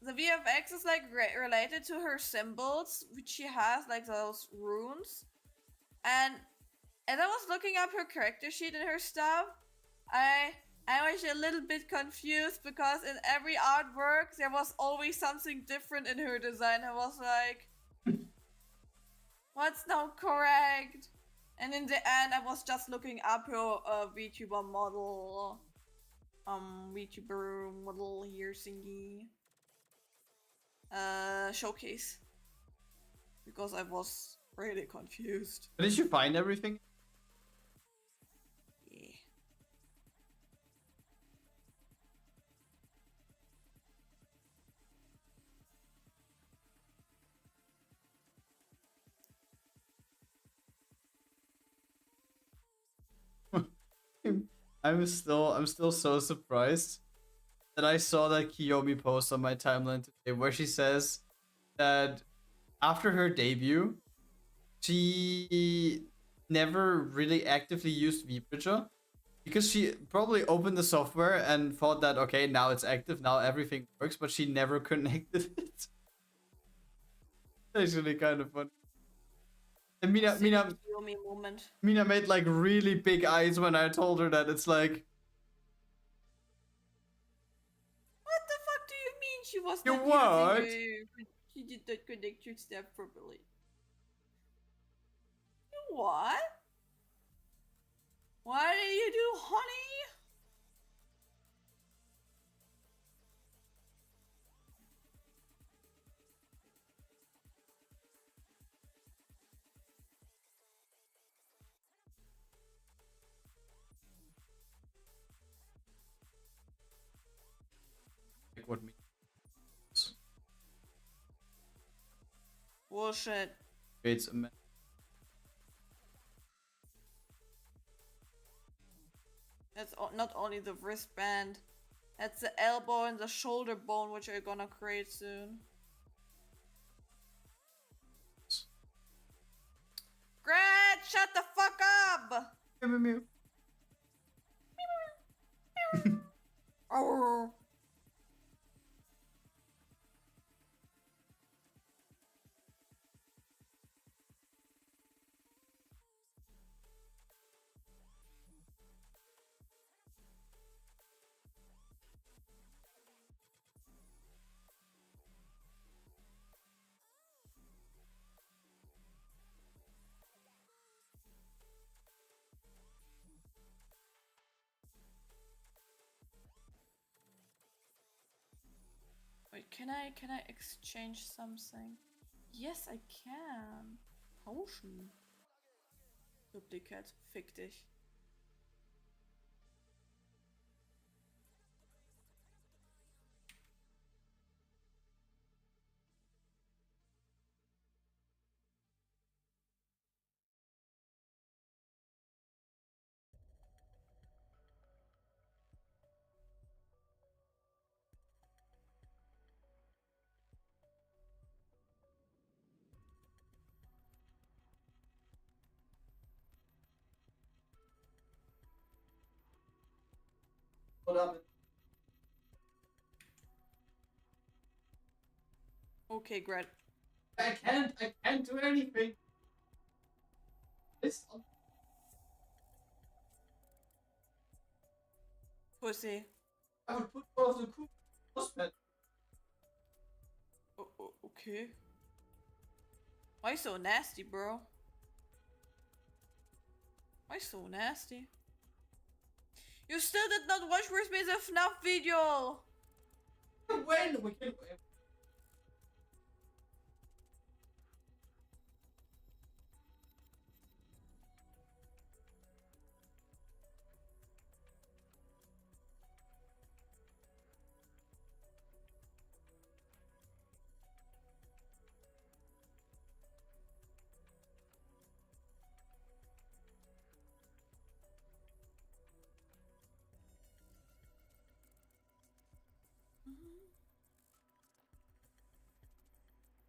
the VFX is like related to her symbols, which she has like those runes. And as I was looking up her character sheet and her stuff, I was a little bit confused because in every artwork there was always something different in her design. I was like, what's now correct? And in the end, I was just looking up her VTuber model, VTuber model here thingy, showcase, because I was really confused. Did you find everything? Yeah. I'm still so surprised that I saw that Kiyomi post on my timeline today where she says that after her debut, she never really actively used VBridger because she probably opened the software and thought that okay, now it's active, now everything works, but she never connected it. Actually, kind of fun. And Mina made like really big eyes when I told her that. It's like, What the fuck do you mean she was You not what? She did not connect your stuff properly. You what? What did you do, honey? like what me? Bullshit. Creates a That's not only the wristband. That's the elbow and the shoulder bone, which are gonna create soon. Grad, shut the fuck up! Mew, mew, mew. Oh. Wait, can I exchange something? Yes, I can. Potion. Duplicate. Fick dich. What happened? Okay, Grad. I can't do anything. It's Pussy. I would put all of the cool prospect. Okay. Why so nasty, bro? Why so nasty? You still did not watch Where's Maze of FNAF video! When we can win.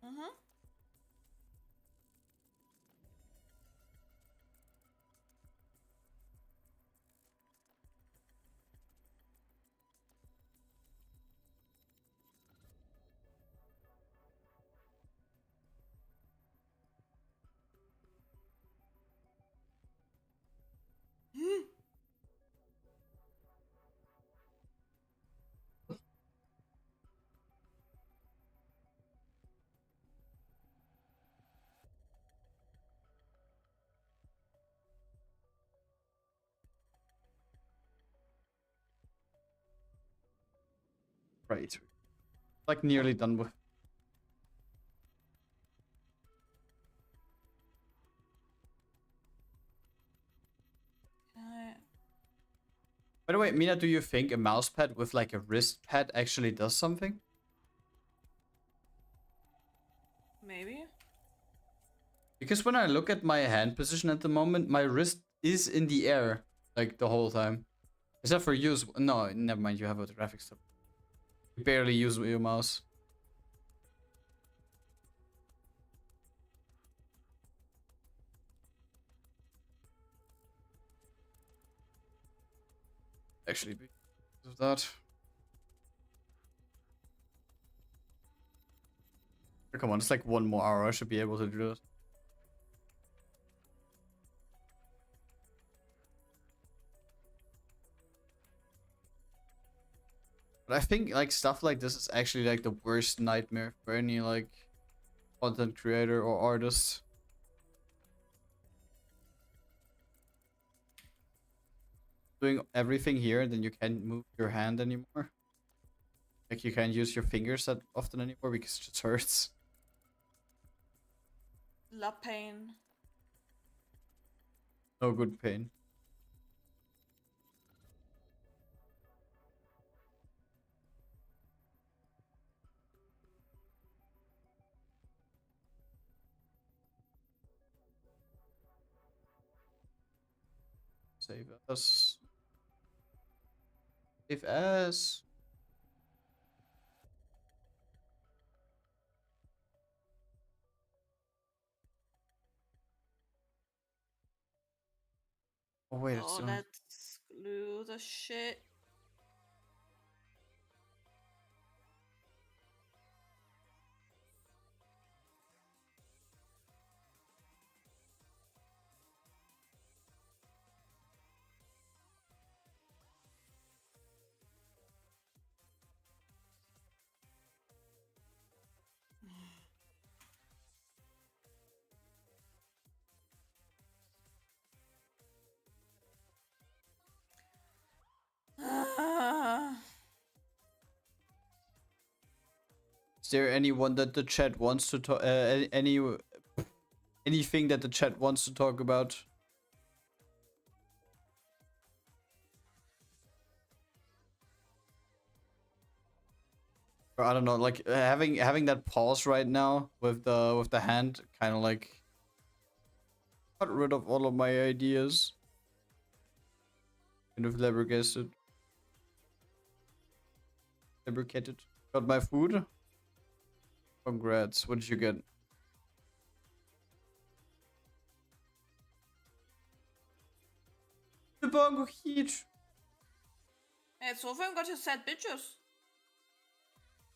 Mm-hmm. Right. Like nearly done with. By the way, Mina, do you think a mouse pad with like a wrist pad actually does something? Maybe. Because when I look at my hand position at the moment, my wrist is in the air like the whole time. Except for use. No, never mind. You have a graphics tab. You barely use your mouse. Actually, because of that. Oh, come on, it's like 1 more hour. I should be able to do this. But I think like stuff like this is actually like the worst nightmare for any like content creator or artist. Doing everything here and then you can't move your hand anymore. Like you can't use your fingers that often anymore because it just hurts. La pain. No good pain. Save as. Save as. Oh wait, it's Oh, let's glue the shit. Is there anyone that the chat wants to talk? Anything that the chat wants to talk about? Or I don't know, like having that pause right now with the hand, kind of like got rid of all of my ideas. Kind of flabbergasted. Fabricated. Got my food. Congrats. What did you get? The bongo huge. Hey, so far got his sad bitches.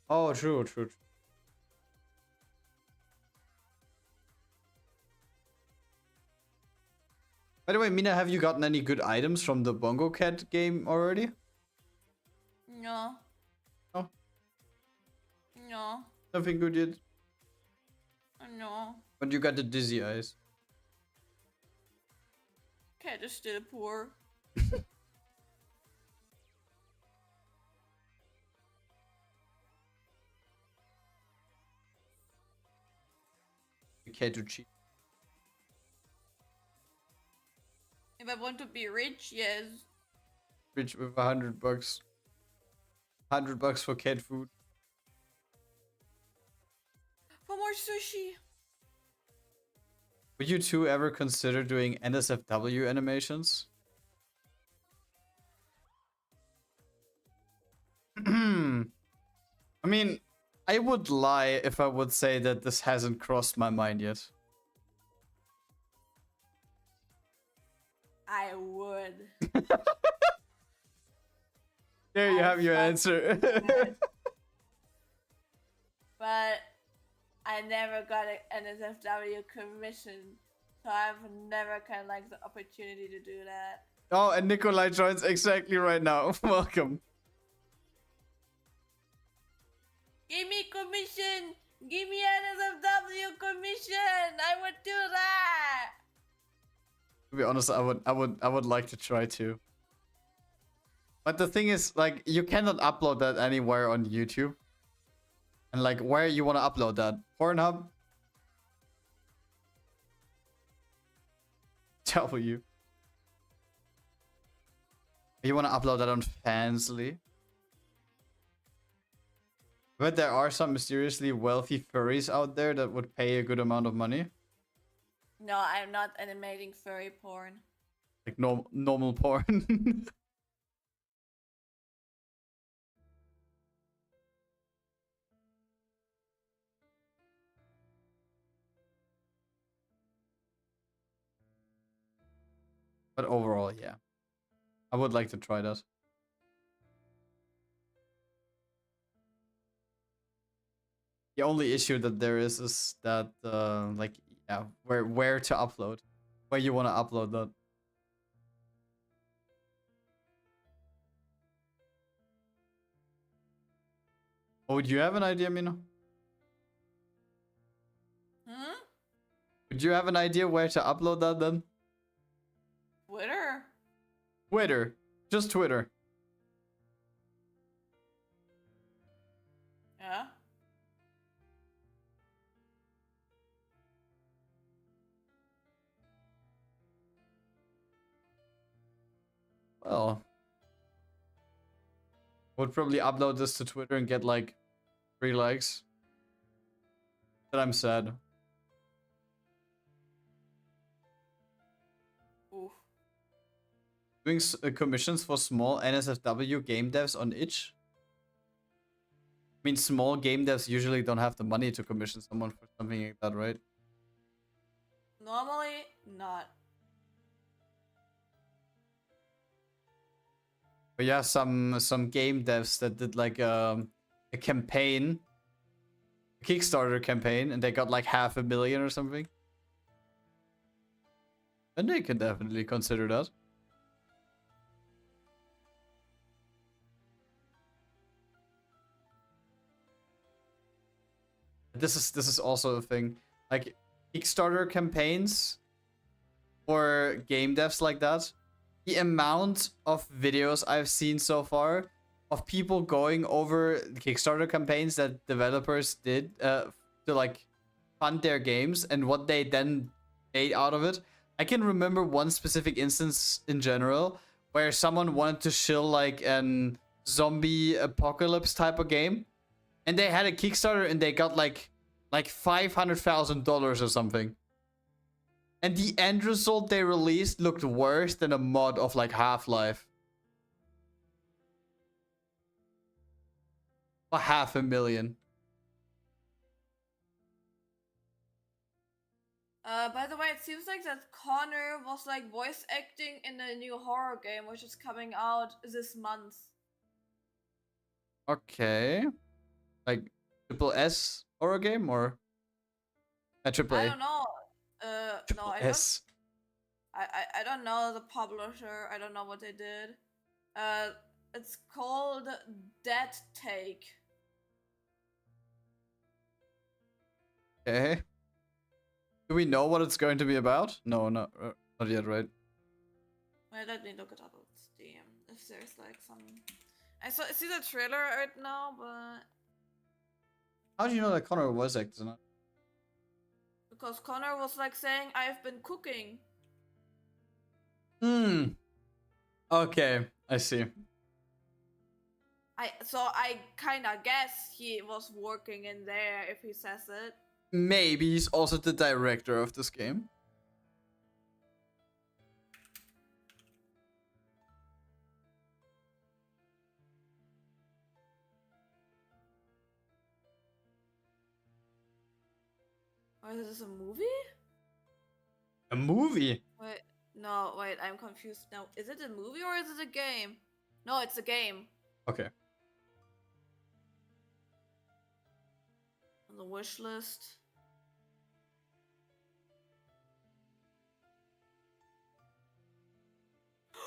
Oh, true, true. By the way, Mina, have you gotten any good items from the Bongo Cat game already? No. No. No. Nothing good yet. No. But you got the dizzy eyes. Cat is still poor. The cat to cheat. If I want to be rich, yes. Rich with $100. $100 for cat food. For more sushi. Would you two ever consider doing NSFW animations? I mean, I would lie if I would say that this hasn't crossed my mind yet. I would. There you have your answer. But I never got an NSFW commission, so I've never kind of like the opportunity to do that. Oh, and Nikolai joins exactly right now. Welcome. Give me commission! Give me NSFW commission! I would do that! To be honest, I would like to try to. But the thing is, like, you cannot upload that anywhere on YouTube. And like, where you want to upload that? Pornhub? W. You want to upload that on Fansly? But there are some mysteriously wealthy furries out there that would pay a good amount of money. No, I'm not animating furry porn. Like normal porn. But overall, yeah. I would like to try that. The only issue that there is that like, yeah, where to upload, where you want to upload that. Oh, would you have an idea, Mina? Hmm? Would you have an idea where to upload that then? Twitter? Twitter. Just Twitter. Yeah. Well, I would probably upload this to Twitter and get like 3 likes. But I'm sad. Oof. Doing commissions for small NSFW game devs on itch. I mean, small game devs usually don't have the money to commission someone for something like that, right? Normally, not. But yeah, some game devs that did like a campaign, a Kickstarter campaign, and they got like 500,000 or something. And they can definitely consider that. This is also a thing. Like Kickstarter campaigns for game devs like that. The amount of videos I've seen so far of people going over the Kickstarter campaigns that developers did to like fund their games and what they then made out of it. I can remember one specific instance in general where someone wanted to shill like an zombie apocalypse type of game, and they had a Kickstarter and they got like $500,000 or something. And the end result they released looked worse than a mod of like Half-Life. For 500,000. By the way, it seems like that Connor was like voice acting in the new horror game, which is coming out this month. Okay. Like triple S horror game or a triple A? I don't know. No, I S. don't. I don't know the publisher. I don't know what they did. It's called Dead Take. Okay. Do we know what it's going to be about? No, not yet, right? Wait, let me look it up on Steam. If there's like some, I see the trailer right now, but How do you know that Connor was acting? because Connor was like saying, "I've been cooking." Okay, I see. I kind of guess he was working in there if he says it. Maybe he's also the director of this game. Or is this a movie? A movie? Wait, no, wait, I'm confused now. Is it a movie or is it a game? No, it's a game. Okay. On the wish list.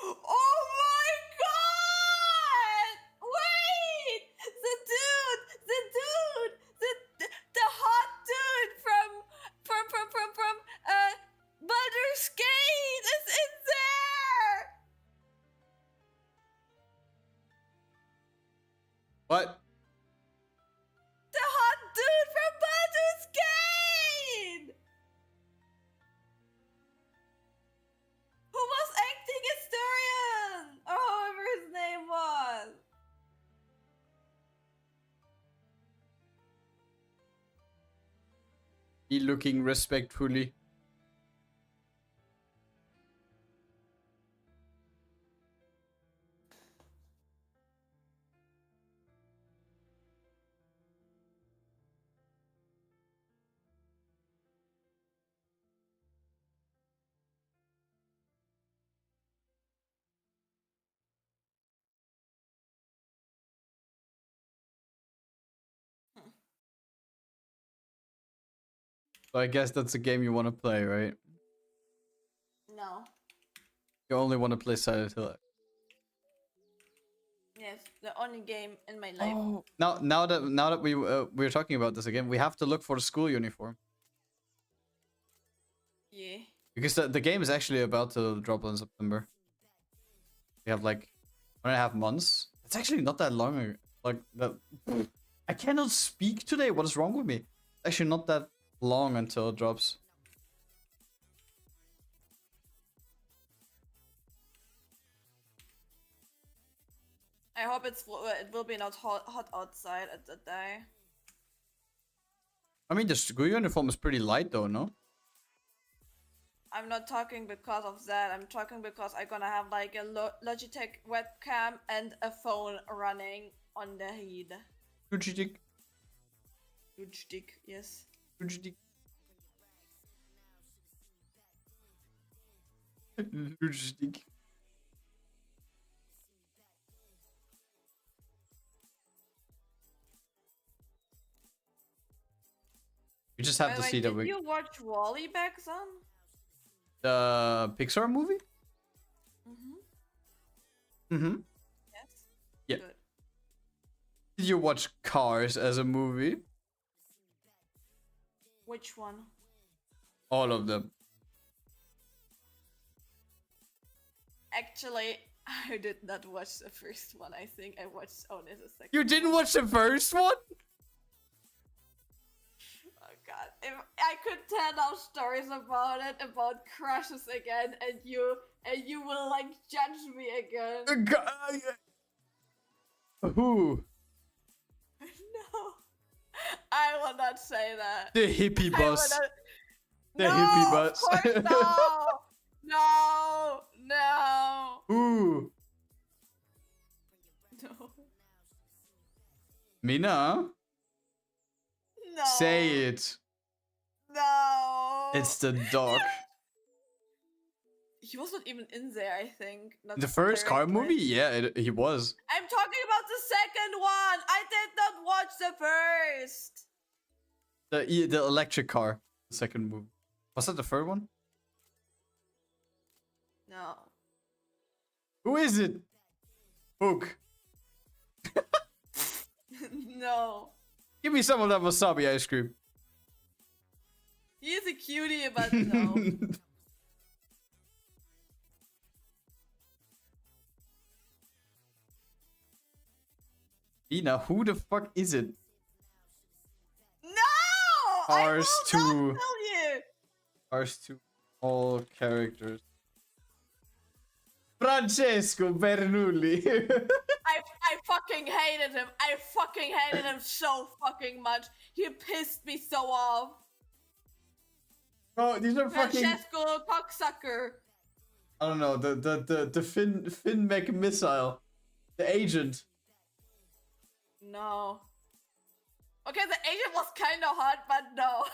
Oh my god! Wait! The hot dude from Baldur's Gate is in there! What? The hot dude from Baldur's Gate! Who was acting Asturian? Or however his name was. He looking respectfully. So I guess that's a game you want to play, right? No. You only want to play Silent Hill. Yes, the only game in my life. Oh. Now that we're talking about this again, we have to look for the school uniform. Yeah. Because the game is actually about to drop in September. We have like 1.5 months. It's actually not that long. Like that. I cannot speak today. What is wrong with me? It's actually not that long until it drops. I hope it will be not hot outside at that day. I mean, the school uniform is pretty light though, no? I'm not talking because of that. I'm talking because I'm gonna have like a Logitech webcam and a phone running on the heat. Logitech. Logitech, yes. Logitech. Logitech. You just have to see that we. Did you watch Wall-E back then? The Pixar movie? Mm-hmm. Yes. Yeah. Good. Did you watch Cars as a movie? Which one? All of them. Actually, I did not watch the first one. I think I watched only the second. You didn't watch the first one? Oh god. If I could tell now stories about it, about crushes again, and you will like judge me again. Who? No. I will not say that. The hippie I boss. will not- The no, hippie boss. Of course no. No. No. Who? No. Mina? No. Say it. No. It's the dog. He was not even in there, I think. Not The first car directly. movie? Yeah, he was. I'm talking about the second one. I did not watch the first. The electric car. The second movie. Was that the third one? No. Who is it? Hook. No. Give me some of that wasabi ice cream. He is a cutie, but no. Mina, who the fuck is it? No! Cars I will 2. not tell you. Cars 2. All characters. Francesco Bernoulli. I fucking hated him. I fucking hated him so fucking much. He pissed me so off. Bro, these are fucking. Francesco cocksucker. I don't know. The Finn Mech missile. The agent. No. Okay, the agent was kind of hot, but no.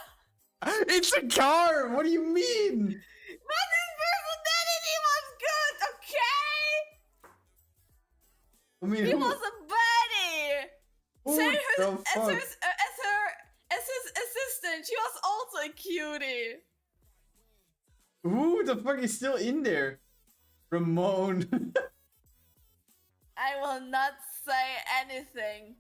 It's a car. What do you mean? But his personality was good, okay? I mean, He who, was a buddy. who Same the as fuck? as his assistant. She was also a cutie. Who the fuck is still in there? Ramon. I will not say anything.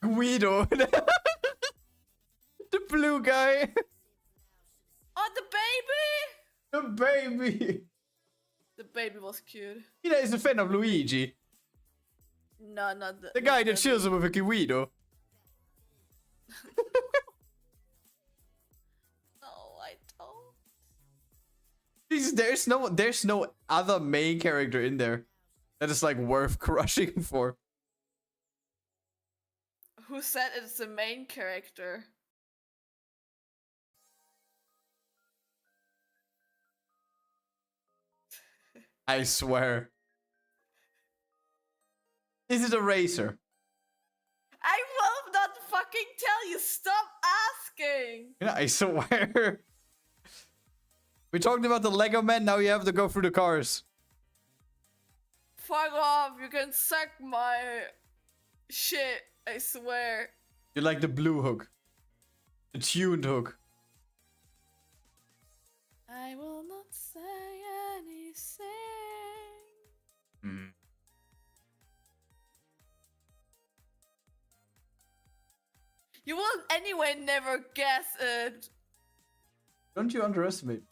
Guido. The blue guy. Oh, the baby. The baby. The baby was cute. Mina is a fan of Luigi. No, not The guy that chills with a kiwido. No, I don't. There's no other main character in there that is like worth crushing for. Who said it's the main character? I swear. Is it a racer? I will not fucking tell you. Stop asking. Yeah, I swear. We talked about the Lego man. Now you have to go through the cars. Fuck off. You can suck my shit. I swear. You like the blue hook, the tuned hook. I will not say anything. Hmm. You will anyway never guess it. Don't you underestimate?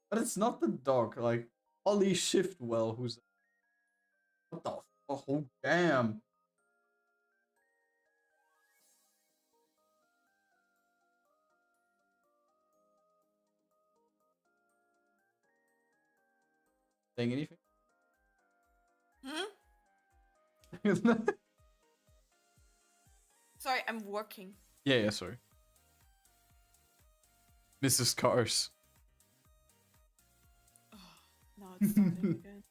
But it's not the dog, like Ollie Shiftwell, who's what the oh damn. Saying anything? Sorry, I'm working. Yeah, sorry. Mrs. Cars. No, it's starting again.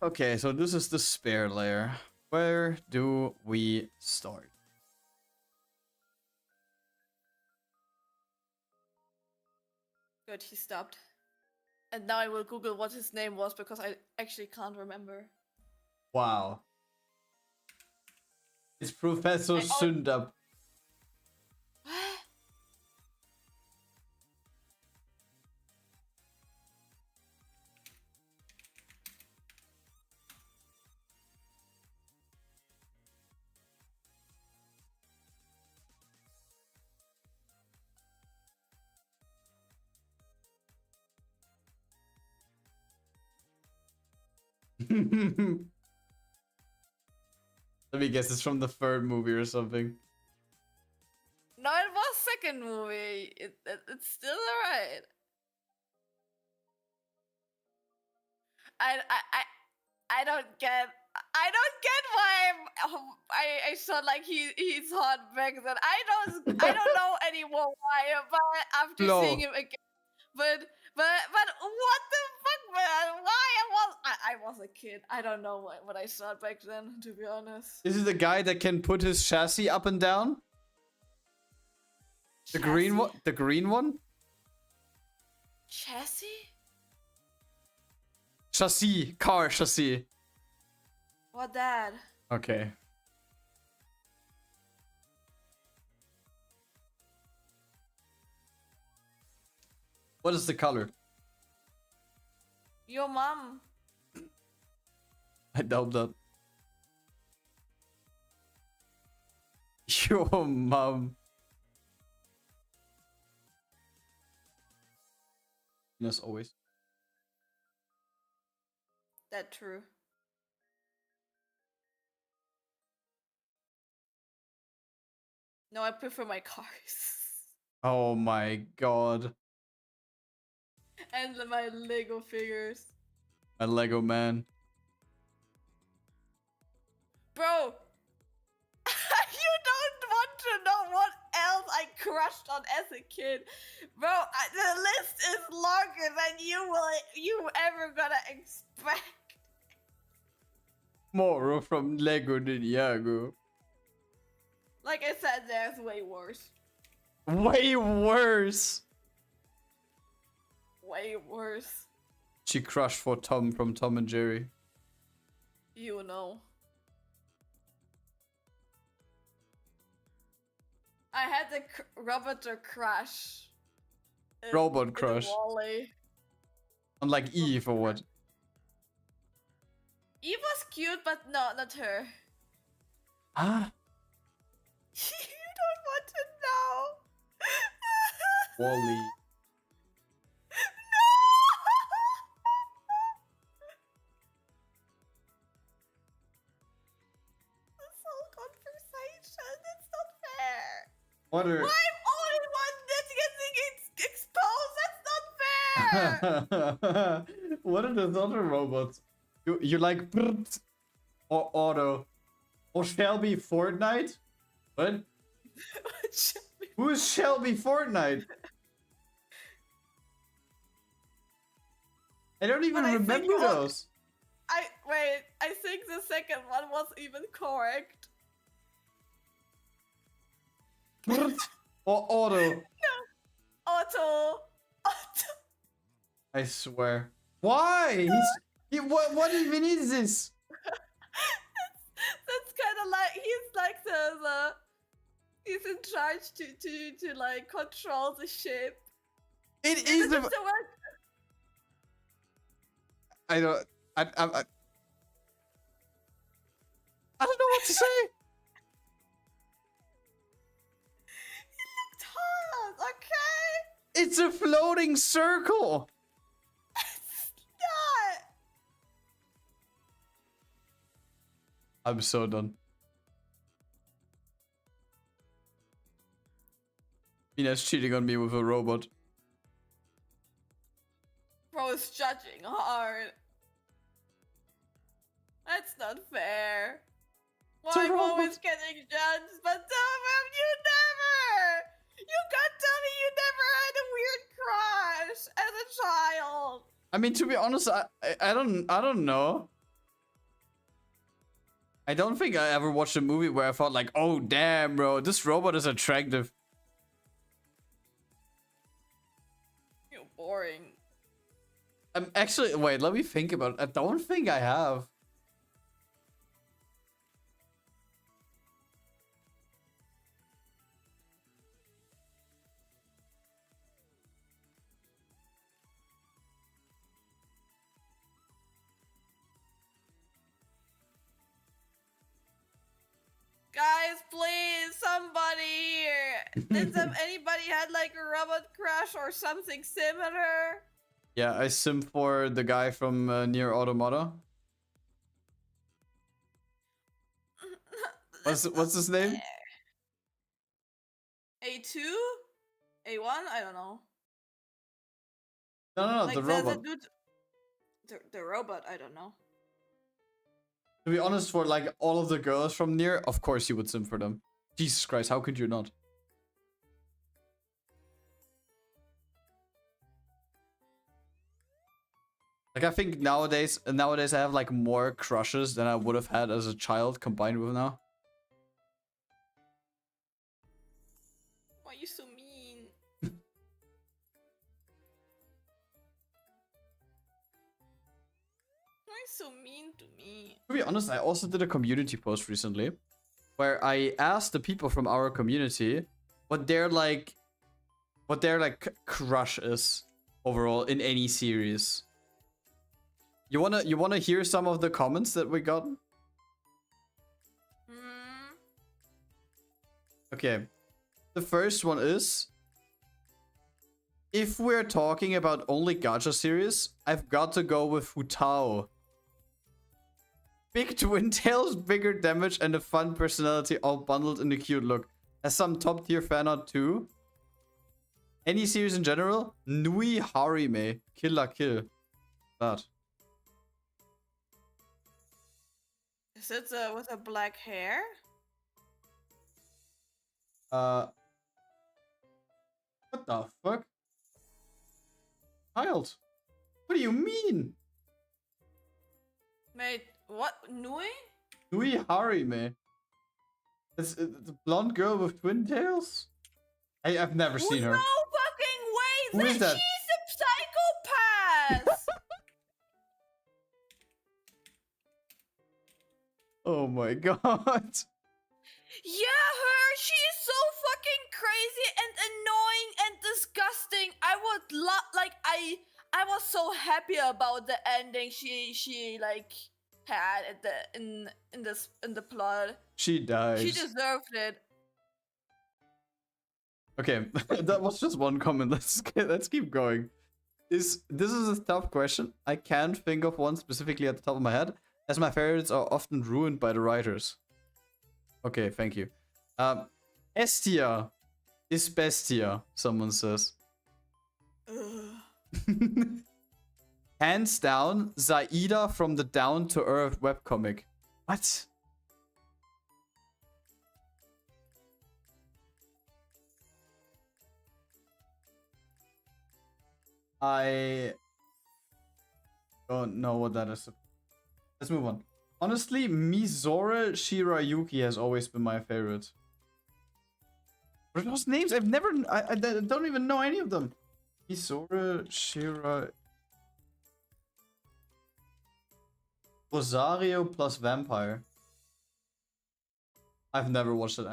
Okay, so this is the spare layer. Where do we start? Good, he stopped. And now I will Google what his name was because I actually can't remember. Wow. It's Professor Sundap. Let me guess, it's from the third movie or something. No, it was second movie. It's still alright. I don't get why I thought like he's hot back then. I don't know anymore why, but after Flo. seeing him again, but what the fuck, man? Why I was a kid. I don't know what I thought back then, to be honest. This is the guy that can put his chassis up and down? The green one? The green one? Chassis? Chassis. Car chassis. What that? Okay. What is the color? Your mom. I doubt that. Your mom. As always. That true. No, I prefer my cars. Oh my god. And my Lego figures. My Lego man. Bro! You don't want to know what else I crushed on as a kid. Bro, the list is longer than you ever gonna expect. More from Lego Ninjago. Like I said, there's way worse. Way worse. Way worse. She crushed for Tom from Tom and Jerry. You know. I had a robot crush. Robot crush. Wally. On like Eve or what? Eve was cute, but no, not her. Ah, You don't want to know. Wally. This whole conversation, that's not fair. What are... I'm only one that's getting exposed. That's not fair. What are those other robots? You like Brrt or Auto or Shelby Fortnite? What? Who's Shelby Fortnite? I don't even remember those. I think the second one was even correct. Brrt or Auto? No, Otto. I swear. Why? What even is this? That's kind of like he's like the he's in charge to like control the ship. It is the... I don't know what to say. He looked hot, okay? It's a floating circle. It's not. I'm so done. Mina's cheating on me with a robot. Bro is judging hard. That's not fair. Why I'm always getting judged, but Tom, you never! You can't tell me you never had a weird crush as a child. I mean, to be honest, I don't know. I don't think I ever watched a movie where I thought like, oh damn, bro, this robot is attractive. You're boring. I'm actually, wait, let me think about it. I don't think I have. Guys, please, somebody here. Did anybody had like a robot crush or something similar? Yeah, I sim for the guy from Near Automata. What's his name? A2? A1? I don't know. No, Like the robot. The dude, the robot, I don't know. To be honest, for like all of the girls from Near, of course you would sim for them. Jesus Christ, how could you not? Like I think nowadays I have like more crushes than I would have had as a child combined with now. Why are you so mean? Why are you so mean to me? To be honest, I also did a community post recently where I asked the people from our community what their crush is overall in any series. You wanna hear some of the comments that we got? Okay. The first one is, if we're talking about only gacha series, I've got to go with Futao. Big twin tails, bigger damage, and a fun personality all bundled in a cute look. Has some top tier fan art too. Any series in general? Nui Harime. Kill la Kill. That. Is it with a black hair? What the fuck? Child. What do you mean? Wait, what? Nui? Nui Harime. It's the blonde girl with twin tails? I've never seen her. No fucking way! Who is that? She's a psychopath! Oh my god. Yeah, her. She is so fucking crazy and annoying and disgusting. I would like I was so happy about the ending she like had at the in the plot. She dies. She deserved it. Okay, that was just one comment. Let's keep going. This is a tough question. I can't think of one specifically at the top of my head, as my favorites are often ruined by the writers. Okay, thank you. Estia is bestia, someone says. Hands down, Zaida from the Down to Earth webcomic. What? I don't know what that is. Let's move on. Honestly, Mizore Shirayuki has always been my favorite. What are those names? I don't even know any of them. Mizore Shira... Rosario plus Vampire. I've never watched it.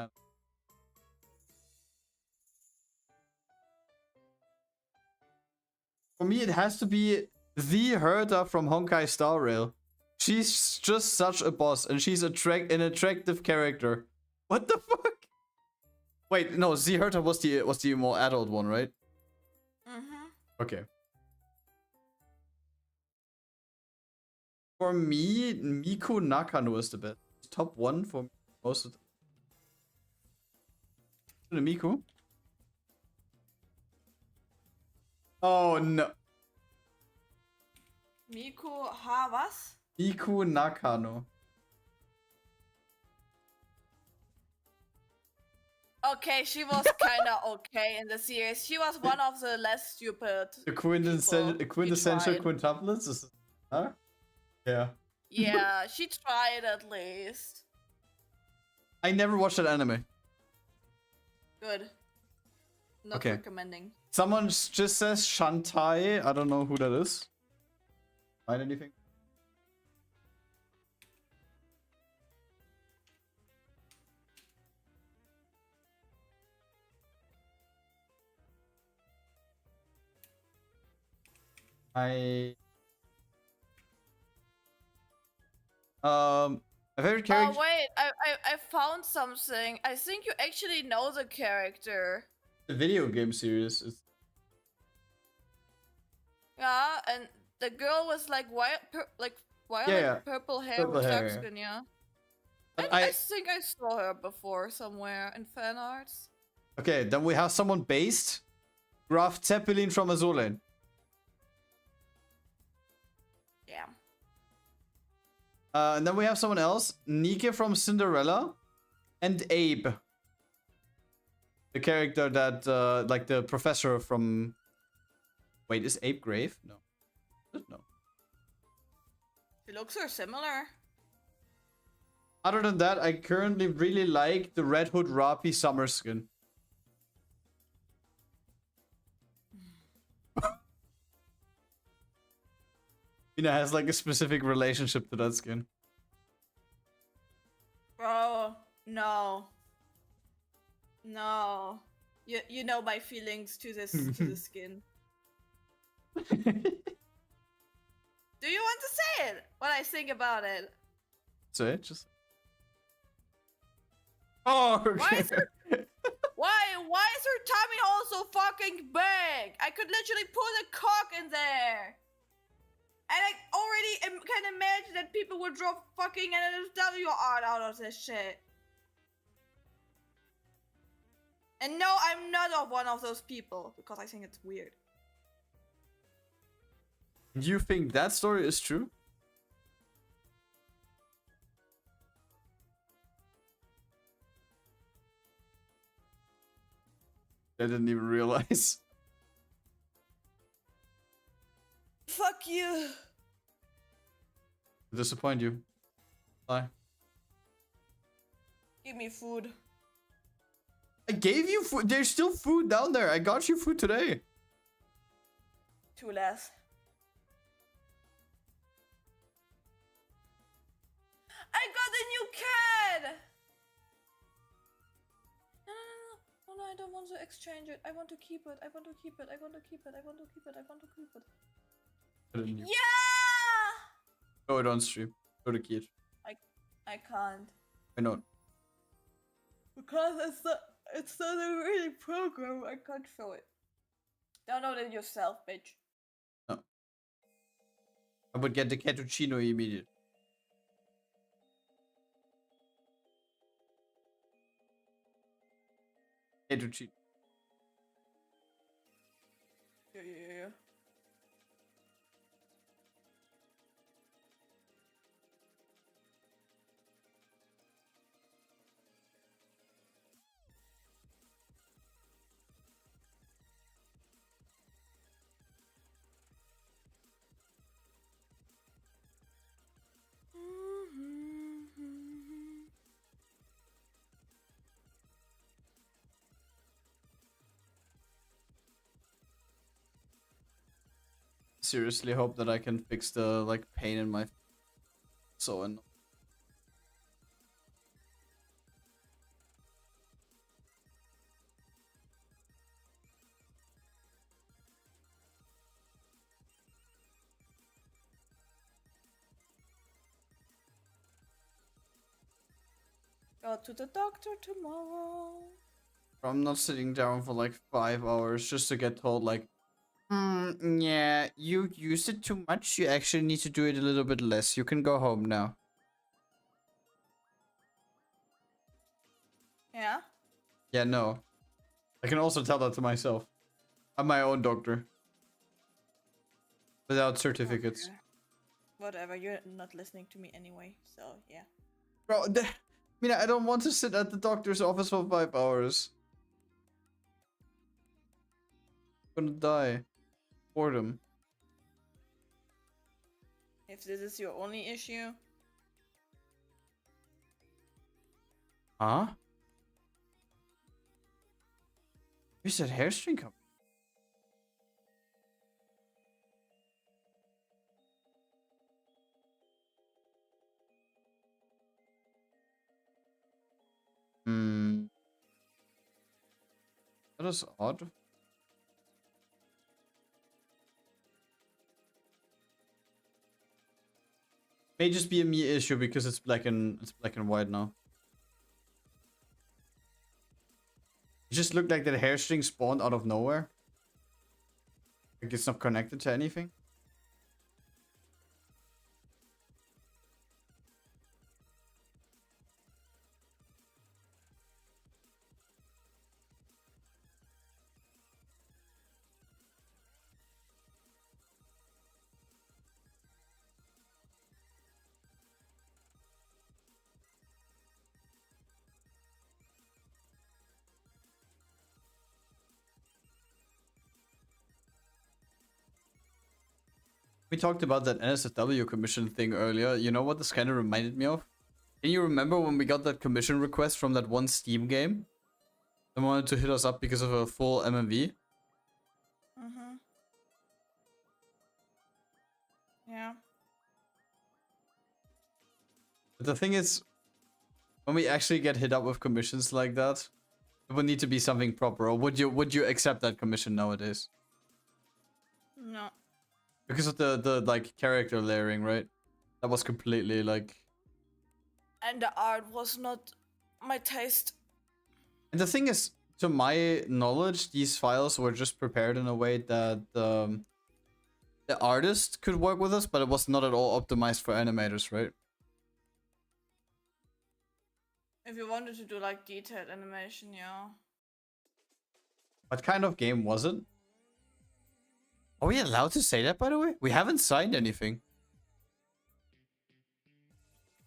For me, it has to be the Herta from Honkai Star Rail. She's just such a boss, and she's an attractive character. What the fuck? Wait, no, Z Herta was the more adult one, right? Okay. For me, Miku Nakano is the best. Top 1 for most of the Miku. Oh no. Miku was? Miku Nakano. Okay, she was kinda okay in the series. She was one of the less stupid. The quintessential quintuplets? Is huh? Yeah. Yeah, she tried at least. I never watched that anime. Good. Not Okay. recommending. Someone just says Shantae. I don't know who that is. Find anything? A favorite character. Oh wait, I found something. I think you actually know the character. The video game series is. Yeah, and the girl was like violet Yeah, purple hair purple with dark hair, yeah. skin, yeah. But I think I saw her before somewhere in fan arts. Okay, then we have someone based. Graf Zeppelin from Azolan. Yeah. And then we have someone else. Nikke from Cinderella. And Abe. The character that, like the professor from... Wait, is Abe Grave? No. No. She looks so similar. Other than that, I currently really like the Red Hood Rapi summer skin. Mina has like a specific relationship to that skin. Bro, no. No. You know my feelings to this to the skin. Do you want to say it? What I think about it? Say it, just... Oh, okay. Why is her tummy hole so fucking big? I could literally put a cock in there. And I already can imagine that people would draw fucking NSW art out of this shit. And no, I'm not one of those people, because I think it's weird. You think that story is true? I didn't even realize. Fuck you. Disappoint you. Bye. Give me food. I gave you food. There's still food down there. I got you food today. 2 less. I got a new cat! I don't want to exchange it. I want to keep it. I want to keep it. I want to keep it. I want to keep it. I want to keep it. Yeah! Show it on stream. Show the kid. I can't. Why not? Because it's not a really program. I can't show it. Download it yourself, bitch. No. I would get the cappuccino immediately. Cappuccino. Yeah. Seriously hope that I can fix the like pain in my so annoying. Go to the doctor tomorrow. I'm not sitting down for like 5 hours just to get told like, yeah, you used it too much. You actually need to do it a little bit less. You can go home now. Yeah? Yeah, no. I can also tell that to myself. I'm my own doctor. Without certificates. Okay. Whatever, you're not listening to me anyway, so yeah. Bro, Mina, I don't want to sit at the doctor's office for 5 hours. I'm gonna die. Boredom. If this is your only issue. Huh? You said hairstring company. That is odd. May just be a me issue because it's black and white now. It just looked like that hairstring spawned out of nowhere. Like it's not connected to anything. We talked about that NSFW commission thing earlier. You know what this kind of reminded me of? Can you remember when we got that commission request from that one Steam game? They wanted to hit us up because of a full MMV? Yeah. But the thing is, when we actually get hit up with commissions like that, it would need to be something proper. Or would you accept that commission nowadays? No. Because of the like character layering, right? That was completely like. And the art was not my taste. And the thing is, to my knowledge, these files were just prepared in a way that the artist could work with us, but it was not at all optimized for animators, right? If you wanted to do like detailed animation, yeah. What kind of game was it? Are we allowed to say that, by the way? We haven't signed anything.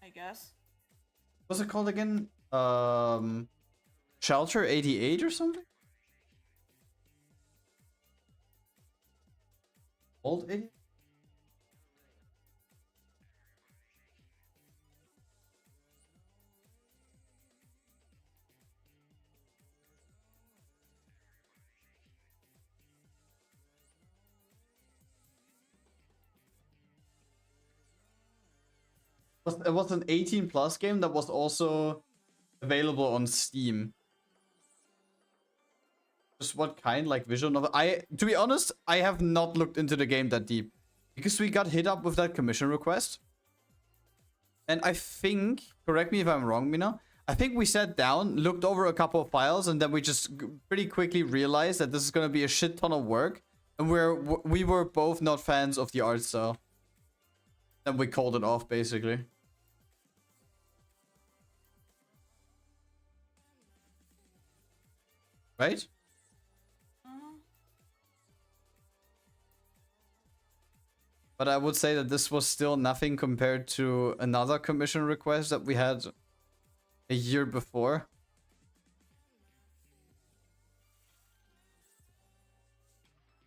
I guess. What's it called again? Shelter 88 or something? Old 88? It was an 18 plus game that was also available on Steam. Just what kind, like visual novel? To be honest, I have not looked into the game that deep. Because we got hit up with that commission request. And I think, correct me if I'm wrong, Mina, I think we sat down, looked over a couple of files, and then we just pretty quickly realized that this is going to be a shit ton of work. And we were both not fans of the art style. And we called it off, basically. Right? But I would say that this was still nothing compared to another commission request that we had a year before.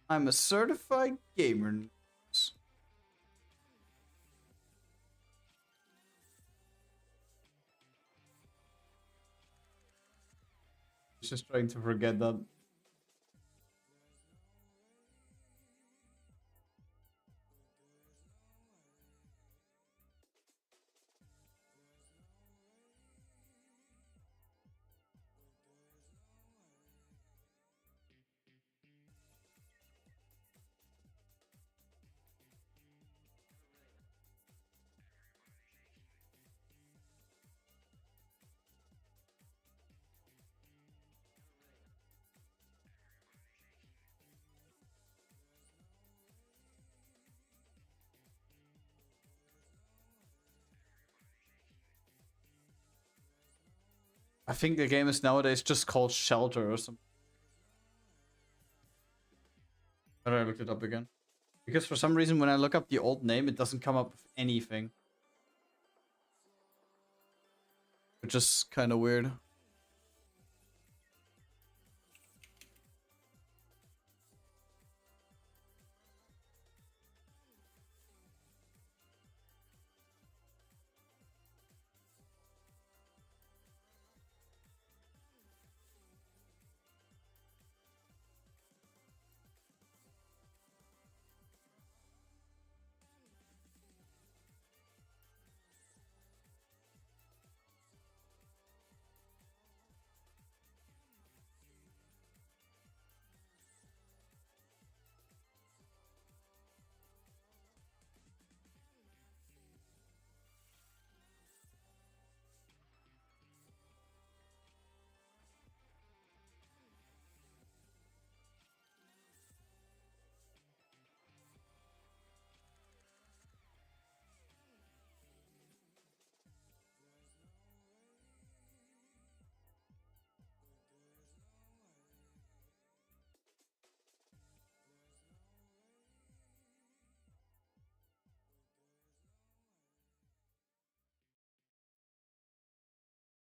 I'm a certified gamer. Just trying to forget that. I think the game is nowadays just called Shelter or something. But I looked it up again. Because for some reason when I look up the old name, it doesn't come up with anything. Which is kind of weird.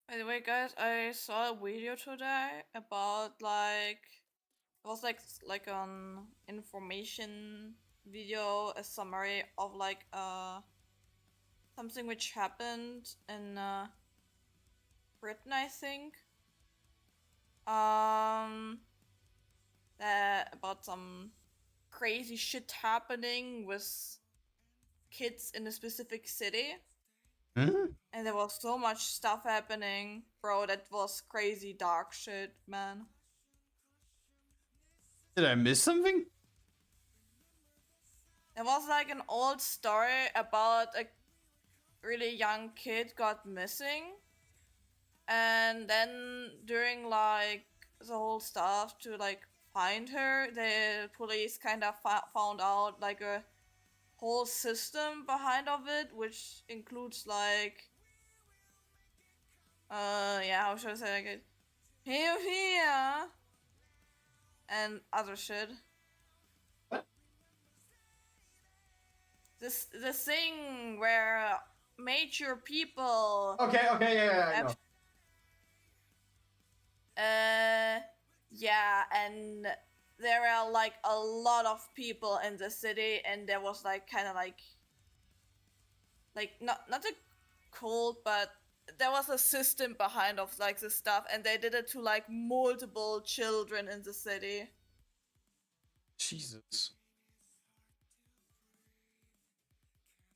By the way, guys, I saw a video today about like it was like an information video, a summary of like something which happened in Britain, I think. That about some crazy shit happening with kids in a specific city. And there was so much stuff happening, bro. That was crazy dark shit, man. Did I miss something? There was like an old story about a really young kid got missing. And then during like the whole stuff to like find her, the police kind of found out like a whole system behind of it, which includes like yeah, how should I say, like here and other shit. What? The thing where major people Okay, yeah, I know. Yeah, and there are like a lot of people in the city, and there was like kind of like not a cult, but there was a system behind of like this stuff, and they did it to like multiple children in the city. Jesus.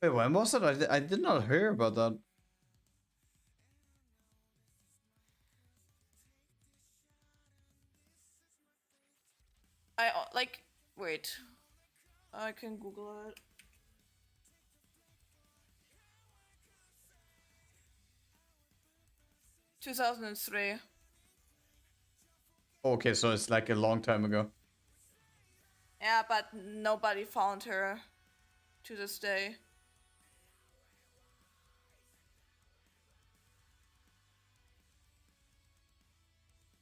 Wait, when was it? I did not hear about that. like, wait. I can Google it. "2003. Okay, so it's like a long time ago. Yeah, but nobody found her to this day.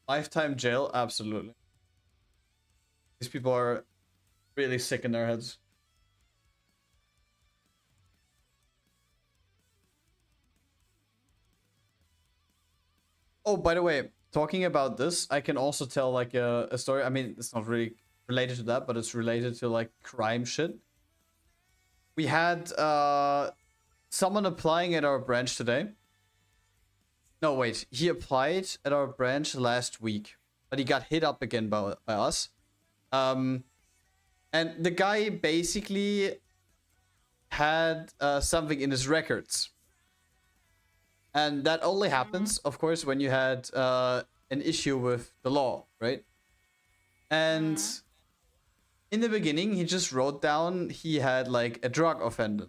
Lifetime jail? Absolutely. These people are really sick in their heads. Oh, by the way, talking about this, I can also tell like a story. I mean, it's not really related to that, but it's related to like crime shit. We had someone applying at our branch today. No, wait. He applied at our branch last week, but he got hit up again by us. And the guy basically had something in his records. And that only happens, of course, when you had an issue with the law, right? And in the beginning, he just wrote down he had like a drug offense.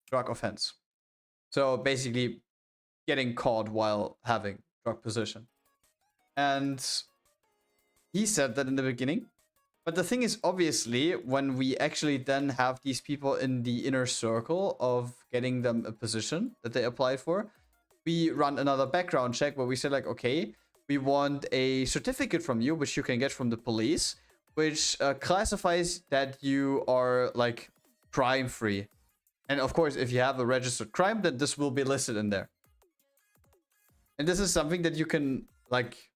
Drug offense. So basically getting caught while having drug possession. And he said that in the beginning. But the thing is, obviously, when we actually then have these people in the inner circle of getting them a position that they applied for, we run another background check where we say like, okay, we want a certificate from you, which you can get from the police, which classifies that you are like crime free. And of course, if you have a registered crime, then this will be listed in there. And this is something that you can like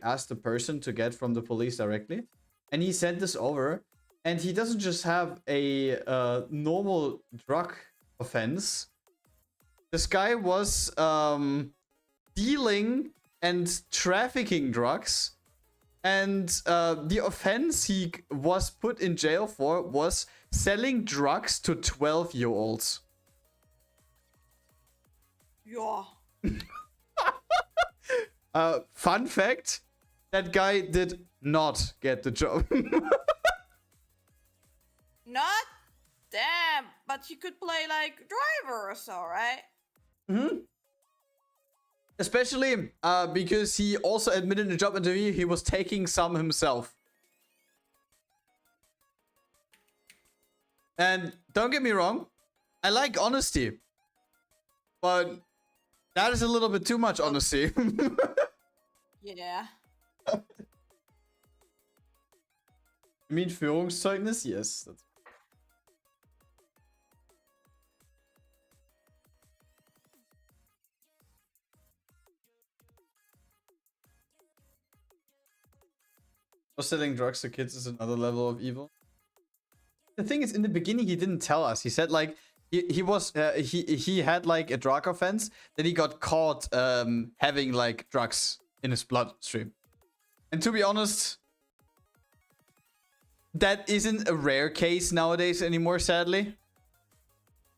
ask the person to get from the police directly. And he sent this over, and he doesn't just have a normal drug offense. This guy was dealing and trafficking drugs, and the offense he was put in jail for was selling drugs to 12-year-olds. Yeah. Fun fact, that guy did not get the job. Not? Damn, but he could play like driver or so, right? Especially because he also admitted in the job interview he was taking some himself. And don't get me wrong, I like honesty. But that is a little bit too much honesty. Yeah. You mean Führungszeugnis? Yes. That's... selling drugs to kids is another level of evil. The thing is, in the beginning, he didn't tell us. He said like he had like a drug offense that he got caught having like drugs in his bloodstream. And to be honest, that isn't a rare case nowadays anymore, sadly.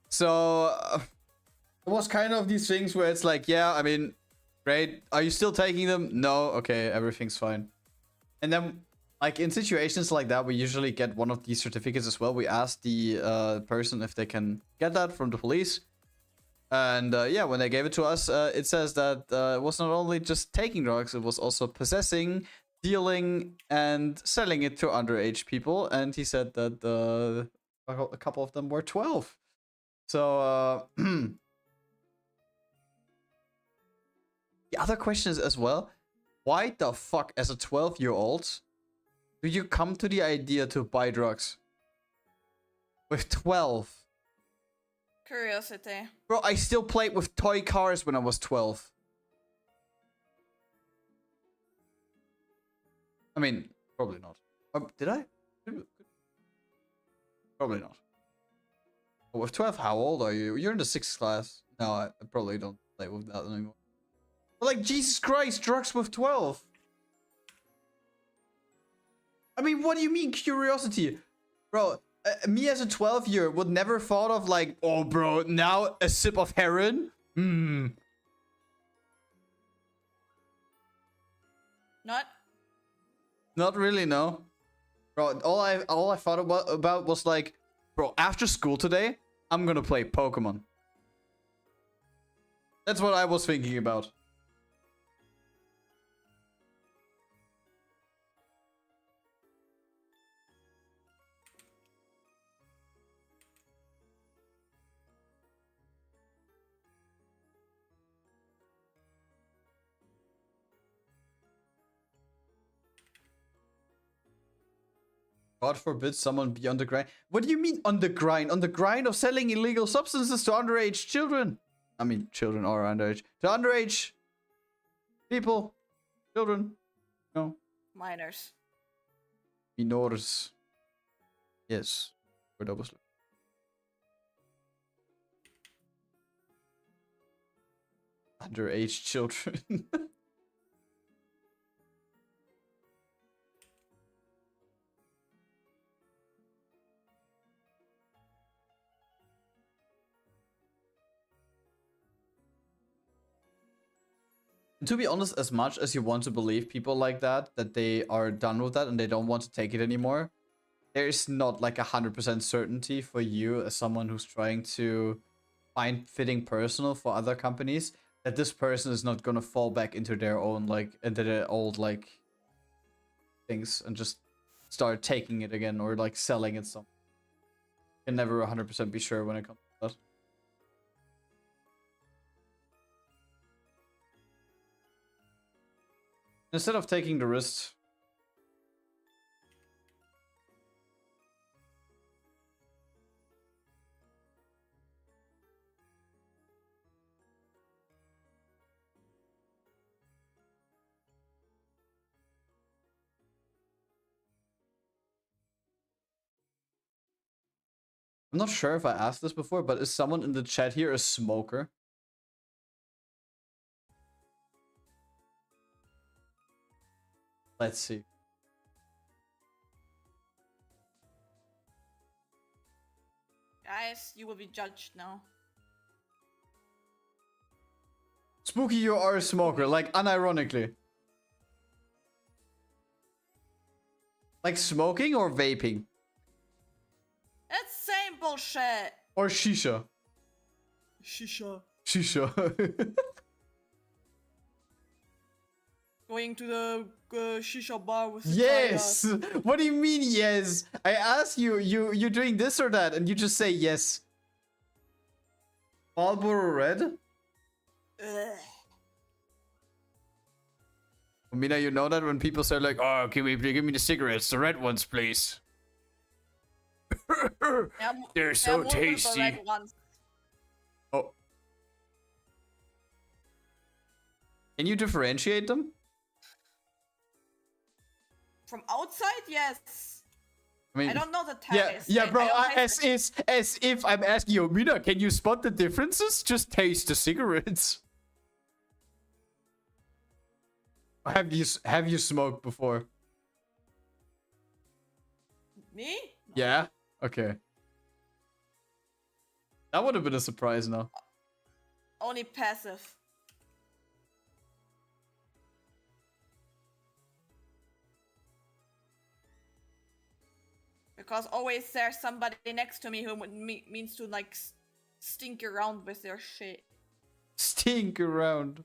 So it was kind of these things where it's like, yeah, I mean, great. Are you still taking them? No. Okay, everything's fine. And then like in situations like that, we usually get one of these certificates as well. We ask the person if they can get that from the police. And yeah, when they gave it to us, it says that it was not only just taking drugs, it was also possessing, dealing, and selling it to underage people. And he said that a couple of them were 12. So the other question is as well, why the fuck as a 12-year-old do you come to the idea to buy drugs? With 12. Curiosity. Bro, I still played with toy cars when I was 12. I mean, probably not. Did I? Probably not. But with 12, how old are you? You're in the 6th class. No, I probably don't play with that anymore. But like, Jesus Christ, drugs with 12. I mean, what do you mean curiosity? Bro, me as a 12-year would never thought of like, oh bro, now a sip of heroin? Not? Not really, no. Bro, all I thought about was like, bro, after school today, I'm gonna play Pokemon. That's what I was thinking about. God forbid someone be on the grind. What do you mean on the grind? On the grind of selling illegal substances to underage children? I mean, children are underage. To underage people. Children. No. Minors. Minors. Yes. For double slip. Underage children. To be honest, as much as you want to believe people like that they are done with that and they don't want to take it anymore, there is not like 100% certainty for you as someone who's trying to find fitting personal for other companies that this person is not gonna fall back into their own into their old things and just start taking it again or like selling it some. You can never 100% be sure when it comes to that. Instead of taking the risk, I'm not sure if I asked this before, but is someone in the chat here a smoker? Let's see. Guys, you will be judged now. Spooky, you are a smoker, like unironically. Like smoking or vaping? It's same bullshit. Or shisha? Shisha. Shisha. Going to the shisha bar with the Yes! tigers. What do you mean yes? I ask you, you're doing this or that, and you just say yes. Marlboro Red? Ugh. Mina, you know that when people say like, oh, give me the cigarettes, the red ones, please. Yeah, They're so more than the tasty. red ones. Oh. Can you differentiate them? From outside, yes. I mean, I don't know the yeah, taste. yeah, bro. I don't taste As if I'm asking you, Mina, can you spot the differences? Just taste the cigarettes. Have you smoked before? Me? No. Yeah. Okay. That would have been a surprise now. Only passive. Because always there's somebody next to me who means to like stink around with their shit. Stink around.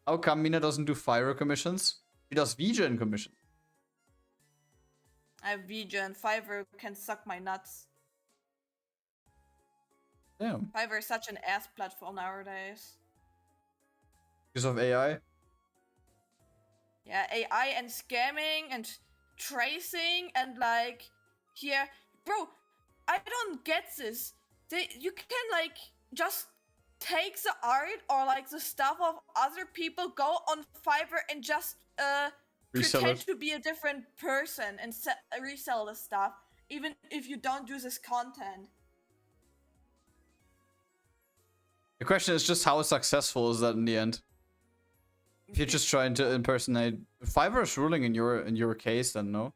How come Mina doesn't do Fyro commissions? She does VGen commission. I have Vija and Fiverr can suck my nuts. Damn. Fiverr is such an ass platform nowadays. Because of AI? Yeah, AI and scamming and tracing and like here, bro, I don't get this. You can like just take the art or like the stuff of other people, go on Fiverr and just Resell pretend it. to be a different person and resell the stuff, even if you don't do this content. The question is just how successful is that in the end? If you're just trying to impersonate, Fiverr is ruling in your case, then no.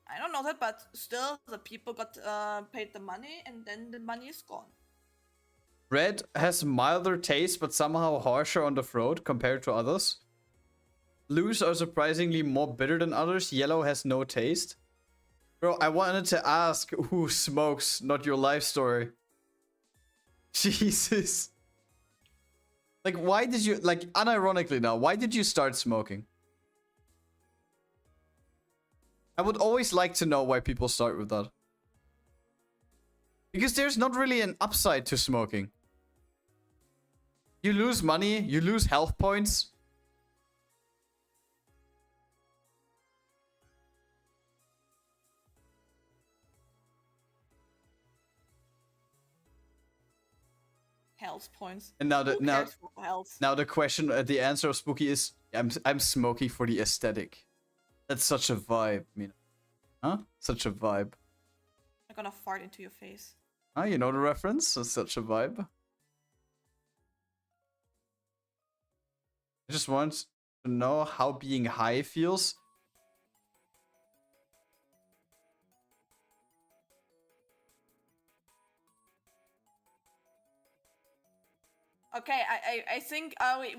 I don't know that, but still, the people got paid the money, and then the money is gone. Red has milder taste, but somehow harsher on the throat compared to others. Blues are surprisingly more bitter than others. Yellow has no taste. Bro, I wanted to ask who smokes, not your life story. Jesus. Like, why did you, like, unironically now, why did you start smoking? I would always like to know why people start with that. Because there's not really an upside to smoking. You lose money, you lose health points. Health points. And now Who cares for health? now the question, the answer of Spooky is, I'm smoking for the aesthetic. That's such a vibe, Mina. Huh? Such a vibe. I'm gonna fart into your face. Ah, you know the reference? It's such a vibe. I just want to know how being high feels. Okay, I think I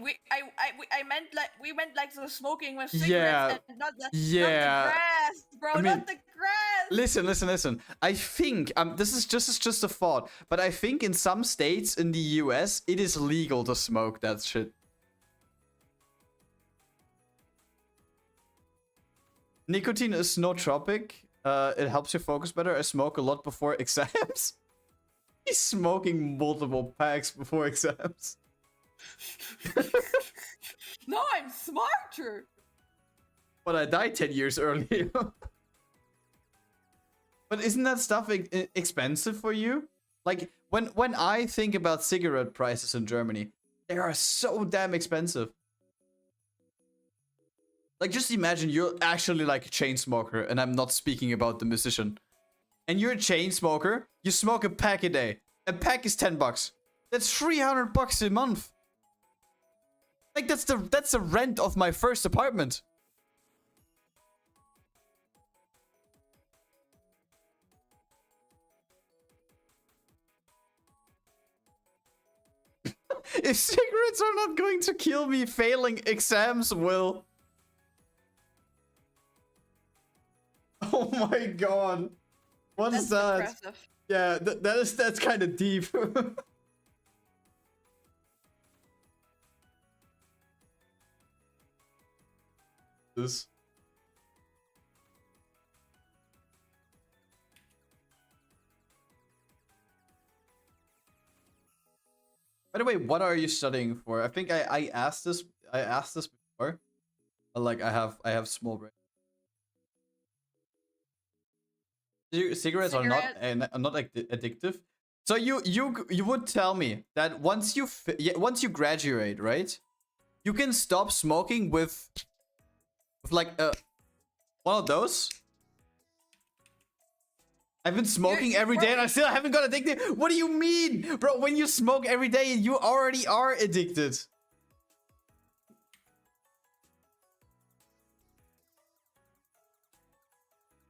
meant like we meant like the smoking with cigarettes Yeah. and not the Yeah. grass, bro, I mean, not the grass. Listen. I think this is just a thought, but I think in some states in the US it is legal to smoke that shit. Nicotine is nootropic. It helps you focus better. I smoke a lot before exams. He's smoking multiple packs before exams. No, I'm smarter. But I died 10 years earlier. But isn't that stuff expensive for you? Like, when I think about cigarette prices in Germany, they are so damn expensive. Like, just imagine you're actually like a chain smoker, and I'm not speaking about the musician. And you're a chain smoker, you smoke a pack a day. A pack is 10 bucks. That's 300 bucks a month. Like, that's the rent of my first apartment. If cigarettes are not going to kill me, failing exams will. Oh my god. What is that? Impressive. Yeah, that's kind of deep. This. By the way, what are you studying for? I think I asked this before. But like I have small brain. Cigarettes are not addictive. So you would tell me that once you graduate, right? You can stop smoking with like one of those. I've been smoking every day and I still haven't got addicted. What do you mean? Bro, when you smoke every day, you already are addicted.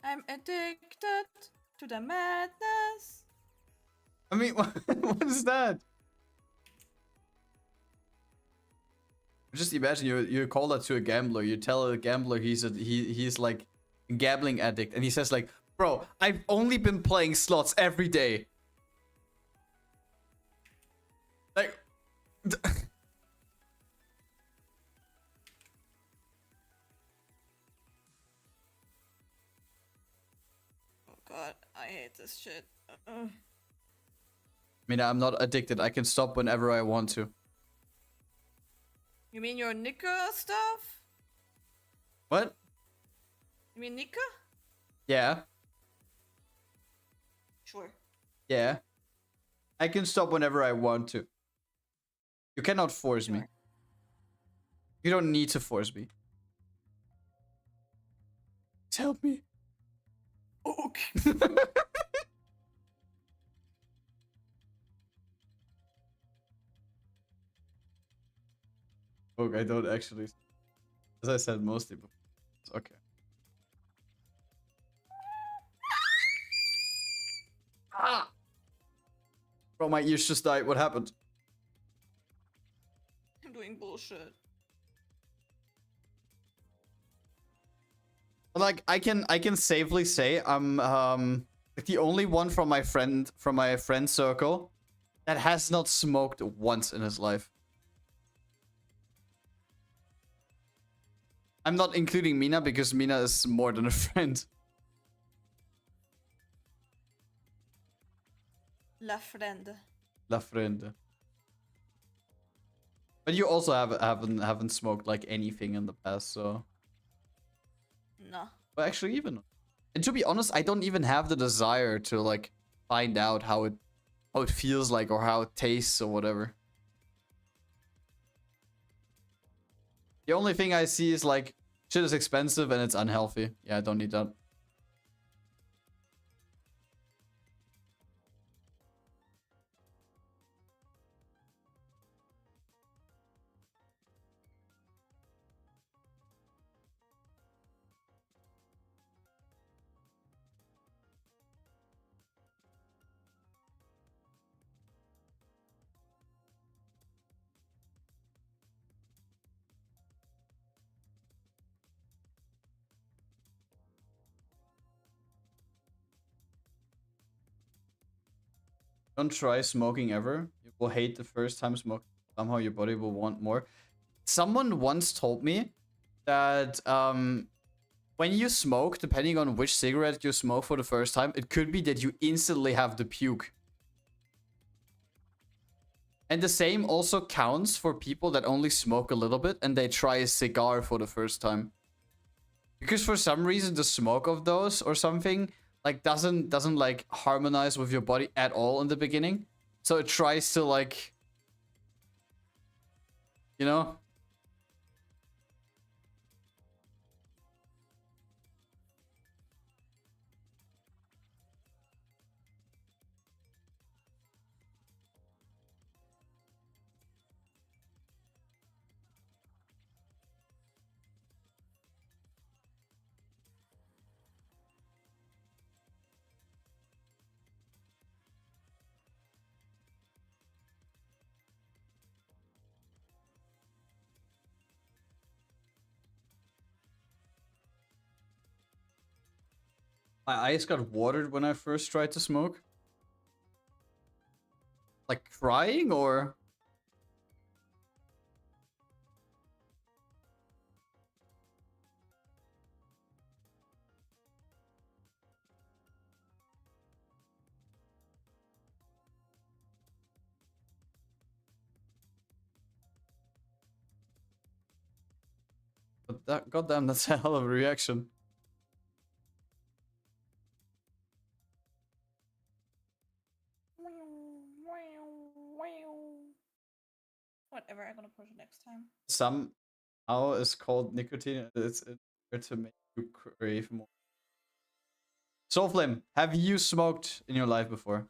I'm addicted to the madness. I mean, what is that? Just imagine you call that to a gambler. You tell a gambler he's like a gambling addict, and he says like, "Bro, I've only been playing slots every day." Like, Oh god, I hate this shit. I mean, I'm not addicted. I can stop whenever I want to. You mean your Nikke stuff? What? You mean Nikke? Yeah. Sure. Yeah. I can stop whenever I want to. You cannot force me. Sure. You don't need to force me. Just help me. Okay. Okay, I don't actually. As I said, mostly before. Okay. Ah! Bro, my ears just died. What happened? I'm doing bullshit. Like I can safely say I'm like the only one from my friend circle that has not smoked once in his life. I'm not including Mina because Mina is more than a friend. La friend. La friend. But you also haven't smoked like anything in the past, so. No. But actually, even. And to be honest, I don't even have the desire to like find out how it feels like or how it tastes or whatever. The only thing I see is like shit is expensive and it's unhealthy. Yeah, I don't need that. Don't try smoking ever. You will hate the first time smoking. Somehow your body will want more. Someone once told me that when you smoke, depending on which cigarette you smoke for the first time, it could be that you instantly have the puke. And the same also counts for people that only smoke a little bit and they try a cigar for the first time. Because for some reason the smoke of those or something like doesn't like harmonize with your body at all in the beginning. So it tries to like, you know? My eyes got watered when I first tried to smoke. Like crying or? But that, goddamn, that's a hell of a reaction. Whatever, I'm gonna push it next time. Somehow it's called nicotine. It's there to make you crave more. Soulflame, have you smoked in your life before?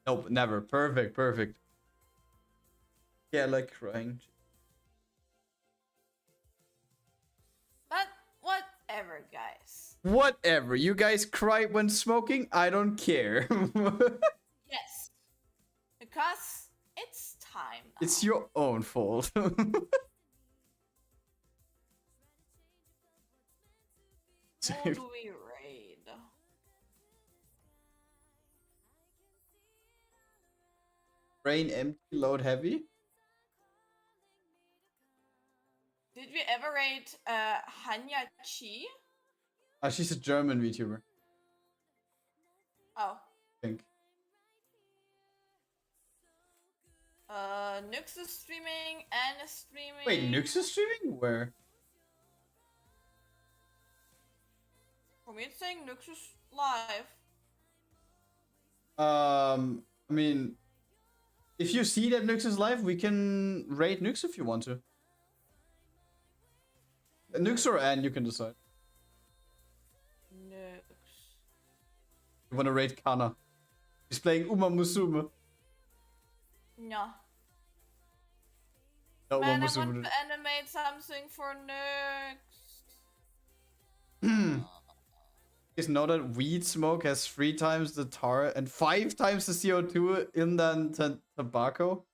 Nope, never. Perfect, perfect. Yeah, like crying. But whatever, guys. Whatever. You guys cry when smoking? I don't care. Yes. Because it's time now. It's your own fault. Who do we raid? Brain empty, load heavy. Did we ever raid Hanya Chi? She's a German VTuber, Oh. I think. Nux is streaming, Anne is streaming. Wait, Nux is streaming? Where? For me, it's saying Nux is live. I mean, if you see that Nux is live, we can raid Nux if you want to. Nux or Anne, you can decide. Nux. You want to raid Kana? He's playing Uma Musume. No. No, Uma Man, I Musume. want to animate something for Nux. Please know that weed smoke has 3 times the tar and 5 times the CO2 in than tobacco.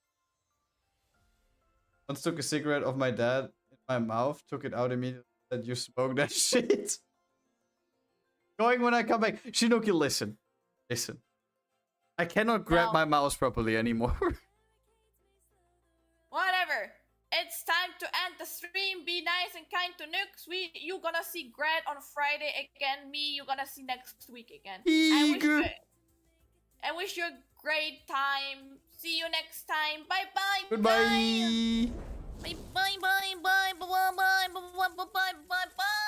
Once took a cigarette of my dad in my mouth, took it out immediately, said you smoke that shit. Going when I come back. Shinoki, listen. Listen. I cannot grab my mouse properly anymore. Whatever. It's time to end the stream. Be nice and kind to Nukes. You gonna see Grad on Friday again. Me, you gonna see next week again. I wish you a great time. See you next time. Bye bye. Goodbye. Bye bye bye bye bye bye bye bye bye bye bye.